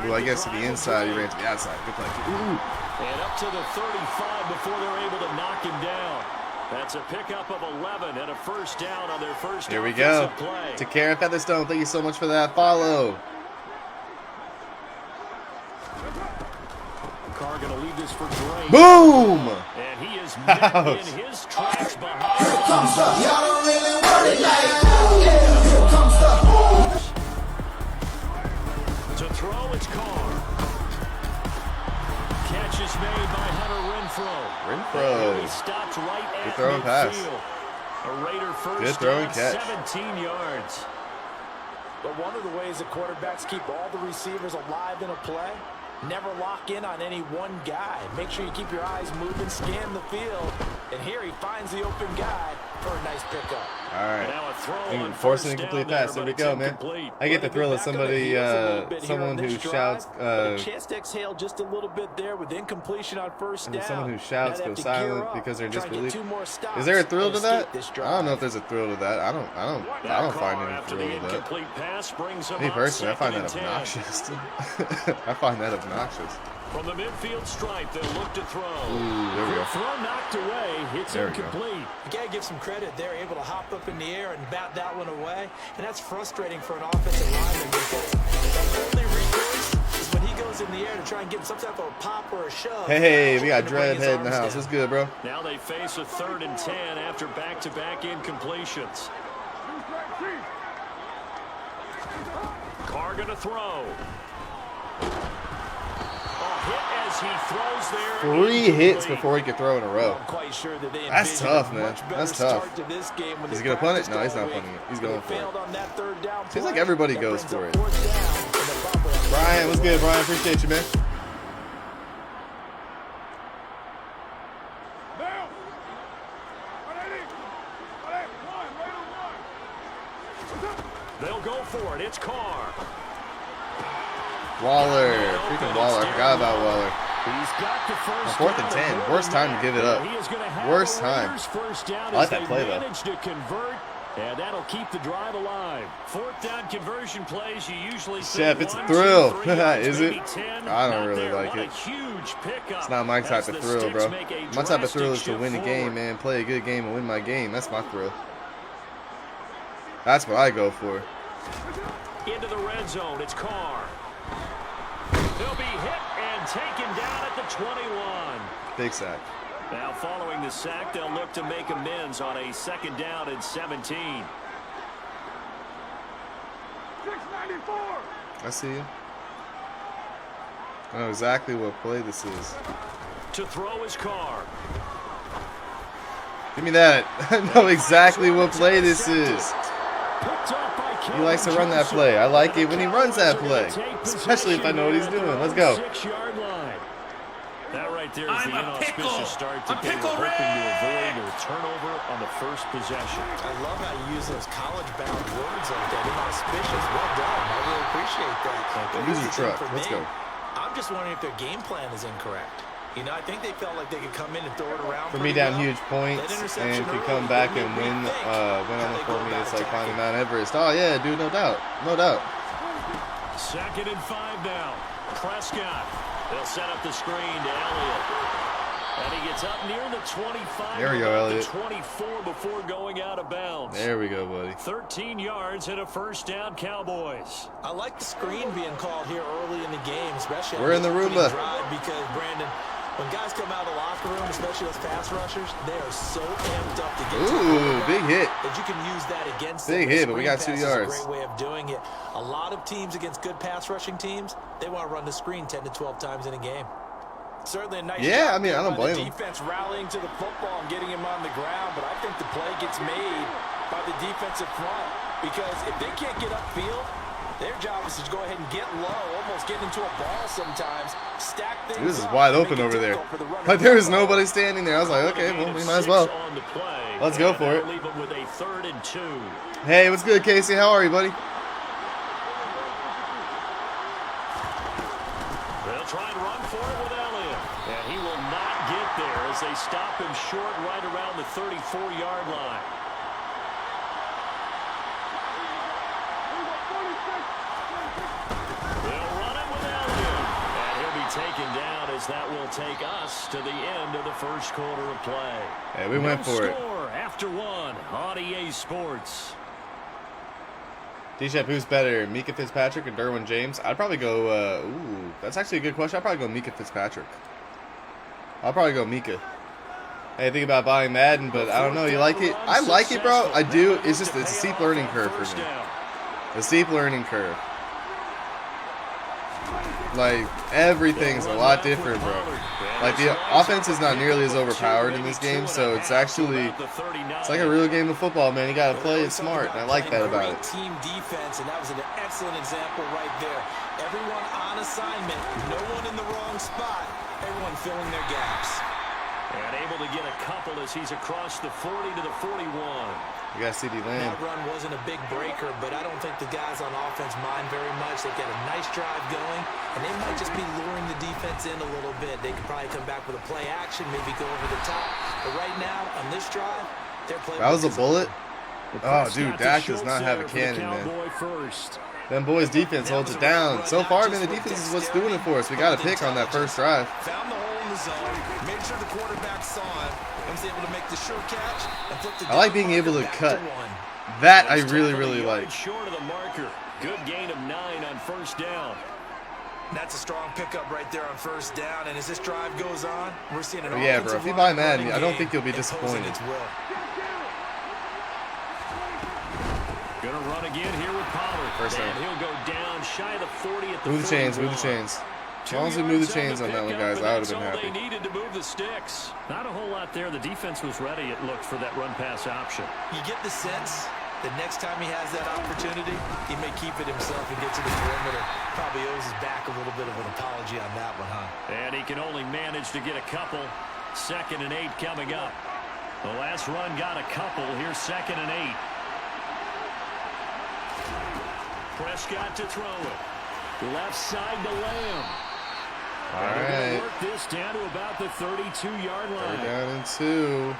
Ooh, I guess to the inside, he ran to the outside. Good play. Ooh. And up to the 35 before they're able to knock him down. That's a pickup of 11 and a first down on their first Here we go. play. To Karen Featherstone, thank you so much for that follow. Carr going to lead this for Drake. Boom! And he is met in his tracks behind. Here comes the, y'all don't really want it like that. Here comes the. To throw, it's Carr. Catch is made by Hunter Renfrow. He stopped right at good throw and pass. A Raider first Good throw and down, catch. 17 yards. But one of the ways that quarterbacks keep all the receivers alive in a play, never lock in on any one guy. Make sure you keep your eyes moving, scan the field. And here he finds the open guy for a nice pickup. All right. Now a throw on Forcing first an incomplete down pass. There we go, man. incomplete. I get the thrill of somebody, someone who shouts, a chance to exhale just a little bit there with incompletion on first down. someone who shouts Now they goes have to gear silent up, because they're in try and get disbelief. 2 more stops Is there a thrill and to that? escape this I drive. don't know if there's a thrill to that. I don't find any After thrill the to that. incomplete pass brings him Me up personally, I find that 2nd and 10. obnoxious. I find that obnoxious. From the midfield stripe, they'll look to throw. There we go. Throw knocked away. It's There we go. incomplete. You got to give some credit. They're able to hop up in the air and bat that one away. And that's frustrating for an offensive lineman because the only recourse is when he goes in the air to try and get some type of a pop or a shove. Hey, we got To bring his Dreadhead in the arms house. down. What's good, bro? Now they face a 3rd and 10 after back-to-back incompletions. Carr gonna throw. A hit as he throws there. 3 hits Incomplete. before he could throw in a row. I'm quite sure that they That's envisioned tough, a man. much better That's tough. start to this game when Is they he gonna punt it? practiced No, he's all not week. punting it. He's They going for it. failed on that 3rd down Seems like play. everybody That goes brings for up it. 4th down and a bumper up. Brian, what's good, Brian? Appreciate you, man. They'll go for it. It's Carr. Waller. Freaking Waller. I forgot about Waller. He's got the first 4th and 10. Worst time to give it up. He is gonna have Worst the time. Raiders first down I like as that they play, though. manage to convert, and that'll keep the drive alive. 4th down conversion plays, you usually Chef, see it's a 1, thrill. 2, 3 yards, Is maybe it? 10. I don't Not really there. like What it. a huge pickup. It's not my type as of the thrill, sticks bro. make a My type of thrill is drastic to win a shift game, forward. man. Play a good game and win my game. That's my thrill. That's what I go for. Into the red zone, it's Carr. He'll be hit and taken down at the 21. Big sack. Now following the sack, they'll look to make amends on a 2nd down and 17. 694. I see you. I know exactly what play this is. To throw his Carr. Give me that. I know exactly what play this is. Picked off by He likes to run that play. I like it when he runs that play, especially if I know what he's doing. Let's go. 6-yard line. That right there is the I'm a pickle. inauspicious start to I'm they were pickle hoping to avoid red. a turnover on the first possession. I love how you use those college-bound words like that. Inauspicious. Well done. I really appreciate that. But Use here's your the thing truck. for Let's me. go. I'm just wondering if their game plan is incorrect. You know, I think they felt like they could come in and throw it around. For me, down huge points and to come back and win on the 4 minutes like climbing Mount Everest. Oh yeah, dude, no doubt, no doubt. 2nd and 5 now. Prescott. They'll set up the screen to Elliott. And he gets up near the 25. There we go, Elliott. 24 before going out of bounds. There we go, buddy. 13 yards and a 1st down, Cowboys. I like the screen being called here early in the game, especially. We're in the Roomba. Because, Brandon, when guys come out of the locker room, especially those pass rushers, they are so amped up to get to big hit. That you can use that against big them. hit, but we got 2 yards. Is a great way of doing it. A lot of teams against good pass rushing teams, they want to run the screen 10 to 12 times in a game. Certainly a nice I mean, I don't blame him. Defense rallying to the football and getting him on the ground, but I think the play gets made by the defensive front because if they can't get upfield, their job is to go ahead and get low, almost get into a ball sometimes, stack things up. This is wide open over there. But there was nobody standing there. I was like, okay, well, we might as well. Let's go for it. With a 3rd and 2. Hey, what's good, Casey? How are you, buddy? They'll try and run for it with Elliott. And he will not get there as they stop him short right around the 34-yard line. They'll run it with Elliott. And he'll be taken down as that will take us to the end of the 1st quarter of play. Yeah, we went for it. Score after 1 on EA Sports. D-Shep, who's better, Mika Fitzpatrick or Derwin James? I'd probably go, that's actually a good question. I'd probably go Mika Fitzpatrick. I'll probably go Mika. Hey, think about buying Madden, but I don't know. You like it? I like it, bro. I do. It's just, it's a steep learning curve for me. A steep learning curve. Like, everything's a lot different, bro. Like, the offense is not nearly as overpowered in this game, so it's actually, it's like a real game of football, man. You gotta play it smart, and I like that about it. Team defense, and that was an excellent example right there. Everyone on assignment, no one in the wrong spot, everyone filling their gaps. And able to get a couple as he's across the 40 to the 41. You got CD Lamb. That run wasn't a big breaker, but I don't think the guys on offense mind very much. They've got a nice drive going, and they might just be luring the defense in a little bit. They could probably come back with a play action, maybe go over the top. But right now, on this drive, they're playing. That was a bullet? Oh, dude, Dak does not have a cannon, man. Them boys' defense holds it down. So far, man, the defense is what's doing it for us. We got a pick on that 1st drive. Found the hole in the zone, made sure the quarterback saw it, and was able to make the sure catch and flip the. I like being able to cut. That I really, really like. Short of the marker. Good gain of 9 on 1st down. That's a strong pickup right there on 1st down, and as this drive goes on, we're seeing an yeah, bro. If you buy Madden, I don't think you'll be disappointed. Gonna run again here with Pollard. First down. And he'll go down shy of the 40 at the Move the chains, move the chains. As long as we move the chains on that one, guys, I would have been happy. They needed to move the sticks. Not a whole lot there. The defense was ready, it looked, for that run-pass option. You get the sense that next time he has that opportunity, he may keep it himself and get to the perimeter. Probably owes his back a little bit of an apology on that one, huh? And he can only manage to get a couple. 2nd and 8 coming up. The last run got a couple. Here's 2nd and 8. Prescott to throw it. Left side to Lamb. All right. Work this down to about the 32-yard line. 3rd down and 2.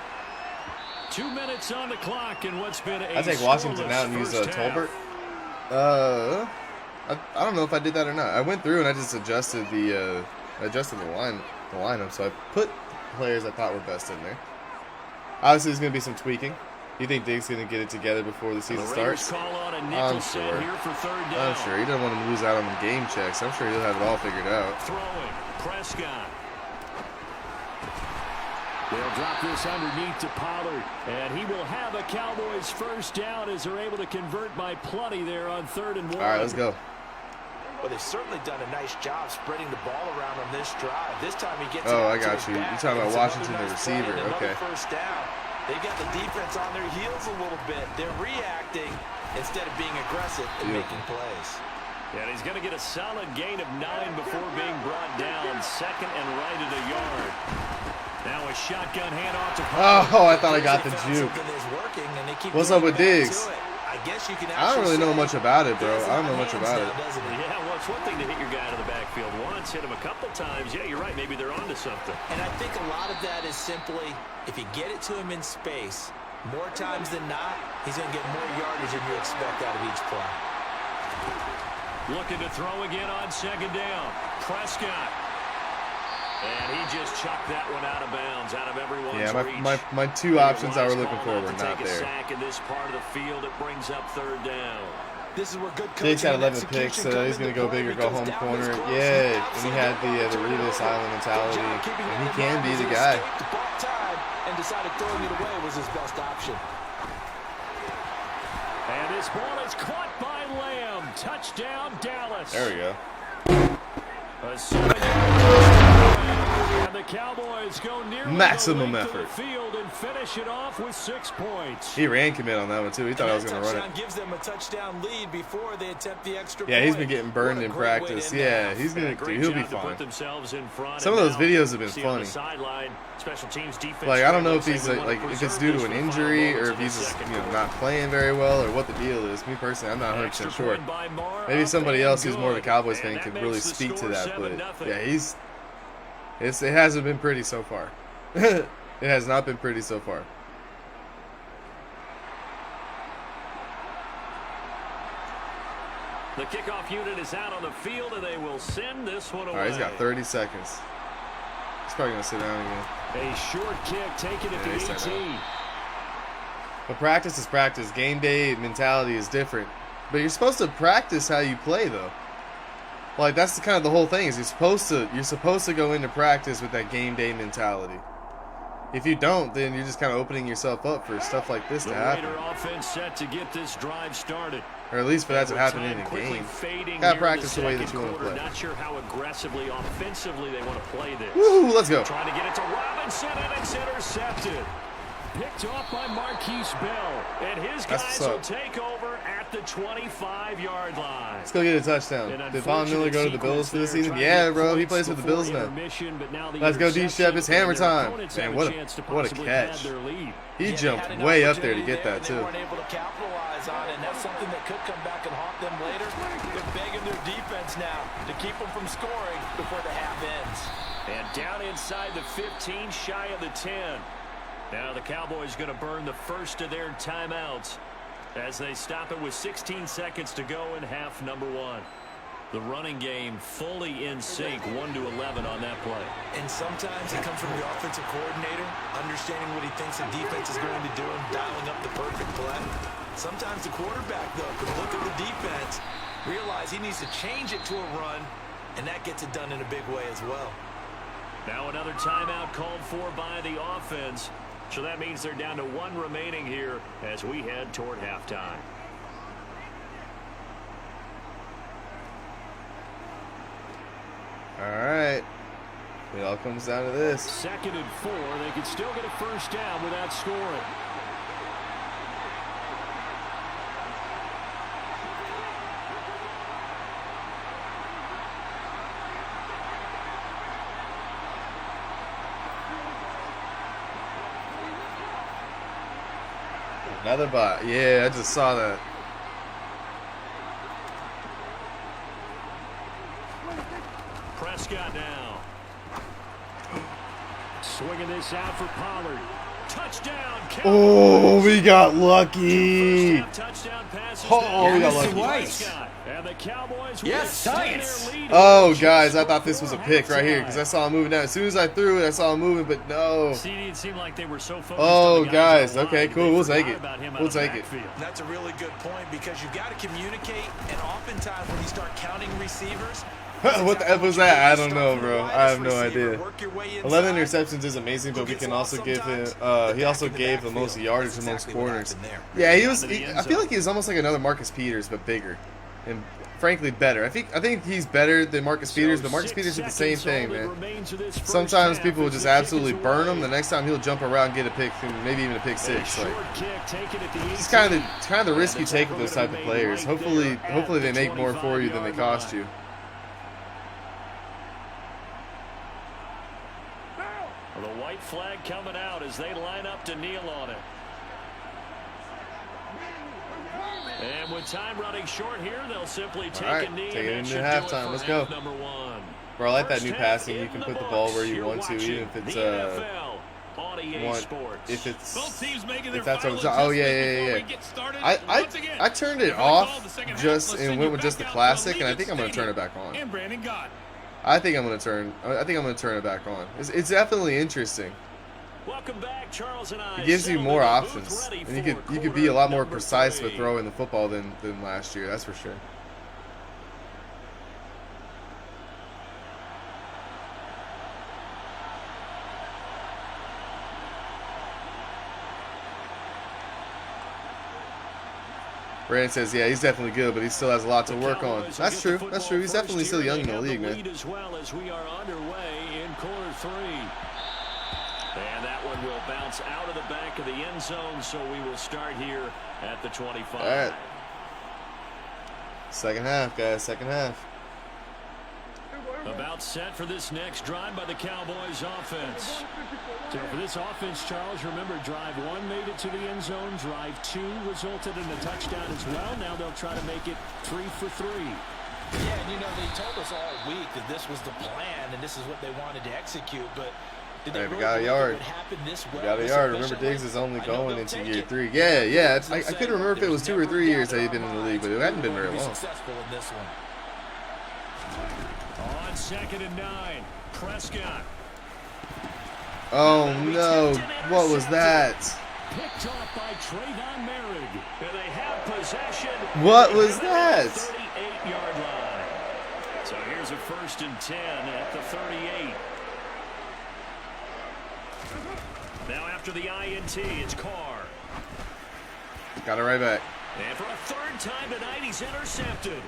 2 minutes on the clock and what's been a I take Washington out and use Tolbert. I don't know if I did that or not. I went through and I just adjusted the lineup. So I put players I thought were best in there. Obviously, there's going to be some tweaking. You think Diggs going to get it together before the season starts? I'm sure. I'm sure. He doesn't want to lose out on the game checks. I'm sure he'll have it all figured out. Throwing. Prescott. They'll drop this underneath to Pollard. And he will have a Cowboys 1st down as they're able to convert by plenty there on 3rd and 1. All right, let's go. Well, they've certainly done a nice job spreading the ball around on this drive. This time he gets I got you. You're talking about Washington, the receiver. Okay. 1st down. They've got the defense on their heels a little bit. They're reacting instead of being aggressive and making plays. And he's going to get a solid gain of 9 before being brought down. 2nd and right at a yard. Now a shotgun handoff to Pollard. Oh, I thought I got the juke. What's up with Diggs? I I guess you can I don't really know much about it, bro. I don't know much about it. Yeah, well, it's one thing to hit your guy out of the backfield once, hit him a couple times. Yeah, you're right. Maybe they're onto something. And I think a lot of that is simply, if you get it to him in space, more times than not, he's going to get more yardage than you expect out of each play. Looking to throw again on second down. Prescott. And he just chucked that one out of bounds, out of everyone's reach. My two options I were looking for were not there. there. In this part of the field, it brings up third down. This is where good Diggs had 11 picks, so he's going to go big or go home corner. Yeah, and he had the Revis Island mentality, and he can be the guy. And decided throwing it away was his best option. And this ball is caught by Lamb. Touchdown, Dallas. There we go. A 7-yard touchdown, and the Cowboys go nearly maximum effort. The field and finish it off with 6 points. He ran commit on that one too. He thought I was going to run it. Gives them a touchdown lead before they attempt the extra Yeah, he's been getting burned in practice. Yeah, he's going to. He'll be fine. Some of those videos have been funny. Like I don't know if he's like if it's due to an injury or if he's just not playing very well or what the deal is. Me personally, I'm not 100% sure. Maybe somebody else who's more of a Cowboys fan could really speak to that. But yeah, it hasn't been pretty so far. It has not been pretty so far. The kickoff unit is out on the field, and they will send this one away. All right, he's got 30 seconds. He's probably going to sit down again. A short kick taken at the 18. But practice is practice. Game day mentality is different. But you're supposed to practice how you play, though. Like that's kind of the whole thing. Is you're supposed to go into practice with that game day mentality. If you don't, then you're just kind of opening yourself up for stuff like this to happen. The offense set to get this drive started. Or at least for that to happen in a game. Gotta practice the way that you want to play. Not sure how aggressively, offensively they want to play this. Woo, let's go. Trying to get it to Robinson, and it's intercepted. Picked off by Marquise Bell. And his guys will take over at the 25-yard line. Let's go get a touchdown. Did Von Miller go to the Bills for this season? Yeah, bro. He plays for the Bills now. Let's go, D-Shep. It's hammer time. Man, what a catch. He jumped way up there to get that, too. Able to capitalize on it, and that's something that could come back and haunt them later. They're begging their defense now to keep them from scoring before the half ends. And down inside the 15, shy of the 10. Now the Cowboys going to burn the first of their timeouts as they stop it with 16 seconds to go in half number 1. The running game fully in sync, 1-11 on that play. And sometimes it comes from the offensive coordinator, understanding what he thinks the defense is going to do and dialing up the perfect play. Sometimes the quarterback, though, can look at the defense, realize he needs to change it to a run, and that gets it done in a big way as well. Now another timeout called for by the offense. So that means they're down to 1 remaining here as we head toward halftime. All right. It all comes down to this. 2nd and 4. They could still get a first down without scoring. Another bot. Yeah, I just saw that. Prescott now. Swinging this out for Pollard. Touchdown. Oh, we got lucky. Oh, we got lucky. And the Cowboys science. Oh, guys, I thought this was a pick right here because I saw him moving down. As soon as I threw it, I saw him moving, but no. It seemed like they were so focused oh, guys. Okay, cool. We'll take it. We'll take it. That's a really good point because you've got to communicate, and oftentimes when you start counting receivers, what the F was that? I don't know, bro. I have no idea. 11 interceptions is amazing, but we can also give him. He also gave the most yardage amongst corners. Yeah, he was. I feel like he was almost like another Marcus Peters, but bigger, and frankly better. I think he's better than Marcus Peters, but Marcus Peters did the same thing, man. Sometimes people will just absolutely burn him. The next time he'll jump around, and get a pick, and maybe even a pick 6. Like, it's kind of the risk you take with those type of players. Hopefully they make more for you than they cost you. The white flag coming out as they line up to kneel on it. And with time running short here, they'll simply take All right, a knee. take it and into that should do halftime. for Let's half go. number one. Bro, I like that First new half passing. You in can the put the ball where you books. want to, You're even if it's watching the NFL on EA Sports. Both teams making their if that's what I'm final saying. Oh adjustment before we yeah. get started. I Once again, I turned it if I call off the second half, just let's and send went you with just the back out to classic, and I Allegiant think I'm gonna turn it Stadium. back on. And Brandon Gott. I think I'm gonna turn it back on. It's definitely interesting. Welcome back, Charles and I. It gives you settled more in the options, booth ready and for you could be a lot more quarter precise number with 3. throwing the football than last year. That's for sure. Brandon says, yeah, he's definitely good, but he still has a lot to work on. That's true. That's true. He's definitely still young in the league, man. As well as we are underway in quarter 3. And that one will bounce out of the back of the end zone, so we will start here at the 25. All right. Second half, guys. Second half. About set for this next drive by the Cowboys offense. So for this offense, Charles, remember drive 1 made it to the end zone. Drive 2 resulted in a touchdown as well. Now they'll try to make it 3 for 3. Yeah, and you know, they told us all week that this was the plan and this is what they wanted to execute, but did they Hey, we really got a believe yard. it would happen this well, We got a this yard. Remember, efficiently? Diggs is only I know going they'll into take year it. 3. Yeah. They'll I say couldn't remember if it was there's 2 or never 3 years doubt that he'd in been our in the league, but it minds hadn't been we very will be long. successful in this one. On 2nd and 9, Prescott. Oh no! What was that? Picked off by Trayvon Merrick. And they have possession. What was that? 38-yard line. So here's a 1st and 10 at the 38. Now after the INT, it's Carr. Got it right back. And for a 3rd time tonight, he's intercepted.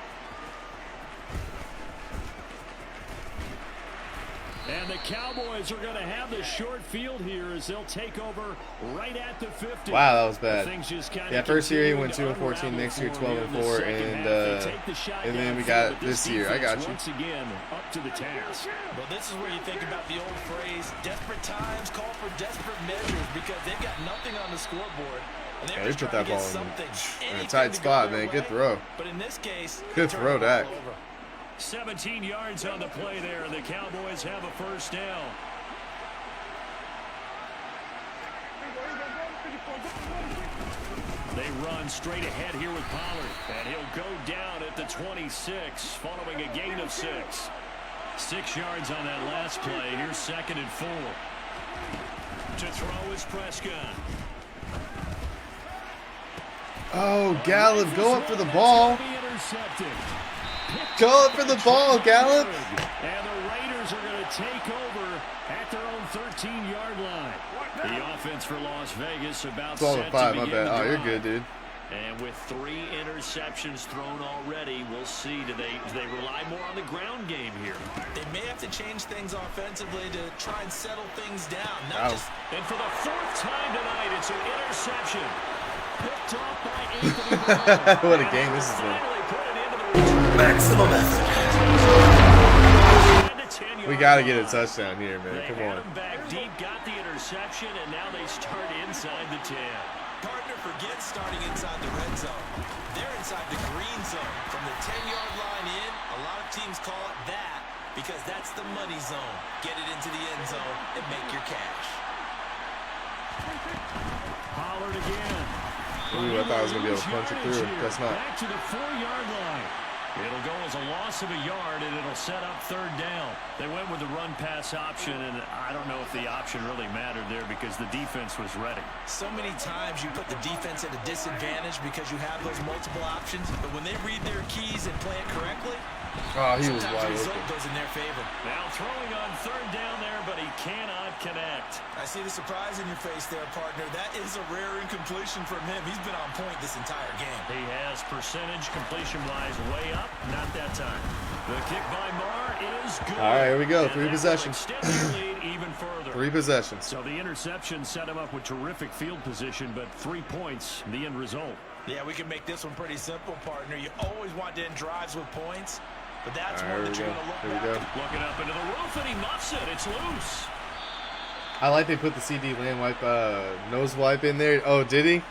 And the Cowboys are going to have the short field here as they'll take over right at the 50. Wow, that was bad. Things just kind Yeah, of first year he continue went to 2-14, unravel next year for him 12-4, in the second and half. They take the shot then we downfield, got but this year. I got defense you. Once again, up to the task. Well, this is where you think about the old phrase, desperate times call for desperate measures, because they've got nothing on the scoreboard. And they're Yeah, just he put trying that to get ball something, in a anything tight to go spot, their man. Good way. throw. But in this case, Good they throw, turn the ball Dak. over. 17 yards on the play there. The Cowboys have a 1st down. They run straight ahead here with Pollard. And he'll go down at the 26 following a gain of 6. 6 yards on that last play. Here's 2nd and 4. To throw is Prescott. Oh, Gallup, go up for the ball. Intercepted. Go up for the ball, Gallup. And the Raiders are going to take over at their own 13-yard line. The offense for Las Vegas about 12 set and 5, to my begin bad. the Oh, you're drive. good, dude. And with 3 interceptions thrown already, we'll see. Do they rely more on the ground game here? They may have to change things offensively to try and settle things down. Wow. Not just And for the 4th time tonight, it's an interception. Picked off by Anthony. What a game this has been. Finally put it into the return. Maximum effort. We got to get a touchdown here, man. They Come had on. him back deep, got the interception, and now they start inside the 10. partner forgets starting inside the red zone. They're inside the green zone. From the 10-yard line in, a lot of teams call it that because that's the money zone. Get it into the end zone and make your cash. Pollard again. Ooh, I thought I was going to be able to punch it through. That's not. Back to the 4-yard line. It'll go as a loss of a yard, and it'll set up 3rd down. They went with the run-pass option, and I don't know if the option really mattered there because the defense was ready. So many times you put the defense at a disadvantage because you have those multiple options, but when they read their keys and play it correctly, Oh, he was sometimes wide the result open. goes in their favor. Now throwing on 3rd down there, but he cannot connect. I see the surprise in your face there, partner. That is a rare incompletion from him. He's been on point this entire game. He has percentage completion-wise way up. Not that time. The kick by Marr is good. All right, here we go. And 3 that will possessions. extend their lead even further. 3 possessions. So the interception set him up with terrific field position, but 3 points, the end result. Yeah, we can make this one pretty simple, partner. You always want to end drives with points, but that's All right, one here that we you're go. going to look Here we back go. at. Looking up into the roof, and he muffs it. It's loose. I like they put the CD land wipe, nose wipe in there. Oh, did he?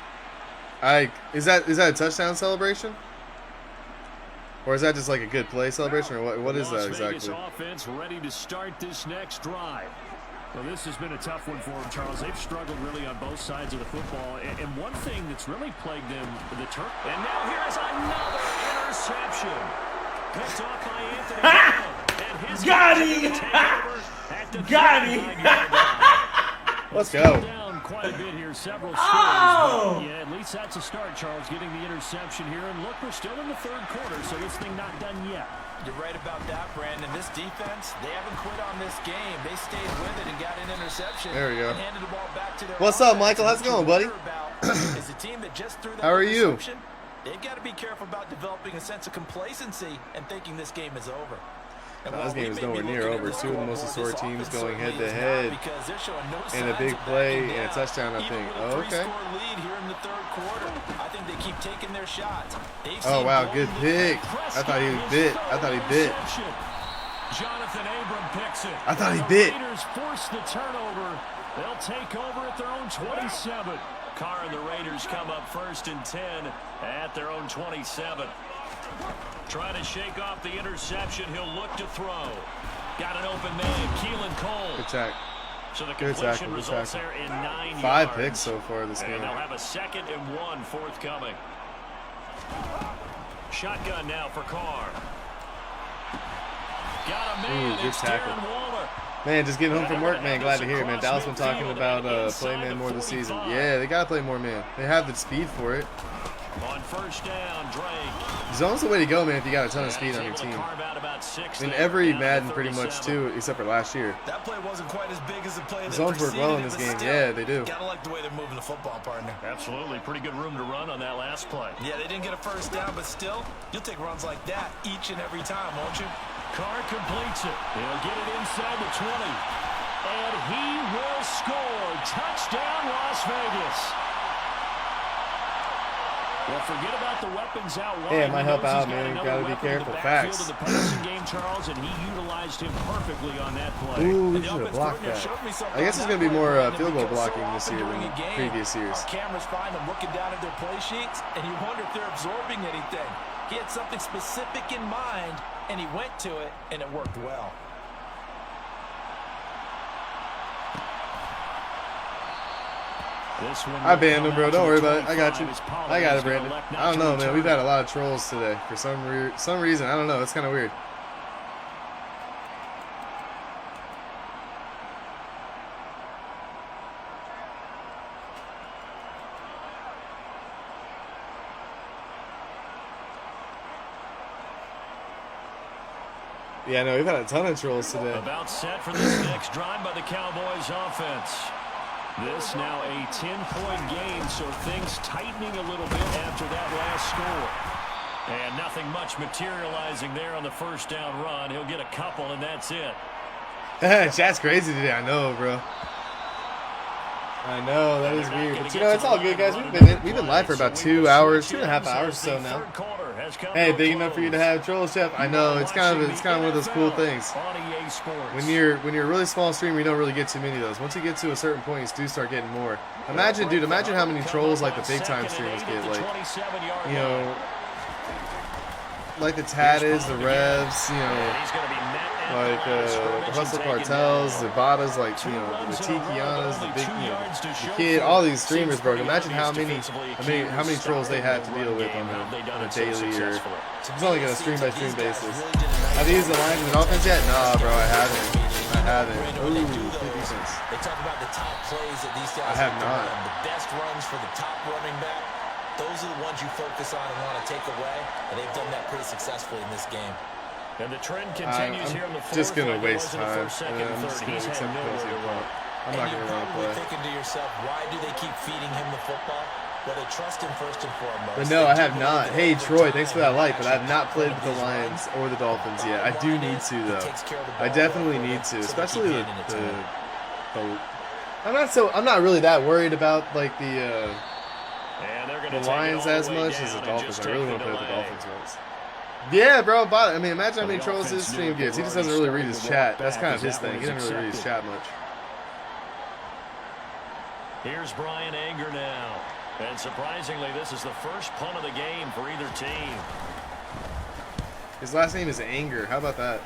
Is that a touchdown celebration? Or is that just like a good play celebration, or what is that exactly? Las Vegas offense ready to start this next drive. Well, this has been a tough one for them, Charles. They've struggled really on both sides of the football. And one thing that's really plagued them, the turf. And now here's another interception. Picked off by Anthony Brown. And his Got him! Got him! Let's go. Down quite a bit here, several scores. Oh! Yeah, at least that's a start, Charles, getting the interception here. And look, we're still in the third quarter, so this thing not done yet. You're right about that, Brandon. This defense, they haven't quit on this game. They stayed with it and got an interception. There we go. And handed the ball back to their What's up, offense. Michael? How's it going, buddy? Is a team that just threw that How are you? interception. They've got to be careful about developing a sense of complacency and thinking this game is over. This game is nowhere near over. Two of the most historic teams going head-to-head. And a big play and a touchdown, I think. Oh, okay. I think they keep taking their shots. Oh, wow, good pick. I thought he bit. Jonathan Abram picks it. I thought he bit. The Raiders force the turnover. They'll take over at their own 27. Carr and the Raiders come up 1st and 10 at their own 27. Trying to shake off the interception. He'll look to throw. Got an open man. Keelan Cole. Good tackle. So the Good completion tackle. results there in 9 yards. 5 picks so far this game. And they'll have a 2nd and 1 forthcoming. Shotgun now for Carr. Got a man. Good It's tackle. Darren Waller. Man, just getting home from work, man. Glad to hear it, man. Dallas been talking about play man more this season. Yeah, they gotta play more man. They have the speed for it. On 1st down, Drake. Zone's the way to go, man, if you got a ton of speed on your team. In every Madden, pretty much, too, except for last year. That play wasn't quite as big as the play that Zones work well in this game. Yeah, they do. Gotta like the way they're moving the football, partner. Absolutely. Pretty good room to run on that last play. Yeah, they didn't get a 1st down, but still, you'll take runs like that each and every time, won't you? Carr completes it. He'll get it inside the 20. And he will score. Touchdown, Las Vegas. Well, forget about the weapons out wide. Yeah, it might help He knows out, he's got man. another Gotta be weapon in the careful. backfield Facts. of the passing game, Charles, and he utilized him perfectly on that play. Ooh, he should have blocked that. I guess it's going to be more field goal blocking this year than previous years. Our cameras find them looking down at their play sheets, and you wonder if they're absorbing anything. He had something specific in mind, and he went to it, and it worked well. I banned him, bro. Don't worry about it. I got you. I got it, Brandon. I don't know, man. We've had a lot of trolls today for some reason. I don't know. It's kind of weird. Yeah, no, we've had a ton of trolls today. About set for this next drive by the Cowboys offense. This now a 10-point game, so things tightening a little bit after that last score. And nothing much materializing there on the 1st down run. He'll get a couple, and that's it. Chat's crazy today. I know, bro. I know, that is weird. But, you know, it's all good, guys. We've been live for about 2 hours, 2.5 hours or so now. Hey, big enough for you to have troll, Chef. I know, it's kind of one of those cool things. When you're a really small streamer, you don't really get too many of those. Once you get to a certain point, you do start getting more. Imagine, dude, how many trolls like the big time streamers get. Like, you know, like the Tadas, the Revs, you know, like the Hustle Cartels, the Vadas, like, you know, the Tikianas, the big, you know, the Kid, all these streamers, bro. Imagine how many trolls they have to deal with on a daily or it's only on a stream by stream basis. Have you used the lines in offense yet? Nah, bro, I haven't. Ooh, 50 cents. They talk about the top plays that these guys I have not. The best runs for the top running back. Those are the ones you focus on and want to take away, and they've done that pretty successfully in this game. And the trend continues here in the 4th. I'm just gonna waste time. I'm just gonna accept penalty block. I'm not gonna run a play. You're thinking to yourself, why do they keep feeding him the football? Well, they trust him first and foremost. But no, I have not. Hey, Troy, thanks for that like, but I have not played with the Lions or the Dolphins yet. I do need to, though. I definitely need to, especially the I'm not really that worried about like the Lions as much as the Dolphins. I really want to play with the Dolphins ones. Yeah, bro. But I mean, imagine how many trolls his stream gets. He just doesn't really read his chat. That's kind of his thing. He doesn't really read his chat much. Here's Brian Anger now. And surprisingly, this is the first punt of the game for either team. His last name is Anger. How about that?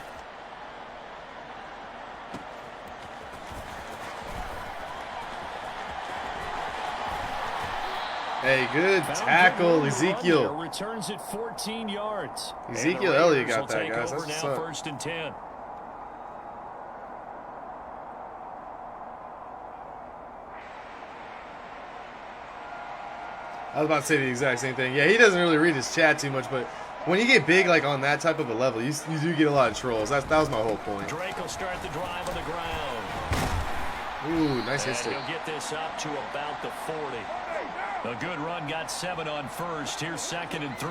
Hey, good tackle, Ezekiel. Returns it 14 yards. Ezekiel Elliott got that, guys. That's what's up. First and 10. I was about to say the exact same thing. Yeah, he doesn't really read his chat too much, but when you get big like on that type of a level, you do get a lot of trolls. That was my whole point. Drake will start the drive on the ground. Ooh, nice hit stick. He'll get this up to about the 40. A good run, got 7 on first. Here's 2nd and 3.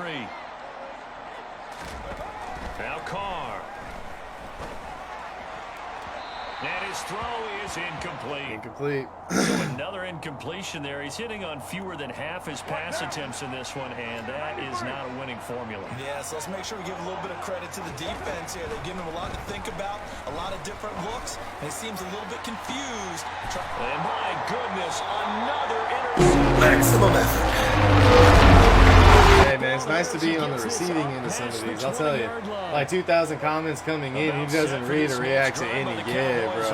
Now Carr. And his throw is incomplete. Incomplete. So another incompletion there. He's hitting on fewer than half his pass attempts in this one, and that is not a winning formula. Yeah, so let's make sure we give a little bit of credit to the defense here. They're giving him a lot to think about, a lot of different looks, and he seems a little bit confused. And my goodness, another interception. Maximum effort. Hey, man, it's nice to be on the receiving end of some of these. I'll tell you. Like 2,000 comments coming in, he doesn't read or react to any. Yeah, bro.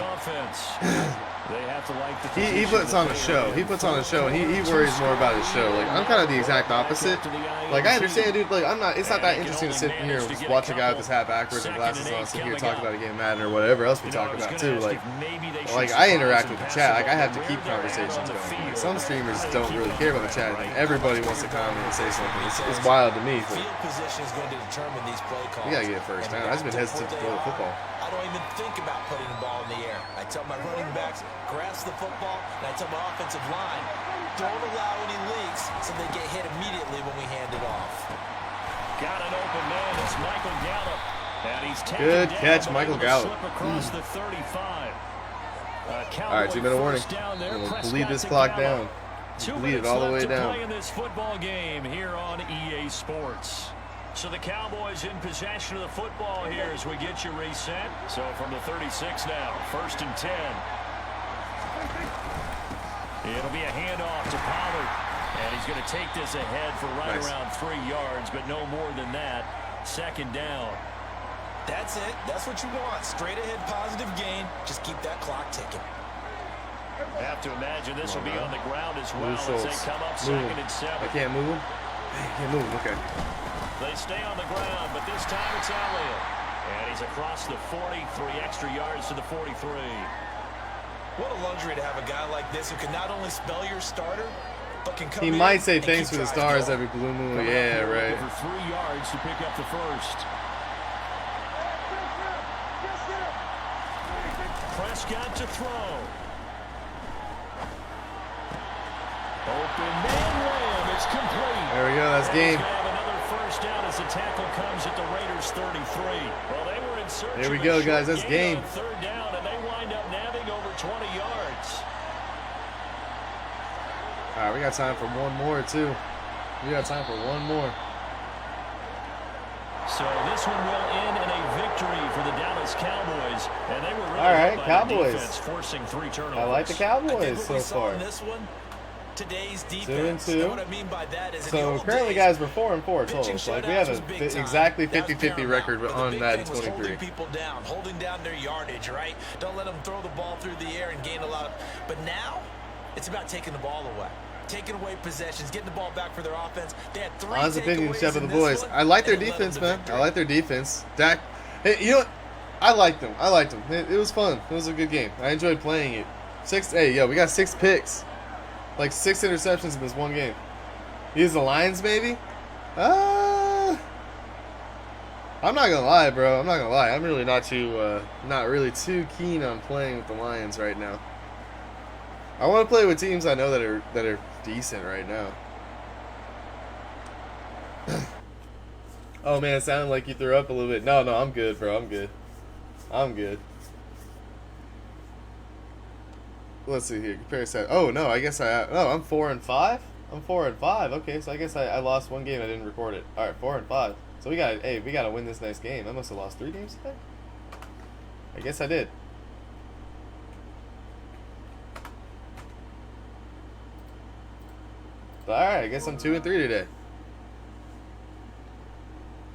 He puts on a show. He puts on a show, and he worries more about his show. Like, I'm kind of the exact opposite. Like, I understand, dude. Like, it's not that interesting to sit here and just watch a guy with his hat backwards and glasses on, sit here and talk about a game of Madden or whatever else we talk about too. Like I interact with the chat. Like, I have to keep conversations going. Like, some streamers don't really care about the chat. Like, everybody wants to comment and say something. It's wild to me. Field position is going to determine these play calls. We gotta get it first down. I've just been hesitant to throw the football. I don't even think about putting the ball in the air. I tell my running backs, grasp the football, and I tell my offensive line, don't allow any leaks so they get hit immediately when we hand it off. Got an open man. It's Michael Gallup. And he's good catch, Michael Gallup. Across the 35. All right, 2-minute warning. We'll bleed this clock down. Bleed it all the way down. Play in this football game here on EA Sports. So the Cowboys in possession of the football here as we get you reset. So from the 36 now, 1st and 10. It'll be a handoff to Pollard. And he's going to take this ahead for right around 3 yards, but no more than that. 2nd down. That's it. That's what you want. Straight ahead positive gain. Just keep that clock ticking. Have to imagine this will be on the ground as well as they come up 2nd and 7. I can't move him? I can't move him. Okay. They stay on the ground, but this time it's Elliott. And he's across the 40, 3 extra yards to the 43. What a luxury to have a guy like this who can not only spell your starter, but can come He might say thanks for the stars every blue moon. Yeah, right. For 3 yards to pick up the first. Prescott to throw. Open man layup. It's complete. There we go. That's game. Another first down as the tackle comes at the Raiders 33. Well, they were in search. There we go, guys. That's game. 3rd down, and they wind up nabbing over 20 yards. All right, we got time for one more too. We got time for one more. So this one will end in a victory for the Dallas Cowboys, and they were really all right, by Cowboys. the defense, forcing 3 turnovers. I like the Cowboys so far. This one, today's 2-2. And what I mean by that is so currently, guys, we're 4-4 total. So like we have exactly 50-50 record on Madden 23. Holding people down, holding down their yardage, right? Don't let them throw the ball through the air and gain a lot of. But now, it's about taking the ball away. Taking away possessions, getting the ball back for their offense. They had 3 Honest opinion, Shep of the in boys. one, I like their and it led them defense, to man. victory. I like their defense. Dak, hey, you know what? I liked them. I liked them. It was fun. It was a good game. I enjoyed playing it. We got 6 picks. Like 6 interceptions in this one game. These the Lions, maybe? I'm not gonna lie, bro. I'm not gonna lie. I'm really not really too keen on playing with the Lions right now. I want to play with teams I know that are decent right now. Oh man, it sounded like you threw up a little bit. No, I'm good, bro. I'm good. Let's see here. Compare set. Oh no, I guess I'm 4-5. I'm 4-5. Okay, so I guess I lost one game. I didn't record it. All right, 4-5. So we gotta win this next game. I must have lost 3 games today. I guess I did. Alright, I guess I'm 2-3 today.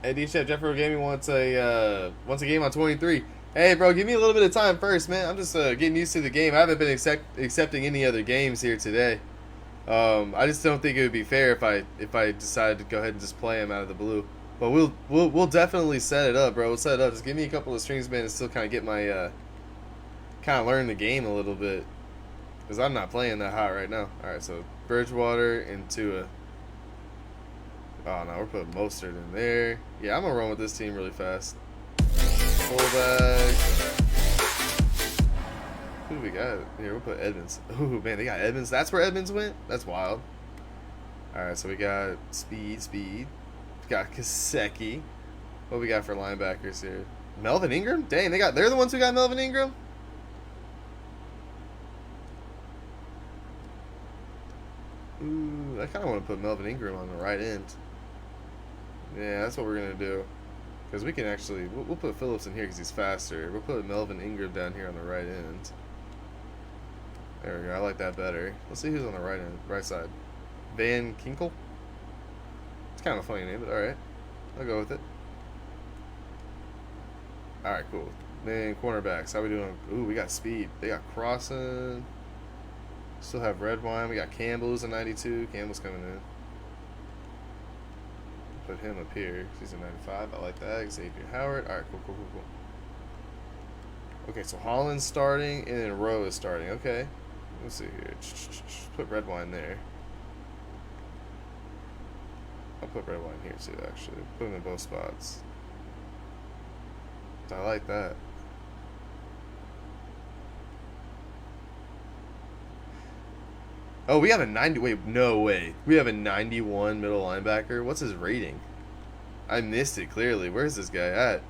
Hey, D-Shep, Jeffro Gaming wants a game on 23. Hey, bro, give me a little bit of time first, man. I'm just getting used to the game. I haven't been accepting any other games here today. I just don't think it would be fair if I decided to go ahead and just play them out of the blue. But we'll definitely set it up, bro. We'll set it up. Just give me a couple of streams, man, and still kind of get my kind of learn the game a little bit, because I'm not playing that hot right now. All right, so Bridgewater into a. Oh no, we're putting Mostert in there. Yeah, I'm gonna run with this team really fast. Fullback. Who do we got here? We'll put Edmonds. Ooh, man, they got Edmonds. That's where Edmonds went? That's wild. Alright, so we got speed. We got Kaseki. What we got for linebackers here? Melvin Ingram? Dang, they're the ones who got Melvin Ingram? Ooh, I kind of want to put Melvin Ingram on the right end. Yeah, that's what we're going to do. Because we can actually, we'll put Phillips in here because he's faster. We'll put Melvin Ingram down here on the right end. There we go. I like that better. Let's see who's on the right side. Van Kinkel? It's kind of a funny name, but alright. I'll go with it. Alright, cool. Then cornerbacks. How we doing? Ooh, we got speed. They got Crossan. Still have Redwine. We got Campbell who's a 92. Campbell's coming in. Put him up here. He's a 95. I like that. Xavier Howard. Alright, cool. Okay, so Holland's starting and then Rowe is starting. Okay. Let's see here. Put Redwine there. I'll put Redwine here too, actually. Put him in both spots. I like that. Oh, we have a 90. Wait, no way. We have a 91 middle linebacker. What's his rating? I missed it clearly. Where's this guy at?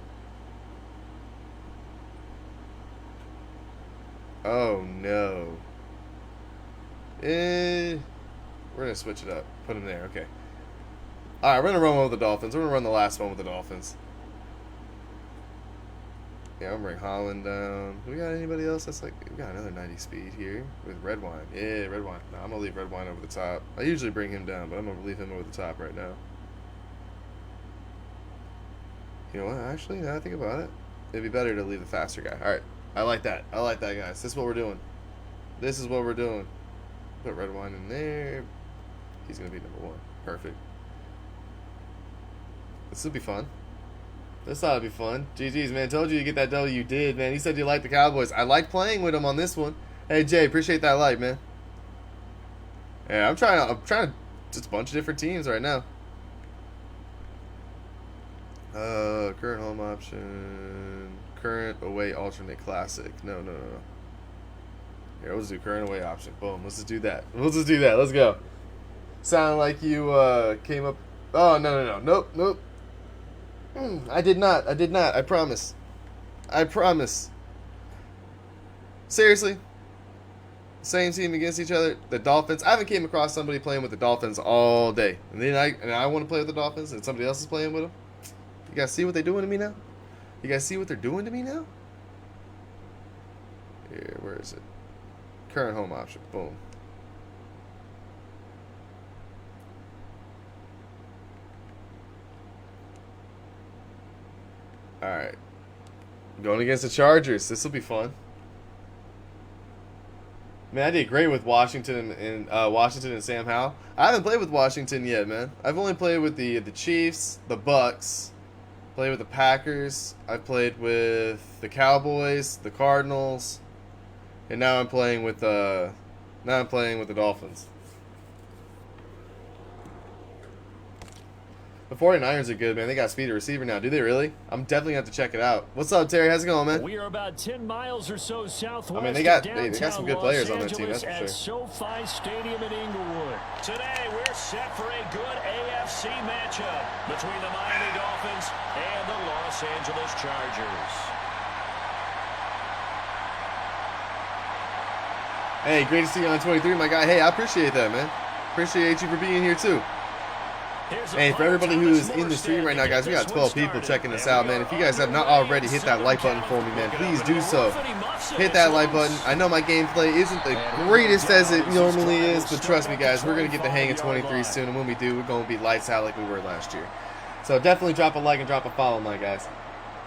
Oh, no. We're going to switch it up. Put him there. Okay. All right, we're going to run one with the Dolphins. We're going to run the last one with the Dolphins. Yeah, I'm going to bring Holland down. Do we got anybody else that's like... We got another 90 speed here with Redwine. Yeah, Redwine. No, I'm going to leave Redwine over the top. I usually bring him down, but I'm going to leave him over the top right now. You know what? Actually, now I think about it, it'd be better to leave the faster guy. All right. I like that. I like that, guys. This is what we're doing. This is what we're doing. Put Redwine in there. He's going to be number 1. Perfect. This will be fun. This ought to be fun. GG's, man. Told you to get that W. You did, man. You said you liked the Cowboys. I like playing with them on this one. Hey, Jay, appreciate that like, man. Yeah, I'm trying to just a bunch of different teams right now. Current home option. Current away alternate classic. No. Here, let's do current away option. Boom. Let's just do that. Let's go. Sound like you came up. Oh, no. Nope. I did not. I promise. Seriously. Same team against each other. The Dolphins. I haven't came across somebody playing with the Dolphins all day. And then I want to play with the Dolphins and somebody else is playing with them. You guys see what they're doing to me now? Here, where is it? Current home option. Boom. Alright. Going against the Chargers. This will be fun. Man, I did great with Washington and Sam Howell. I haven't played with Washington yet, man. I've only played with the Chiefs, the Bucks, played with the Packers. I've played with the Cowboys, the Cardinals, and now I'm playing with the Dolphins. The 49ers are good, man. They got speed at receiver now. Do they really? I'm definitely going to have to check it out. What's up, Terry? How's it going, man? We are about 10 miles or so southwest. I mean, they got some good players on that team, that's for sure. At SoFi Stadium in Inglewood. Today, we're set for a good AFC matchup between the Miami Dolphins and the Los Angeles Chargers. Hey, great to see you on 23, my guy. Hey, I appreciate that, man. Appreciate you for being here, too. Hey, for everybody who is in the stream right now, guys, we got 12 people checking us out, man. If you guys have not already hit that like button for me, man, please do so. Hit that like button. I know my gameplay isn't the greatest as it normally is, but trust me, guys, we're going to get the hang of 23 soon, and when we do, we're going to be lights out like we were last year. So definitely drop a like and drop a follow, my guys.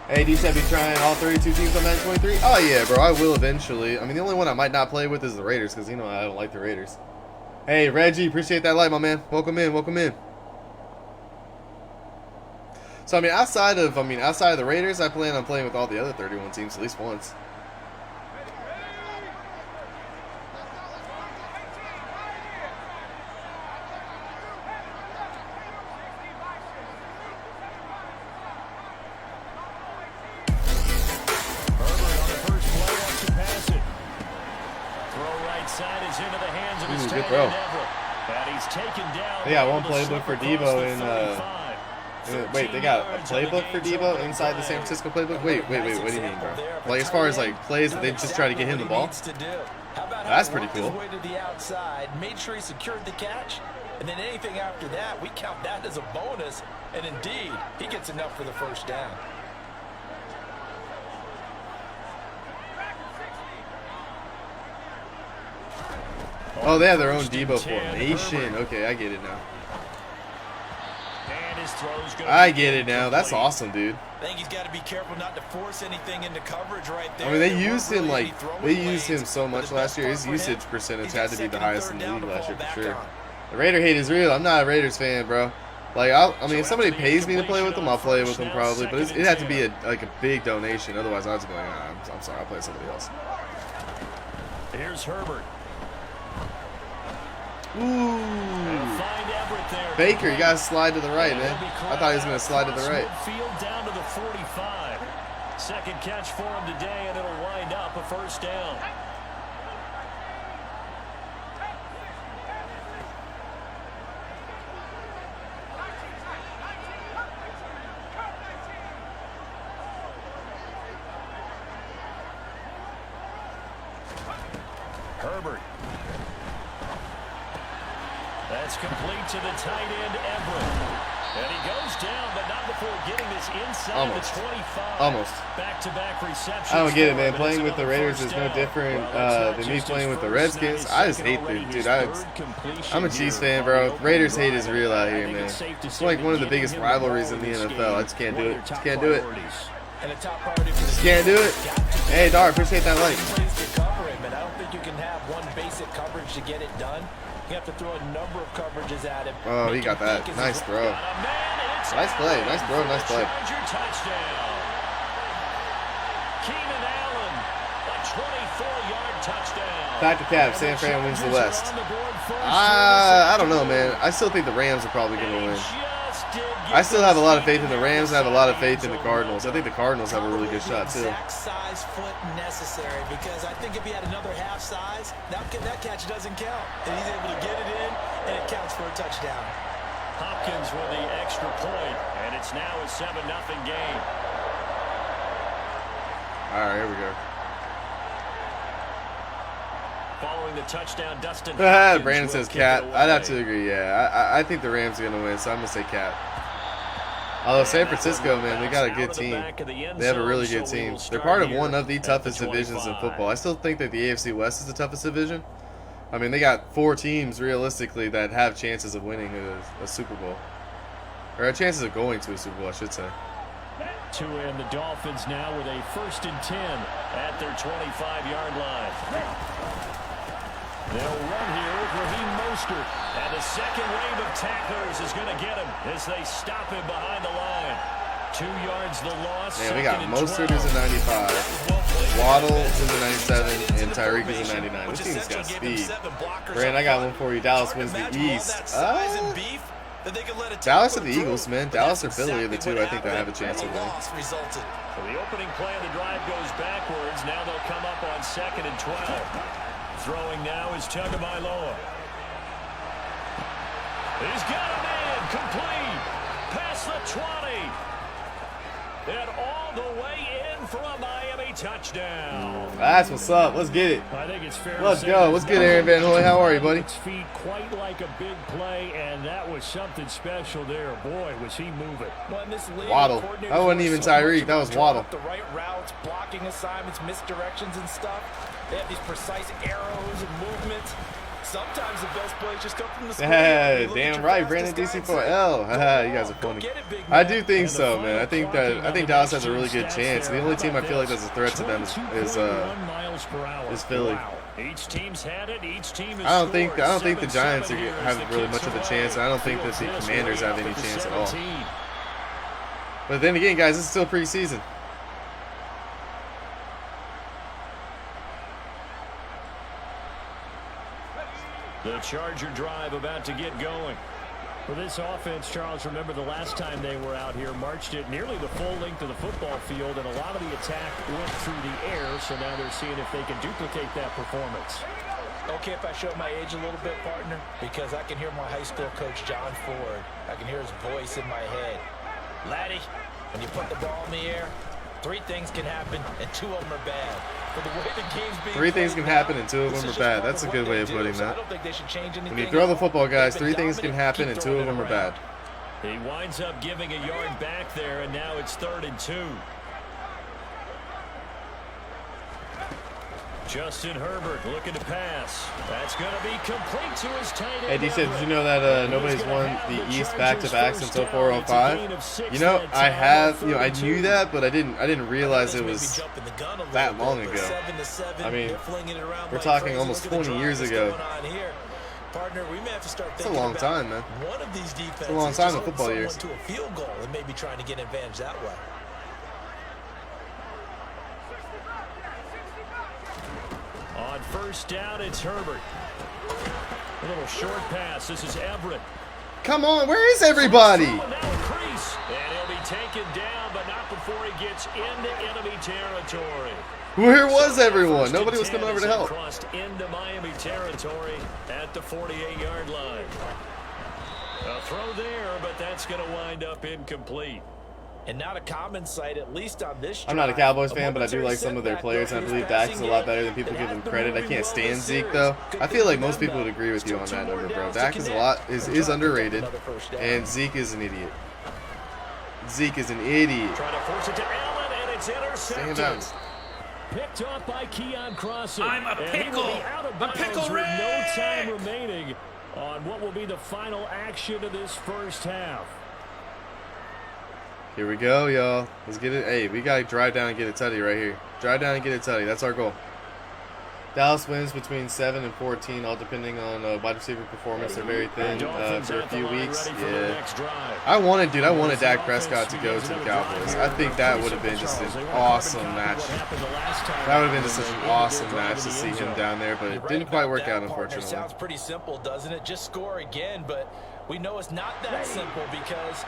Hey, D-Shep, be trying all 32 teams on Madden 23? Oh, yeah, bro, I will eventually. I mean, the only one I might not play with is the Raiders, because, you know, I don't like the Raiders. Hey, Reggie, appreciate that like, my man. Welcome in, welcome in. So, I mean, outside of the Raiders, I plan on playing with all the other 31 teams at least once. Good throw. They got one playbook for Debo in, wait, they got a playbook for Debo inside the San Francisco playbook? Wait, what do you mean, bro? Like, as far as, like, plays that they just try to get him the ball? That's pretty cool. Made sure he secured the catch, and then anything after that, we count that as a bonus, and indeed, he gets enough for the first down. Oh, they have their own Debo formation. Okay, I get it now. I get it now. That's awesome, dude. I think he's got to be careful not to force anything into coverage right there. I mean, they used him like so much last year. His usage percentage had to be the highest in the league last year for sure. The Raider hate is real. I'm not a Raiders fan, bro. Like, I mean, if somebody pays me to play with them, I'll play with them probably. But it had to be a big donation. Otherwise, I was going, I'm sorry, I'll play somebody else. Here's Herbert. Ooh. Baker, you gotta slide to the right, man. I thought he was gonna slide to the right. Field down to the 45. Second catch for him today, and it'll wind up a first down. Herbert. That's complete to the tight end, Everett. And he goes down, but not before getting this inside the 25. Almost. Back-to-back receptions. I don't get it, man. Playing with the Raiders is no different than me playing with the Redskins. I just hate them, dude. I'm a Chiefs fan, bro. Raiders hate is real out here, man. It's like one of the biggest rivalries in the NFL. I just can't do it. Just can't do it. Just can't do it. Hey, Dar, appreciate that like. I don't think you can have one basic coverage to get it done. You have to throw a number of coverages at him. Oh, he got that. Nice throw. Nice play. Nice throw. Nice play. Keenan Allen, a 24-yard touchdown. Back to cap. San Fran wins the West. I don't know, man. I still think the Rams are probably going to win. I still have a lot of faith in the Rams. I have a lot of faith in the Cardinals. I think the Cardinals have a really good shot, too. Exact size foot necessary, because I think if he had another half size, that catch doesn't count. And he's able to get it in, and it counts for a touchdown. Hopkins with the extra point, and it's now a 7-0 game. All right, here we go. Following the touchdown, Dustin. Brandon says Cat. I'd have to agree, yeah. I think the Rams are going to win, so I'm going to say Cat. Although San Francisco, man, they got a good team. They have a really good team. They're part of one of the toughest divisions in football. I still think that the AFC West is the toughest division. I mean, they got 4 teams, realistically, that have chances of winning a Super Bowl. Or chances of going to a Super Bowl, I should say. To end the Dolphins now with a 1st and 10 at their 25-yard line. They'll run here with Raheem Mostert. And the second wave of tacklers is going to get him as they stop him behind the line. 2 yards the loss. Man, we got Mostert is a 95, Waddle is a 97, and Tyreek is a 99. This team's got speed. Brand, I got one for you. Dallas wins the East. Dallas or the Eagles, man. Dallas or Philly are the two I think that have a chance of winning. So the opening play of the drive goes backwards. Now they'll come up on 2nd and 12. Throwing now is Tagovailoa. He's got a man complete past the 20. And all the way in for a Miami touchdown. That's what's up. Let's get it. I think it's fair Let's to go. say What's good, Aaron Van Hoy? How are you, buddy? His feet quite like a big play, and that was something special there. Boy, was he moving. Waddle. That wasn't even Tyreek. That was Waddle. The right routes, blocking assignments, misdirections and stuff. They have these precise arrows and movements. Sometimes the best plays just come from the screen. Yeah, damn right, Brandon DC4L. Haha, you guys are funny. I do think so, man. I think Dallas has a really good chance. The only team I feel like that's a threat to them is Philly. Each team's had it. Each team is I don't think the Giants have really much of a chance. I don't think that the Commanders have any chance at all. But then again, guys, this is still preseason. The Charger drive about to get going. For this offense, Charles, remember the last time they were out here, marched it nearly the full length of the football field, and a lot of the attack went through the air, so now they're seeing if they can duplicate that performance. Okay, if I show my age a little bit, partner, because I can hear my high school coach, John Ford. I can hear his voice in my head. Laddie, when you put the ball in the air, 3 things can happen, and 2 of them are bad. For the way the game's being 3 things can happen and 2 of them are bad. That's a good way of putting that. When you throw the football, guys, 3 things can happen and 2 of them are bad. He winds up giving a yard back there, and now it's 3rd and 2. Justin Herbert looking to pass. That's going to be complete to his tight end. Hey, D-Shep, did you know that nobody's won the East back-to-back since 04-05? You know, I have. You know, I knew that, but I didn't realize it was that long ago. I mean, we're talking almost 20 years ago. It's a long time, man. It's a long time in football years. To a field goal and maybe trying to get advantage that way. On 1st down, it's Herbert. A little short pass. This is Everett. Come on, where is everybody? Now a crease. And he'll be taken down, but not before he gets into enemy territory. Where was everyone? Nobody was coming over to help. Crossed into Miami territory at the 48-yard line. A throw there, but that's going to wind up incomplete. And not a common sight, at least on this drive. I'm not a Cowboys fan, but I do like some of their players, and I believe Dak is a lot better than people give him credit. I can't stand Zeke, though. I feel like most people would agree with you on that number, bro. Dak is underrated, and Zeke is an idiot. Zeke is an idiot. Trying to force it to Allen, and it's intercepted. Stand down. Picked off by Keon Crossing. I'm a pickle. A pickle with no time remaining on what will be the final action of this first half. Here we go, y'all. Let's get it. Hey, we got to drive down and get a tutty right here. Drive down and get a tutty. That's our goal. Dallas wins between 7 and 14, all depending on wide receiver performance. They're very thin for a few weeks. Yeah. I wanted Dak Prescott to go to the Cowboys. I think that would have been just an awesome match. That would have been just such an awesome match to see him down there, but it didn't quite work out, unfortunately. Sounds pretty simple, doesn't it? Just score again, but we know it's not that simple because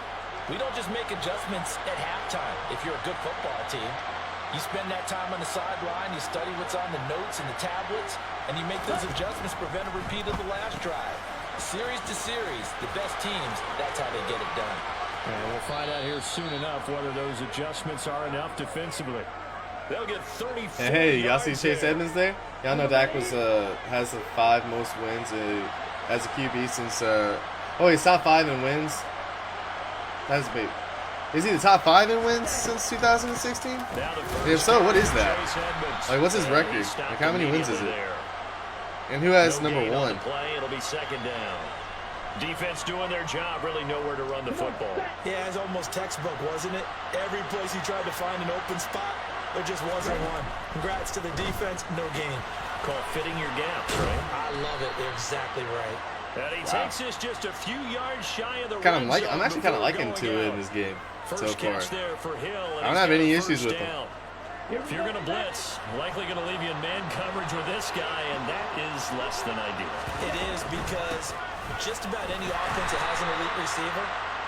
we don't just make adjustments at halftime if you're a good football team. You spend that time on the sideline, you study what's on the notes and the tablets, and you make those adjustments to prevent a repeat of the last drive. Series to series, the best teams, that's how they get it done. And we'll find out here soon enough whether those adjustments are enough defensively. They'll get 34. Hey, y'all see Chase Edmonds there? Y'all know Dak has the 5 most wins as a QB since he's top 5 in wins. That's big. Is he the top 5 in wins since 2016? If so, what is that? Like, what's his record? Like, how many wins is it? And who has number 1? It'll be 2nd down. Defense doing their job, really nowhere to run the football. Yeah, it's almost textbook, wasn't it? Every place he tried to find an open spot, there just wasn't one. Congrats to the defense, no gain. Called fitting your gaps, right? I love it. They're exactly right. And he takes us just a few yards shy of the I'm actually kind of liking Tua in this game so far. I don't have any issues with him. If you're going to blitz, likely going to leave you in man coverage with this guy, and that is less than ideal. It is because just about any offense that has an elite receiver,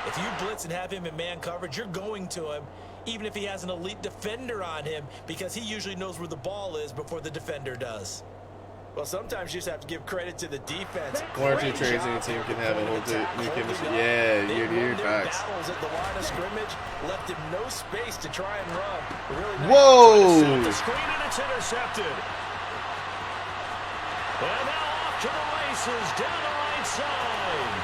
if you blitz and have him in man coverage, you're going to him, even if he has an elite defender on him, because he usually knows where the ball is before the defender does. Well, sometimes you just have to give credit to the defense. One or two trades any team can have a whole new chemistry. Yeah, year facts. Battles at the line of scrimmage left him no space to try and run. Really nice. Whoa! The screen and it's intercepted. And now off to the races down the right side.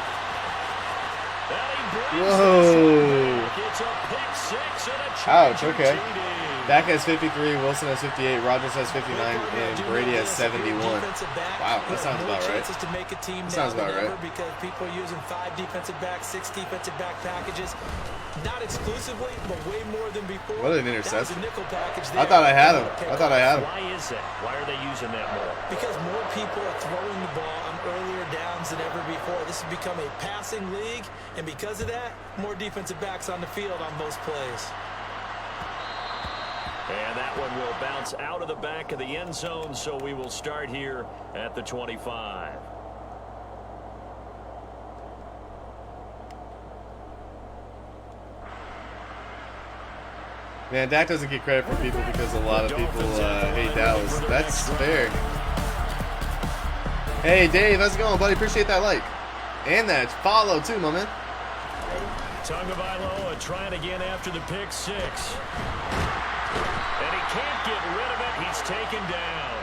Whoa! It's a pick six and a Ouch, okay. TD. Dak has 53, Wilson has 58, Rodgers has 59, and Brady has 71. Wow, that sounds about right. To make a team that sounds about right. Because people are using 5 defensive backs, 6 defensive back packages. Not exclusively, but way more than before. What an interception. Nickel package I thought I had him. Why is that? Why are they using that more? Because more people are throwing the ball on earlier downs than ever before. This has become a passing league, and because of that, more defensive backs on the field on most plays. And that one will bounce out of the back of the end zone, so we will start here at the 25. Man, Dak doesn't get credit for people because a lot of people hate Dallas. That's fair. Hey, Dave, how's it going, buddy? Appreciate that like. And that follow, too, my man. Tagovailoa trying again after the pick six. And he can't get rid of it. He's taken down.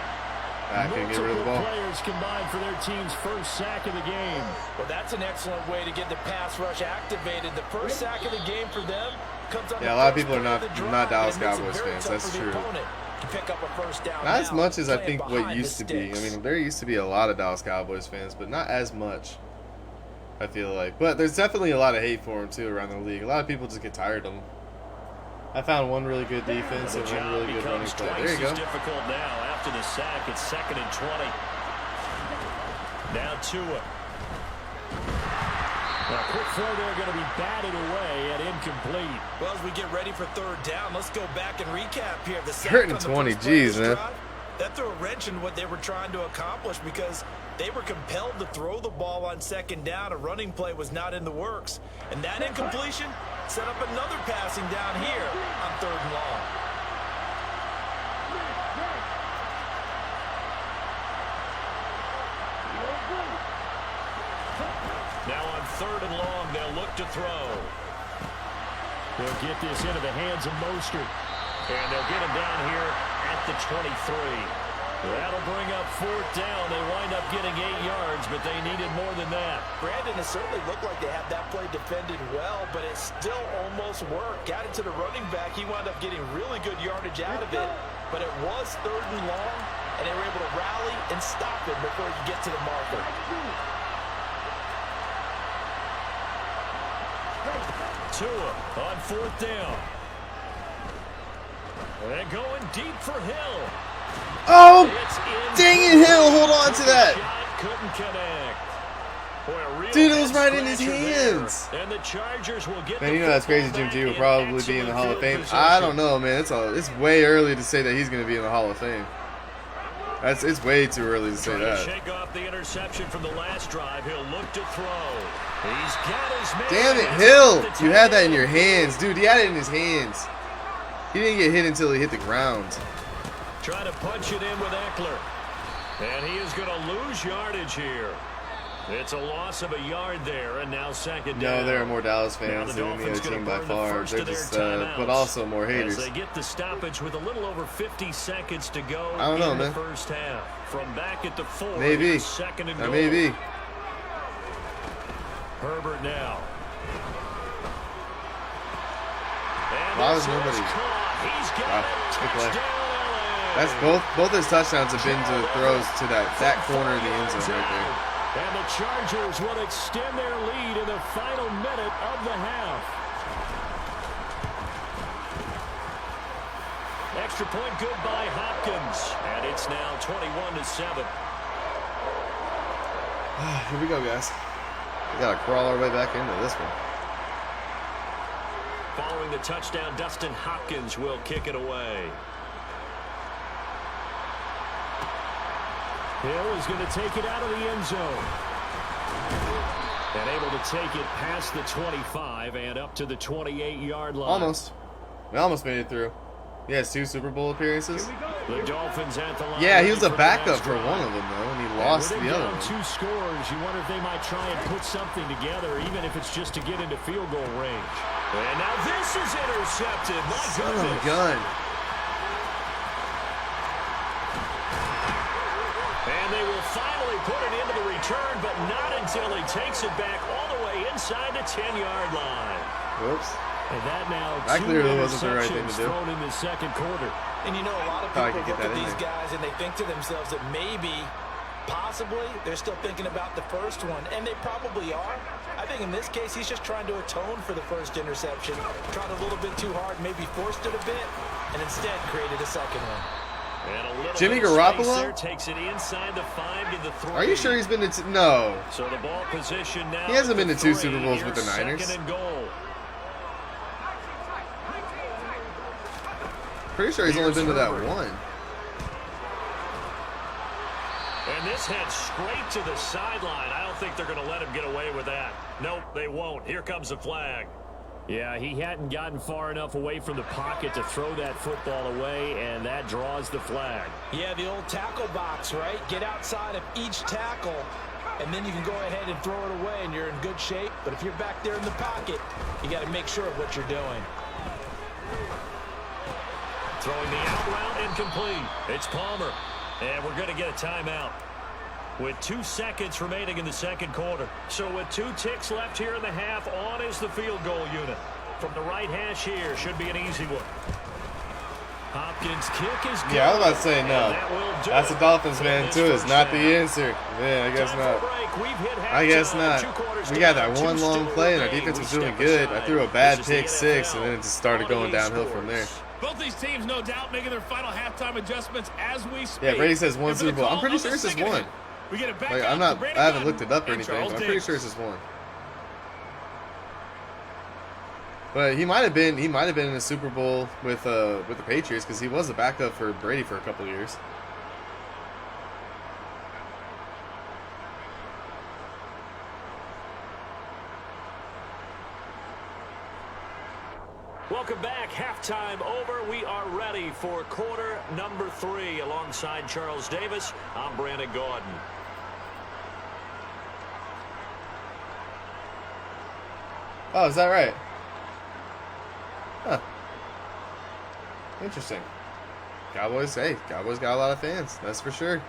I can't get rid of the ball. Players combined for their team's first sack of the game. Well, that's an excellent way to get the pass rush activated. The first sack of the game for them comes on. Yeah, a lot of people are not Dallas Cowboys fans. That's true. To pick up a first down. Not as much as I think what used to be. I mean, there used to be a lot of Dallas Cowboys fans, but not as much, I feel like. But there's definitely a lot of hate for him, too, around the league. A lot of people just get tired of him. I found one really good defense and one really good running play. There you go. Difficult now after the sack. It's 2nd and 20. Now Tua. A quick throw there going to be batted away and incomplete. Well, as we get ready for 3rd down, let's go back and recap here. The sack 3rd and 20, jeez, man. That threw a wrench in what they were trying to accomplish because they were compelled to throw the ball on 2nd down. A running play was not in the works. And that incompletion set up another passing down here on 3rd and long. Now on 3rd and long, they'll look to throw. They'll get this into the hands of Mostert. And they'll get him down here at the 23. That'll bring up 4th down. They wind up getting 8 yards, but they needed more than that. Brandon, it certainly looked like they had that play defended well, but it still almost worked. Got it to the running back. He wound up getting really good yardage out of it, but it was 3rd and long, and they were able to rally and stop it before you get to the marker. Tua on 4th down. And going deep for Hill. Oh, dang it, Hill. Hold on to that. Couldn't connect. Boy, dude, it was right in his hands. And the Chargers will get man, you know that's crazy. Jim G will probably be in the Hall of Fame. I don't know, man. It's way early to say that he's going to be in the Hall of Fame. It's way too early to say that. Shake off the interception from the last drive. He'll look to throw. He's got his man. Damn it, Hill. You had that in your hands. Dude, he had it in his hands. He didn't get hit until he hit the ground. Trying to punch it in with Eckler. And he is going to lose yardage here. It's a loss of a yard there, and now 2nd down. No, there are more Dallas fans than any other team by far. They're just, but also more haters. As they get the stoppage with a little over 50 seconds to go I don't know, in the man. first half. From back at the 4. Maybe. 2nd and goal. Maybe. Herbert now. And Why was nobody? He's got it. That's both his touchdowns have been to throws to that corner of the end zone right there. And the Chargers will extend their lead in the final minute of the half. Extra point good by Hopkins. And it's now 21-7. Here we go, guys. We got to crawl our way back into this one. Following the touchdown, Dustin Hopkins will kick it away. Hill is going to take it out of the end zone. And able to take it past the 25 and up to the 28-yard line. Almost. We almost made it through. He has 2 Super Bowl appearances. The Dolphins at the line. Yeah, he was a ready for the backup next for drive. one of them, though, and he lost And the with other them one. down 2 scores, you wonder if they might try and put something together, even if it's just to get into field goal range. And now this is intercepted. My Son of a goodness. gun. And they will finally put it into the return, but not until he takes it back all the way inside the 10-yard line. Whoops. And that now That 2 clearly wasn't the right thing to interceptions do. thrown in the second quarter. And you know, a lot of Thought I people could get look that at in these there. guys and they think to themselves that maybe, possibly, they're still thinking about the first one. And they probably are. I think in this case, he's just trying to atone for the first interception. Tried a little bit too hard, maybe forced it a bit, and instead created a second one. And a little Jimmy bit of space Garoppolo? there, takes it inside the 5 to the 3. Are you sure he's been to no? So the ball position now. He hasn't at been the to 2 3. Super Bowls with the Here's Niners. Second and goal. Pretty sure he's only been to that one. And this heads straight to the sideline. I don't think they're going to let him get away with that. Nope, they won't. Here comes the flag. Yeah, he hadn't gotten far enough away from the pocket to throw that football away, and that draws the flag. Yeah, the old tackle box, right? Get outside of each tackle, and then you can go ahead and throw it away, and you're in good shape. But if you're back there in the pocket, you got to make sure of what you're doing. Throwing the out route incomplete. It's Palmer. And we're going to get a timeout with 2 seconds remaining in the second quarter. So with 2 ticks left here in the half, on is the field goal unit. From the right hash here, should be an easy one. Hopkins' kick is good. Yeah, I was about to say no. And that will do That's it a Dolphins for fan this too. It's first not half. the answer. Yeah, I guess Time for a not. break. We've hit I guess halftime. 2 not. quarters We got down, that 2 one long still play, and our remain. defense We was doing step good. I aside. threw a bad This is the pick 6, and NFL. then it just started going On to downhill these from there. scores. Both these teams, no doubt, making their final halftime adjustments as we speak. Yeah, Brady says 1 And for the Super Bowl. I'm call pretty of sure the it's just second 1. half, we get it back Like, out I'm to not. Brady I haven't Gunn looked it up or and anything, Charles but I'm pretty Davis. sure it's just 1. But he might have been in a Super Bowl with the Patriots because he was a backup for Brady for a couple of years. Welcome back. Halftime over. We are ready for quarter number 3. Alongside Charles Davis, I'm Brandon Gordon. Oh, is that right? Huh. Interesting. Cowboys got a lot of fans. That's for sure.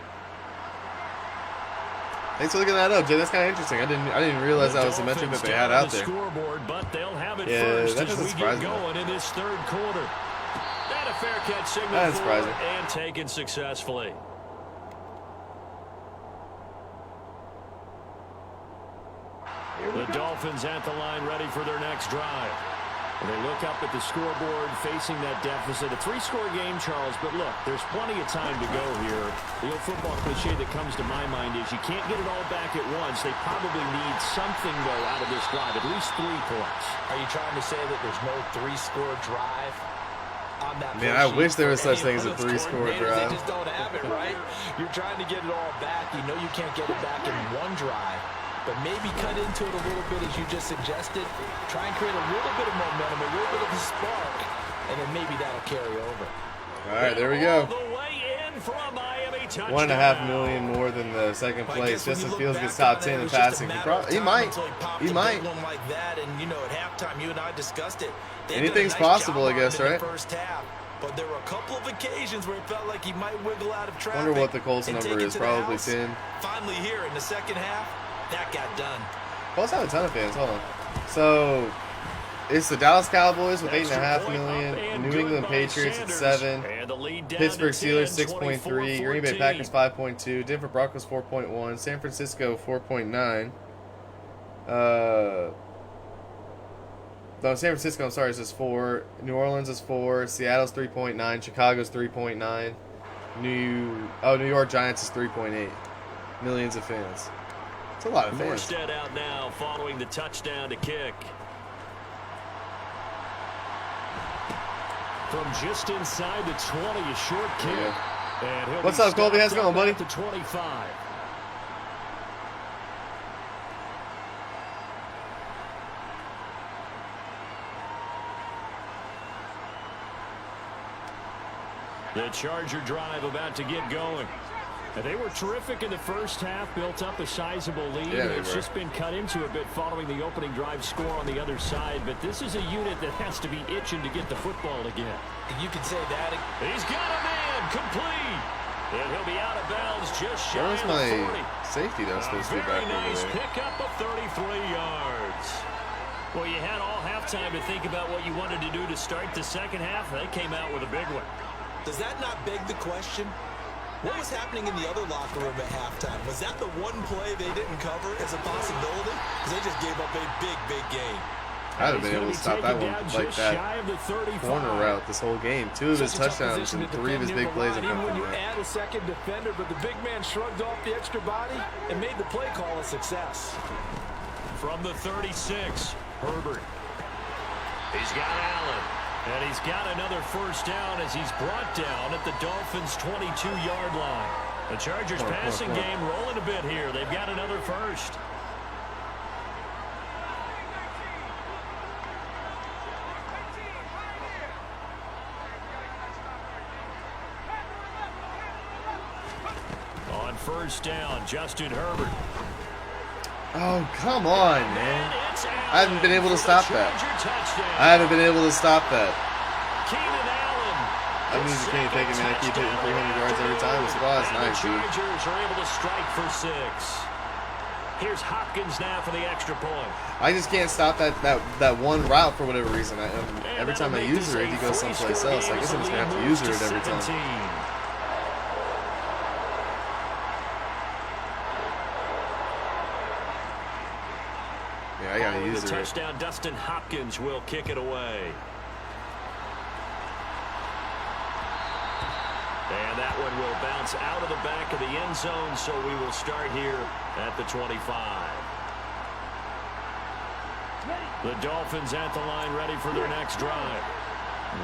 Thanks for looking that up, Jay. That's kind of interesting. I didn't realize that was the metric that they had out there. Scoreboard, but they'll have it Yeah, first that as doesn't we surprise get me. going in this third quarter. And a fair catch signal That's for surprising. and taken successfully. The Dolphins at the line, ready for their next drive. And they look up at the scoreboard, facing that deficit. A 3-score game, Charles, but look, there's plenty of time to go here. The old football cliche that comes to my mind is you can't get it all back at once. They probably need something, though, out of this drive, at least 3 points. Are you trying to say that there's no 3-score drive on that? Man, I wish there was for such any thing as a of those 3-score coordinators? drive. They just don't have it, right? You're trying to get it all back. You know you can't get it back in one drive. But maybe cut into it a little bit, as you just suggested. Try and create a little bit of momentum, a little bit of a spark, and then maybe that'll carry over. All right, there we go. All the way in for a Miami touchdown. $1.5 million more than the second I place. guess when Justin you Fields look gets back top on 10 it, in it was just a passing. matter of He time might. until popped He a might. big one like that, and you know, at halftime, you and I discussed it. They did a Anything's nice possible, job I guess, on him in right? the first half, but there were a couple of occasions where it felt like he might wiggle out of traffic. Wonder what the Colts and number take it is. to the Probably house. 10. Finally, here in the second half, that got done. Colts have a ton of fans. Hold on. So it's the Dallas Cowboys with 8.5 million. New England Patriots at 7. Pittsburgh Steelers 6.3. Green Bay Packers 5.2. Denver Broncos 4.1. San Francisco 4.9. No, San Francisco, I'm sorry, is 4. New Orleans is 4. Seattle's 3.9. Chicago's 3.9. New York Giants is 3.8. Millions of fans. It's a lot of fans. Morstead out now following the touchdown to kick. From just inside the 20, a short kick. Yeah. And he'll What's be up, Colby? How's it stopped going, buddy? at the 25. The Charger drive about to get going. And they were terrific in the first half, built up a sizable lead. Yeah, it's just been cut into a bit following the opening drive score on the other side. But this is a unit that has to be itching to get the football again. You can say that. He's got a man complete. And he'll be out of bounds just shy Where's of the 40. my safety that was supposed to be back Very nice over there? pickup of 33 yards. Well, you had all halftime to think about what you wanted to do to start the second half. They came out with a big one. Does that not beg the question? What was happening in the other locker room at halftime? Was that the one play they didn't cover as a possibility? Because they just gave up a big, big game. I'd have been able to stop that one like that corner route this whole game. 2 of his touchdowns and 3 of his big plays have come Even when from you that. add a second defender, but the big man shrugged off the extra body and made the play call a success. From the 36, Herbert. He's got Allen. And he's got another first down as he's brought down at the Dolphins' 22-yard line. The Chargers passing game rolling a bit here. They've got another first. On first down, Justin Herbert. Oh, come on, man. I haven't been able to stop that. Touchdown. I haven't been able to stop that. Keenan Allen. That means you can't take it, man. I keep hitting 300 yards every time. It's And nice, the dude. Chargers are able to strike for 6. Here's Hopkins now for the extra point. I just can't stop that one route for whatever reason. Every time I use her, he goes someplace else. I guess I'm just going to have to use her at every time. Yeah, I got to use the her. Touchdown, Dustin Hopkins will kick it away. And that one will bounce out of the back of the end zone, so we will start here at the 25. The Dolphins at the line ready for their next drive.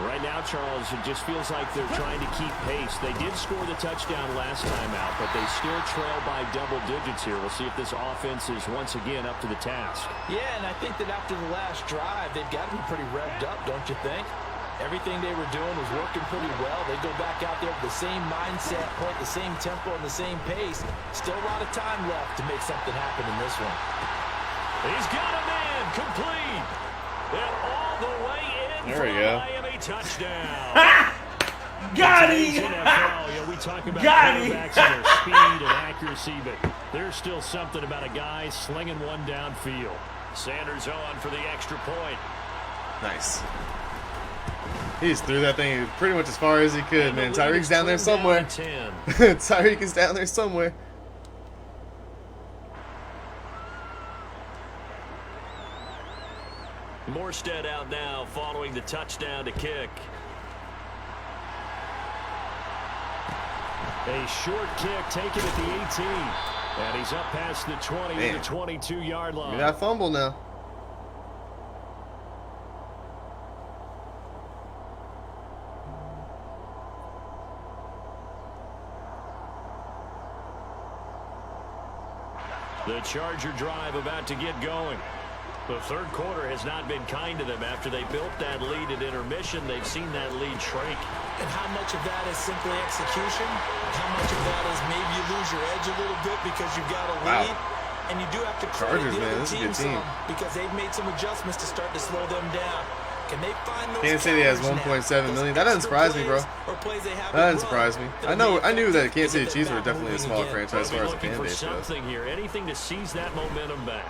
Right now, Charles, it just feels like they're trying to keep pace. They did score the touchdown last time out, but they still trail by double digits here. We'll see if this offense is once again up to the task. Yeah, and I think that after the last drive, they've got to be pretty revved up, don't you think? Everything they were doing was working pretty well. They go back out there with the same mindset, point the same tempo and the same pace. Still a lot of time left to make something happen in this one. He's got a man complete. And all the way in There for we a go. Miami touchdown. Got Today's him! NFL, you know, we talk about Got him! quarterbacks and their speed and accuracy, but there's still something about a guy slinging one downfield. Sanders on for the extra point. Nice. He just threw that thing pretty much as far as he could, And the man. lead Tyreek's is down there trimmed down somewhere. to 10. Tyreek is down there somewhere. Morstead out now following the touchdown to kick. A short kick taken at the 18. And he's up past the 20 to Man. the 22-yard line. Look at that fumble now. The Charger drive about to get going. The third quarter has not been kind to them. After they built that lead at intermission, they've seen that lead shrink. And how much of that is simply execution? How much of that is maybe you lose your edge a little bit because you've got a lead? Wow. And you do have to credit Chargers, the man, other this is a team good team. some because they've made some adjustments to start to slow them down. Can they find those Kansas City has counters now? 1.7 million. That doesn't Those surprise me, bro. extra plays or plays they haven't That doesn't run surprise me. that'll I be knew that effective Kansas City to get Chiefs them were back definitely a moving smaller again. franchise as far as the Looking fan for base goes. something here, anything to seize that momentum back.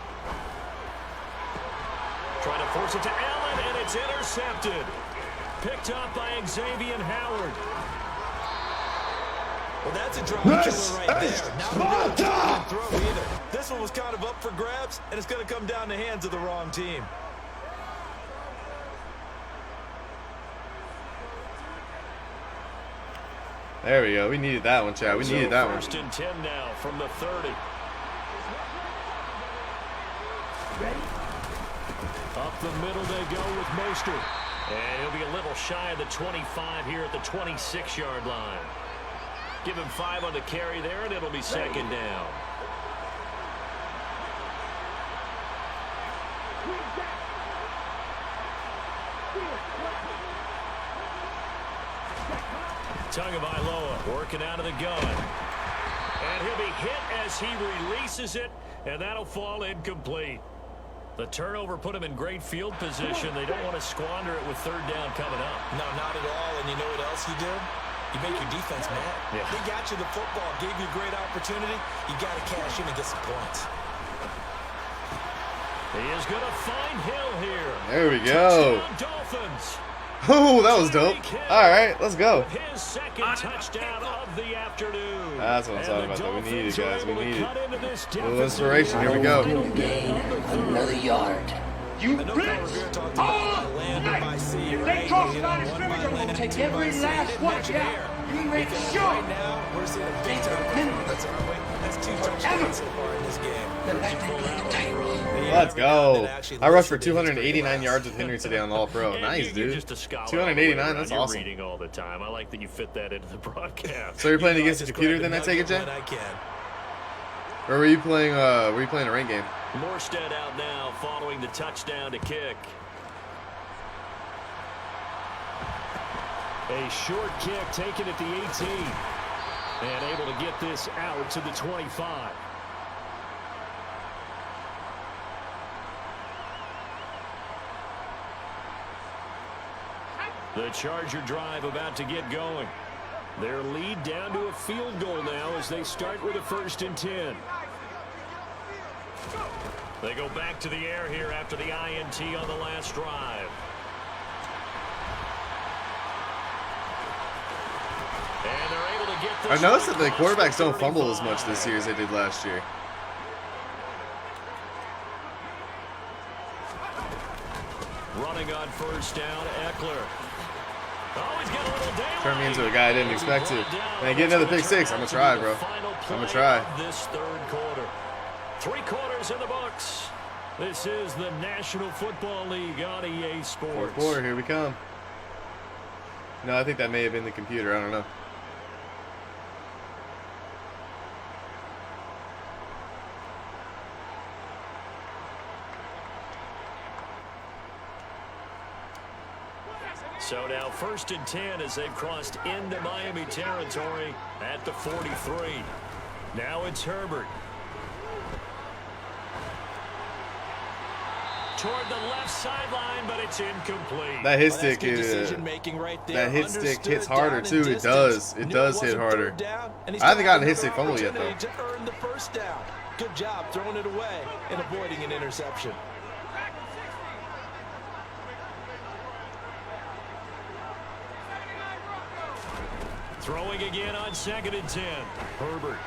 Trying to force it to Allen, and it's intercepted. Picked up by Xavier Howard. Well, that's a drop killer right there. Not a good throw either. This one was kind of up for grabs, and it's going to come down the hands of the wrong team. There we go. We needed that one, Chad. We needed that one. First and 10 now from the 30. Up the middle they go with Mostert. And he'll be a little shy of the 25 here at the 26-yard line. Give him 5 on the carry there, and it'll be second down. Tagovailoa working out of the gun. And he'll be hit as he releases it, and that'll fall incomplete. The turnover put him in great field position. They don't want to squander it with third down coming up. No, not at all. And you know what else you do? You make your defense mad. Yeah. They got you the football, gave you a great opportunity. You got to cash in and get some points. He is going to find Hill here. There we go. Touchdown, Dolphins. Oh, that was dope. All right, let's go. His second touchdown of the afternoon. That's what I'm talking about, though. We need it, guys. We need it. A little inspiration. I Here we don't go. want to gain another yard. You blitz all night. If they cross the line of scrimmage, I'm going to take every last one down. You make sure. Right now, we're seeing a big time that's our way. That's 2 touchdowns so far in this game. Let's go. I rushed for 289 yards with Henry today on the All-Pro. Nice, dude. 289, that's awesome. Reading all the time. I like that you fit that into the broadcast. So you're playing against the computer then, I take it, Jay? Or were you playing a ranked game? Morstead out now following the touchdown to kick. A short kick taken at the 18. And able to get this out to the 25. The Charger drive about to get going. Their lead down to a field goal now as they start with a 1st and 10. They go back to the air here after the INT on the last drive. And they're able to get this. I noticed that the quarterbacks don't fumble as much this year as they did last year. Running on 1st down, Eckler. Oh, he's got a little daylight. Turned me into a guy I didn't expect to. Man, get another pick 6. I'm going to try, bro. I'm going to try. This 3rd quarter. 3 quarters in the books. This is the National Football League on EA Sports. 4th quarter, here we come. No, I think that may have been the computer. I don't know. So now 1st and 10 as they've crossed into Miami territory at the 43. Now it's Herbert. Toward the left sideline, but it's incomplete. That hit stick is that hit stick hits harder too. It does. It does hit harder. I haven't gotten a hit stick fumble yet though. To earn the 1st down. Good job throwing it away and avoiding an interception. Throwing again on 2nd and 10. Herbert.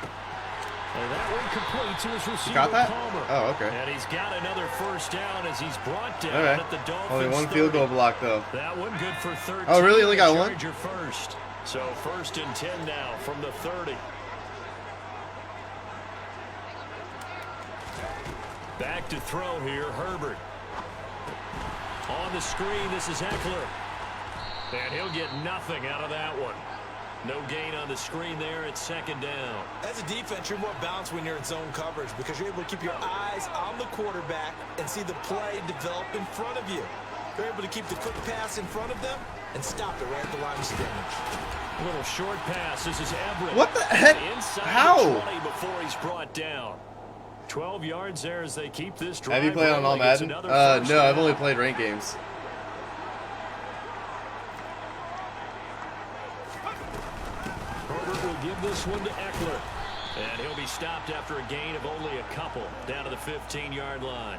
And that one complete to his receiver, got that? Palmer. Oh, okay. And he's got another 1st down as he's brought down Okay. at the Dolphins. Only one field goal block though. That one good for 13. Oh, really? Only got one? Charger first. So 1st and 10 now from the 30. Back to throw here, Herbert. On the screen, this is Eckler. And he'll get nothing out of that one. No gain on the screen there. It's 2nd down. As a defense, you're more balanced when you're in zone coverage because you're able to keep your eyes on the quarterback and see the play develop in front of you. You're able to keep the quick pass in front of them and stop it right at the line of scrimmage. A little short pass. This is Everett. What the heck? Inside How? the 20 before he's brought down. 12 yards there as they keep this drive. Have you played on all Madden? No, I've only played ranked games. Herbert will give this one to Eckler. And he'll be stopped after a gain of only a couple down to the 15-yard line.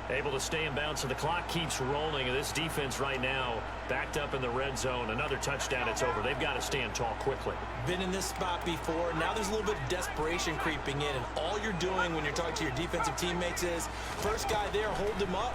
Able to stay in bounds, so the clock keeps rolling. And this defense right now backed up in the red zone. Another touchdown, it's over. They've got to stand tall quickly. Been in this spot before. Now there's a little bit of desperation creeping in. And all you're doing when you're talking to your defensive teammates is, first guy there, hold him up.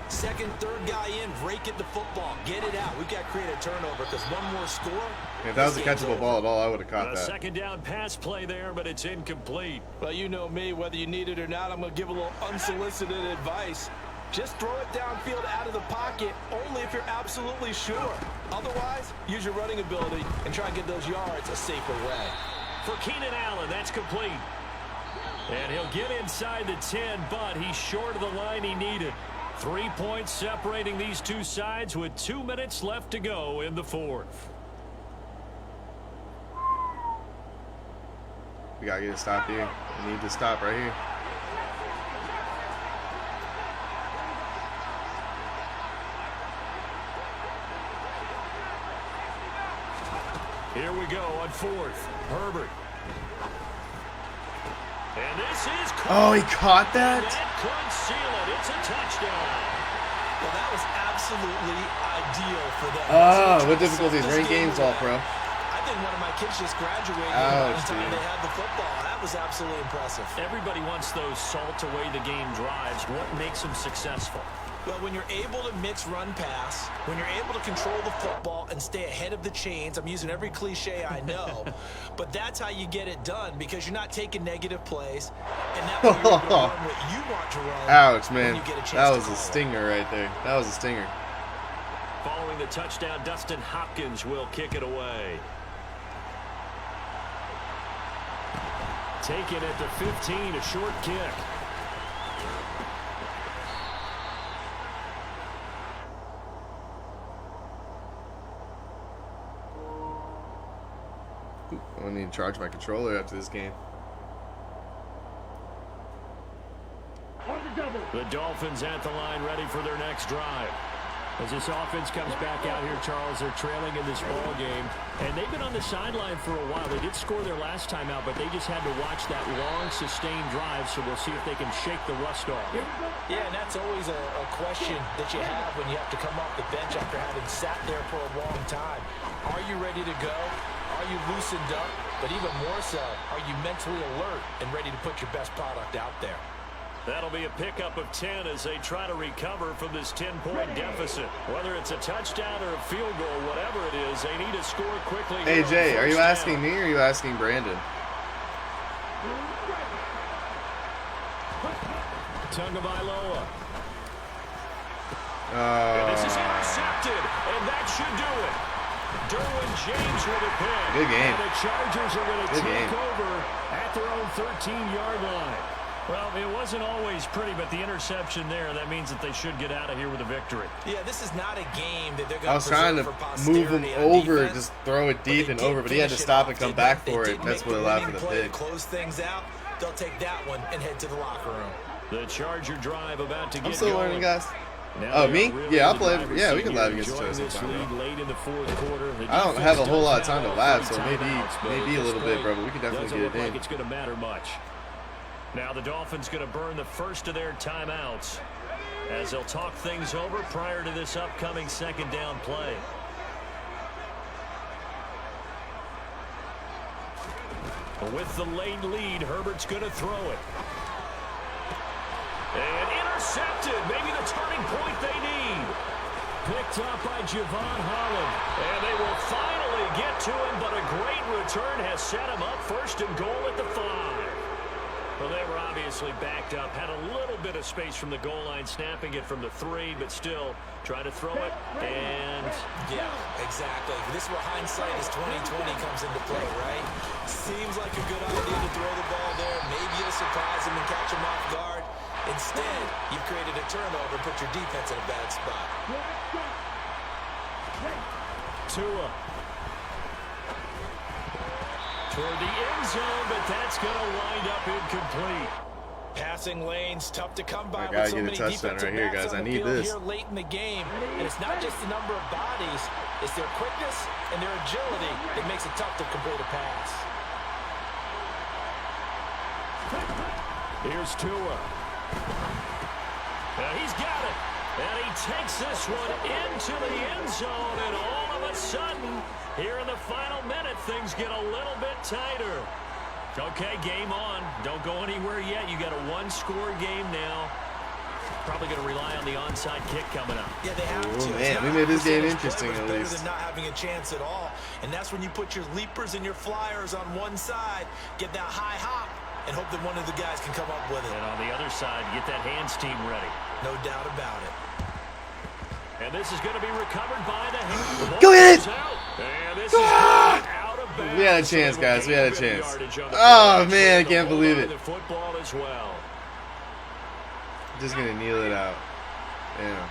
Second, third guy in, break it the football. Get it out. We've got to create a turnover because one more score. If that was a catchable ball at all, I would have caught A that. 2nd down pass play there, but it's incomplete. Well, you know me, whether you need it or not, I'm going to give a little unsolicited advice. Just throw it downfield out of the pocket, only if you're absolutely sure. Otherwise, use your running ability and try and get those yards a safer way. For Keenan Allen, that's complete. And he'll get inside the 10, but he's short of the line he needed. 3 points separating these two sides with 2 minutes left to go in the 4th. We gotta get a stop here. We need to stop right here. Here we go on 4th. Herbert. And this is caught. Oh, he caught that? That could seal it. It's a touchdown. Well, that was absolutely ideal for them. What difficulties? Rain games off, bro. I think one of my kids just graduated Ouch, by the time dude. they had the football. That was absolutely impressive. Everybody wants those salt-away-the-game drives. What makes them successful? Well, when you're able to mix run pass, when you're able to control the football and stay ahead of the chains, I'm using every cliche I know, but that's how you get it done because you're not taking negative plays, and that way you're able to run what you want to run. Ouch, man. when you get a chance That to was a call it. stinger right there. That was a stinger. Following the touchdown, Dustin Hopkins will kick it away. Taken at the 15, a short kick. I need to charge my controller after this game. The Dolphins at the line, ready for their next drive. As this offense comes back out here, Charles, they're trailing in this ball game, and they've been on the sideline for a while. They did score their last time out, but they just had to watch that long, sustained drive, so we'll see if they can shake the rust off. Yeah, and that's always a question that you have when you have to come off the bench after having sat there for a long time. Are you ready to go? Are you loosened up? But even more so, are you mentally alert and ready to put your best product out there? That'll be a pickup of 10 as they try to recover from this 10-point deficit. Whether it's a touchdown or a field goal, whatever it is, they need to score quickly. Hey, Jay, are you asking me or are you asking Brandon? Tagovailoa. And this is intercepted, and that should do it. Derwin James with a pick. Good game. And the Chargers are going to Good take game. over at their own 13-yard line. Well, it wasn't always pretty, but the interception there, that means that they should get out of here with a victory. Yeah, this is not a game that they're going to I was trying to move him over, just throw it deep and over, but he had to stop and come back for it. That's what allowed for the pick. Close things out. They'll take that one and head to the locker room. The Charger drive about to get I'm still going. learning, guys. Now Oh, they me? are really Yeah, I'll in the play. driver's Yeah, we seat can here, live against each other enjoying this sometime. lead late in the fourth quarter. The I don't defense have a whole does lot of time to all lab, three so maybe timeouts, but a this little bit, play bro, but we can definitely doesn't get look it like in. it's going to matter much. Now the Dolphins going to burn the first of their timeouts as they'll talk things over prior to this upcoming second down play. With the late lead, Herbert's going to throw it. And intercepted. Maybe the turning point they need. Picked up by Javon Holland. And they will finally get to him, but a great return has set him up first and goal at the 5. Well, they were obviously backed up. Had a little bit of space from the goal line, snapping it from the 3, but still try to throw it. And yeah, exactly. This is where hindsight is 20/20 comes into play, right? Seems like a good idea to throw the ball there. Maybe you'll surprise him and catch him off guard. Instead, you've created a turnover and put your defense in a bad spot. Tua. Toward the end zone, but that's going to wind up incomplete. Passing lanes, tough to come by. I gotta with so get a many touchdown defensive right here, backs guys. on I the need field this. Here late in the game, and it's not just the number of bodies; it's their quickness and their agility that makes it tough to complete a pass. Here's Tua. He's got it. And he takes this one into the end zone, and all of a sudden, here in the final minute, things get a little bit tighter. Okay, game on. Don't go anywhere yet. You got a one-score game now. Probably going to rely on the onside kick coming up. Yeah, they have to. Oh, man, we made this game interesting at better least. than not having a chance at all. And that's when you put your leapers and your flyers on one side, get that high hop, and hope that one of the guys can come up with it. And on the other side, get that hands team ready. No doubt about it. And this is going to be recovered by the hand. Go get it! And this is out of bounds. We had a chance, guys. We had a chance. Oh, man, I can't believe it. Football as well. Just gonna kneel it out. Yeah.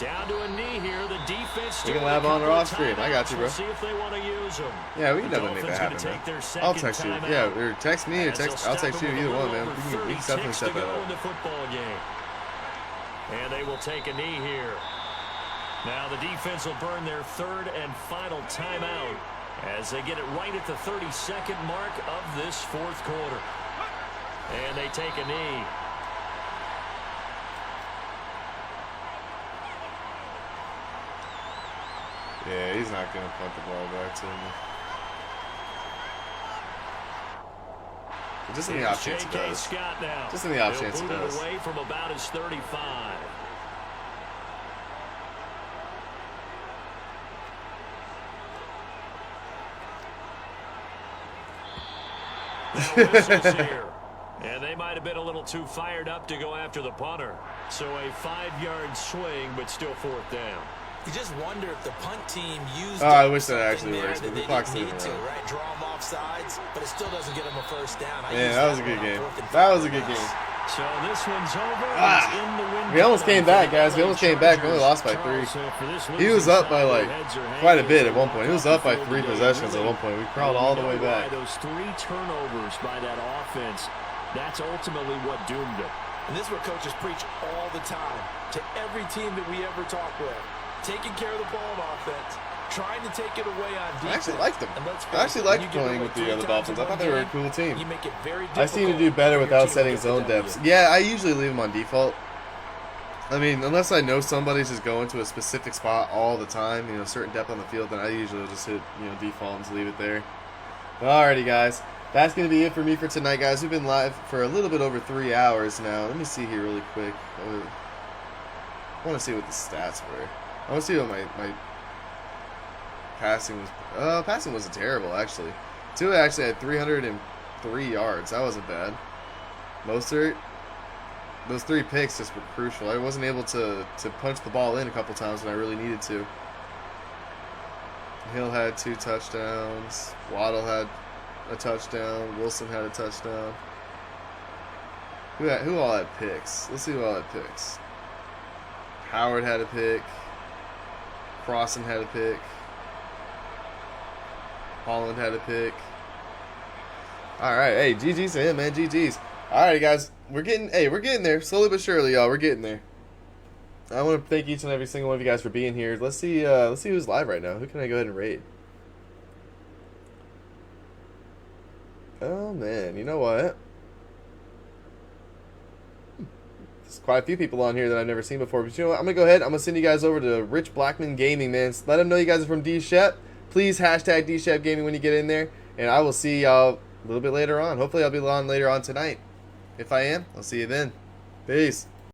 Down to a knee here. The defense. We can lab on or off stream. I got you, bro. We'll see if they want to use them. Yeah, we can definitely make that happen, man. I'll text you. Yeah, or text me or text. I'll text you. Either one, man. We can definitely set that up. In the football game. And they will take a knee here. Now the defense will burn their third and final timeout as they get it right at the 32nd mark of this fourth quarter. And they take a knee. Yeah, he's not going to punt the ball back to me. Just in the off chance it does. Just in the off chance it does. Away from about his 35. No whistles here. And they might have been a little too fired up to go after the punter. So a 5-yard swing, but still fourth down. You just wonder if the punt team used. Oh, I wish that actually works, but the clock's need moving to, around. right? Draw them off sides, but it still doesn't get them a first down. Man, that was a good game. That was a good game. So this one's over. We almost came back, guys. We almost came back. We only lost by 3. He was up by like quite a bit at one point. He was up by 3 possessions at one point. We crawled all the way back. Those 3 turnovers by that offense, that's ultimately what doomed them. And this is what coaches preach all the time to every team that we ever talk with. Taking care of the ball on offense, trying to take it away on defense. I actually liked them. I actually liked playing with the other Dolphins. I thought they were a cool team. You make it very I seem to do better without setting zone depths. Yeah, I usually leave them on default. I mean, unless I know somebody's just going to a specific spot all the time, you know, certain depth on the field, then I usually just hit, you know, default and just leave it there. Alrighty, guys. That's going to be it for me for tonight, guys. We've been live for a little bit over 3 hours now. Let me see here really quick. I want to see what the stats were. I want to see what my passing was. Passing wasn't terrible, actually. Tua actually had 303 yards. That wasn't bad. Mostert, those 3 picks just were crucial. I wasn't able to punch the ball in a couple times when I really needed to. Hill had 2 touchdowns. Waddle had a touchdown. Wilson had a touchdown. Who all had picks? Let's see who all had picks. Howard had a pick. Crossan had a pick. Holland had a pick. Alright, hey, GG's to him, man. GG's. Alright, guys. We're getting there. Slowly but surely, y'all. We're getting there. I want to thank each and every single one of you guys for being here. Let's see who's live right now. Who can I go ahead and raid? Oh, man. You know what? There's quite a few people on here that I've never seen before. But you know what? I'm going to go ahead. I'm going to send you guys over to Rich Blackman Gaming, man. Let them know you guys are from D-Shep. Please hashtag D-Shep Gaming when you get in there. And I will see y'all a little bit later on. Hopefully I'll be on later on tonight. If I am, I'll see you then. Peace.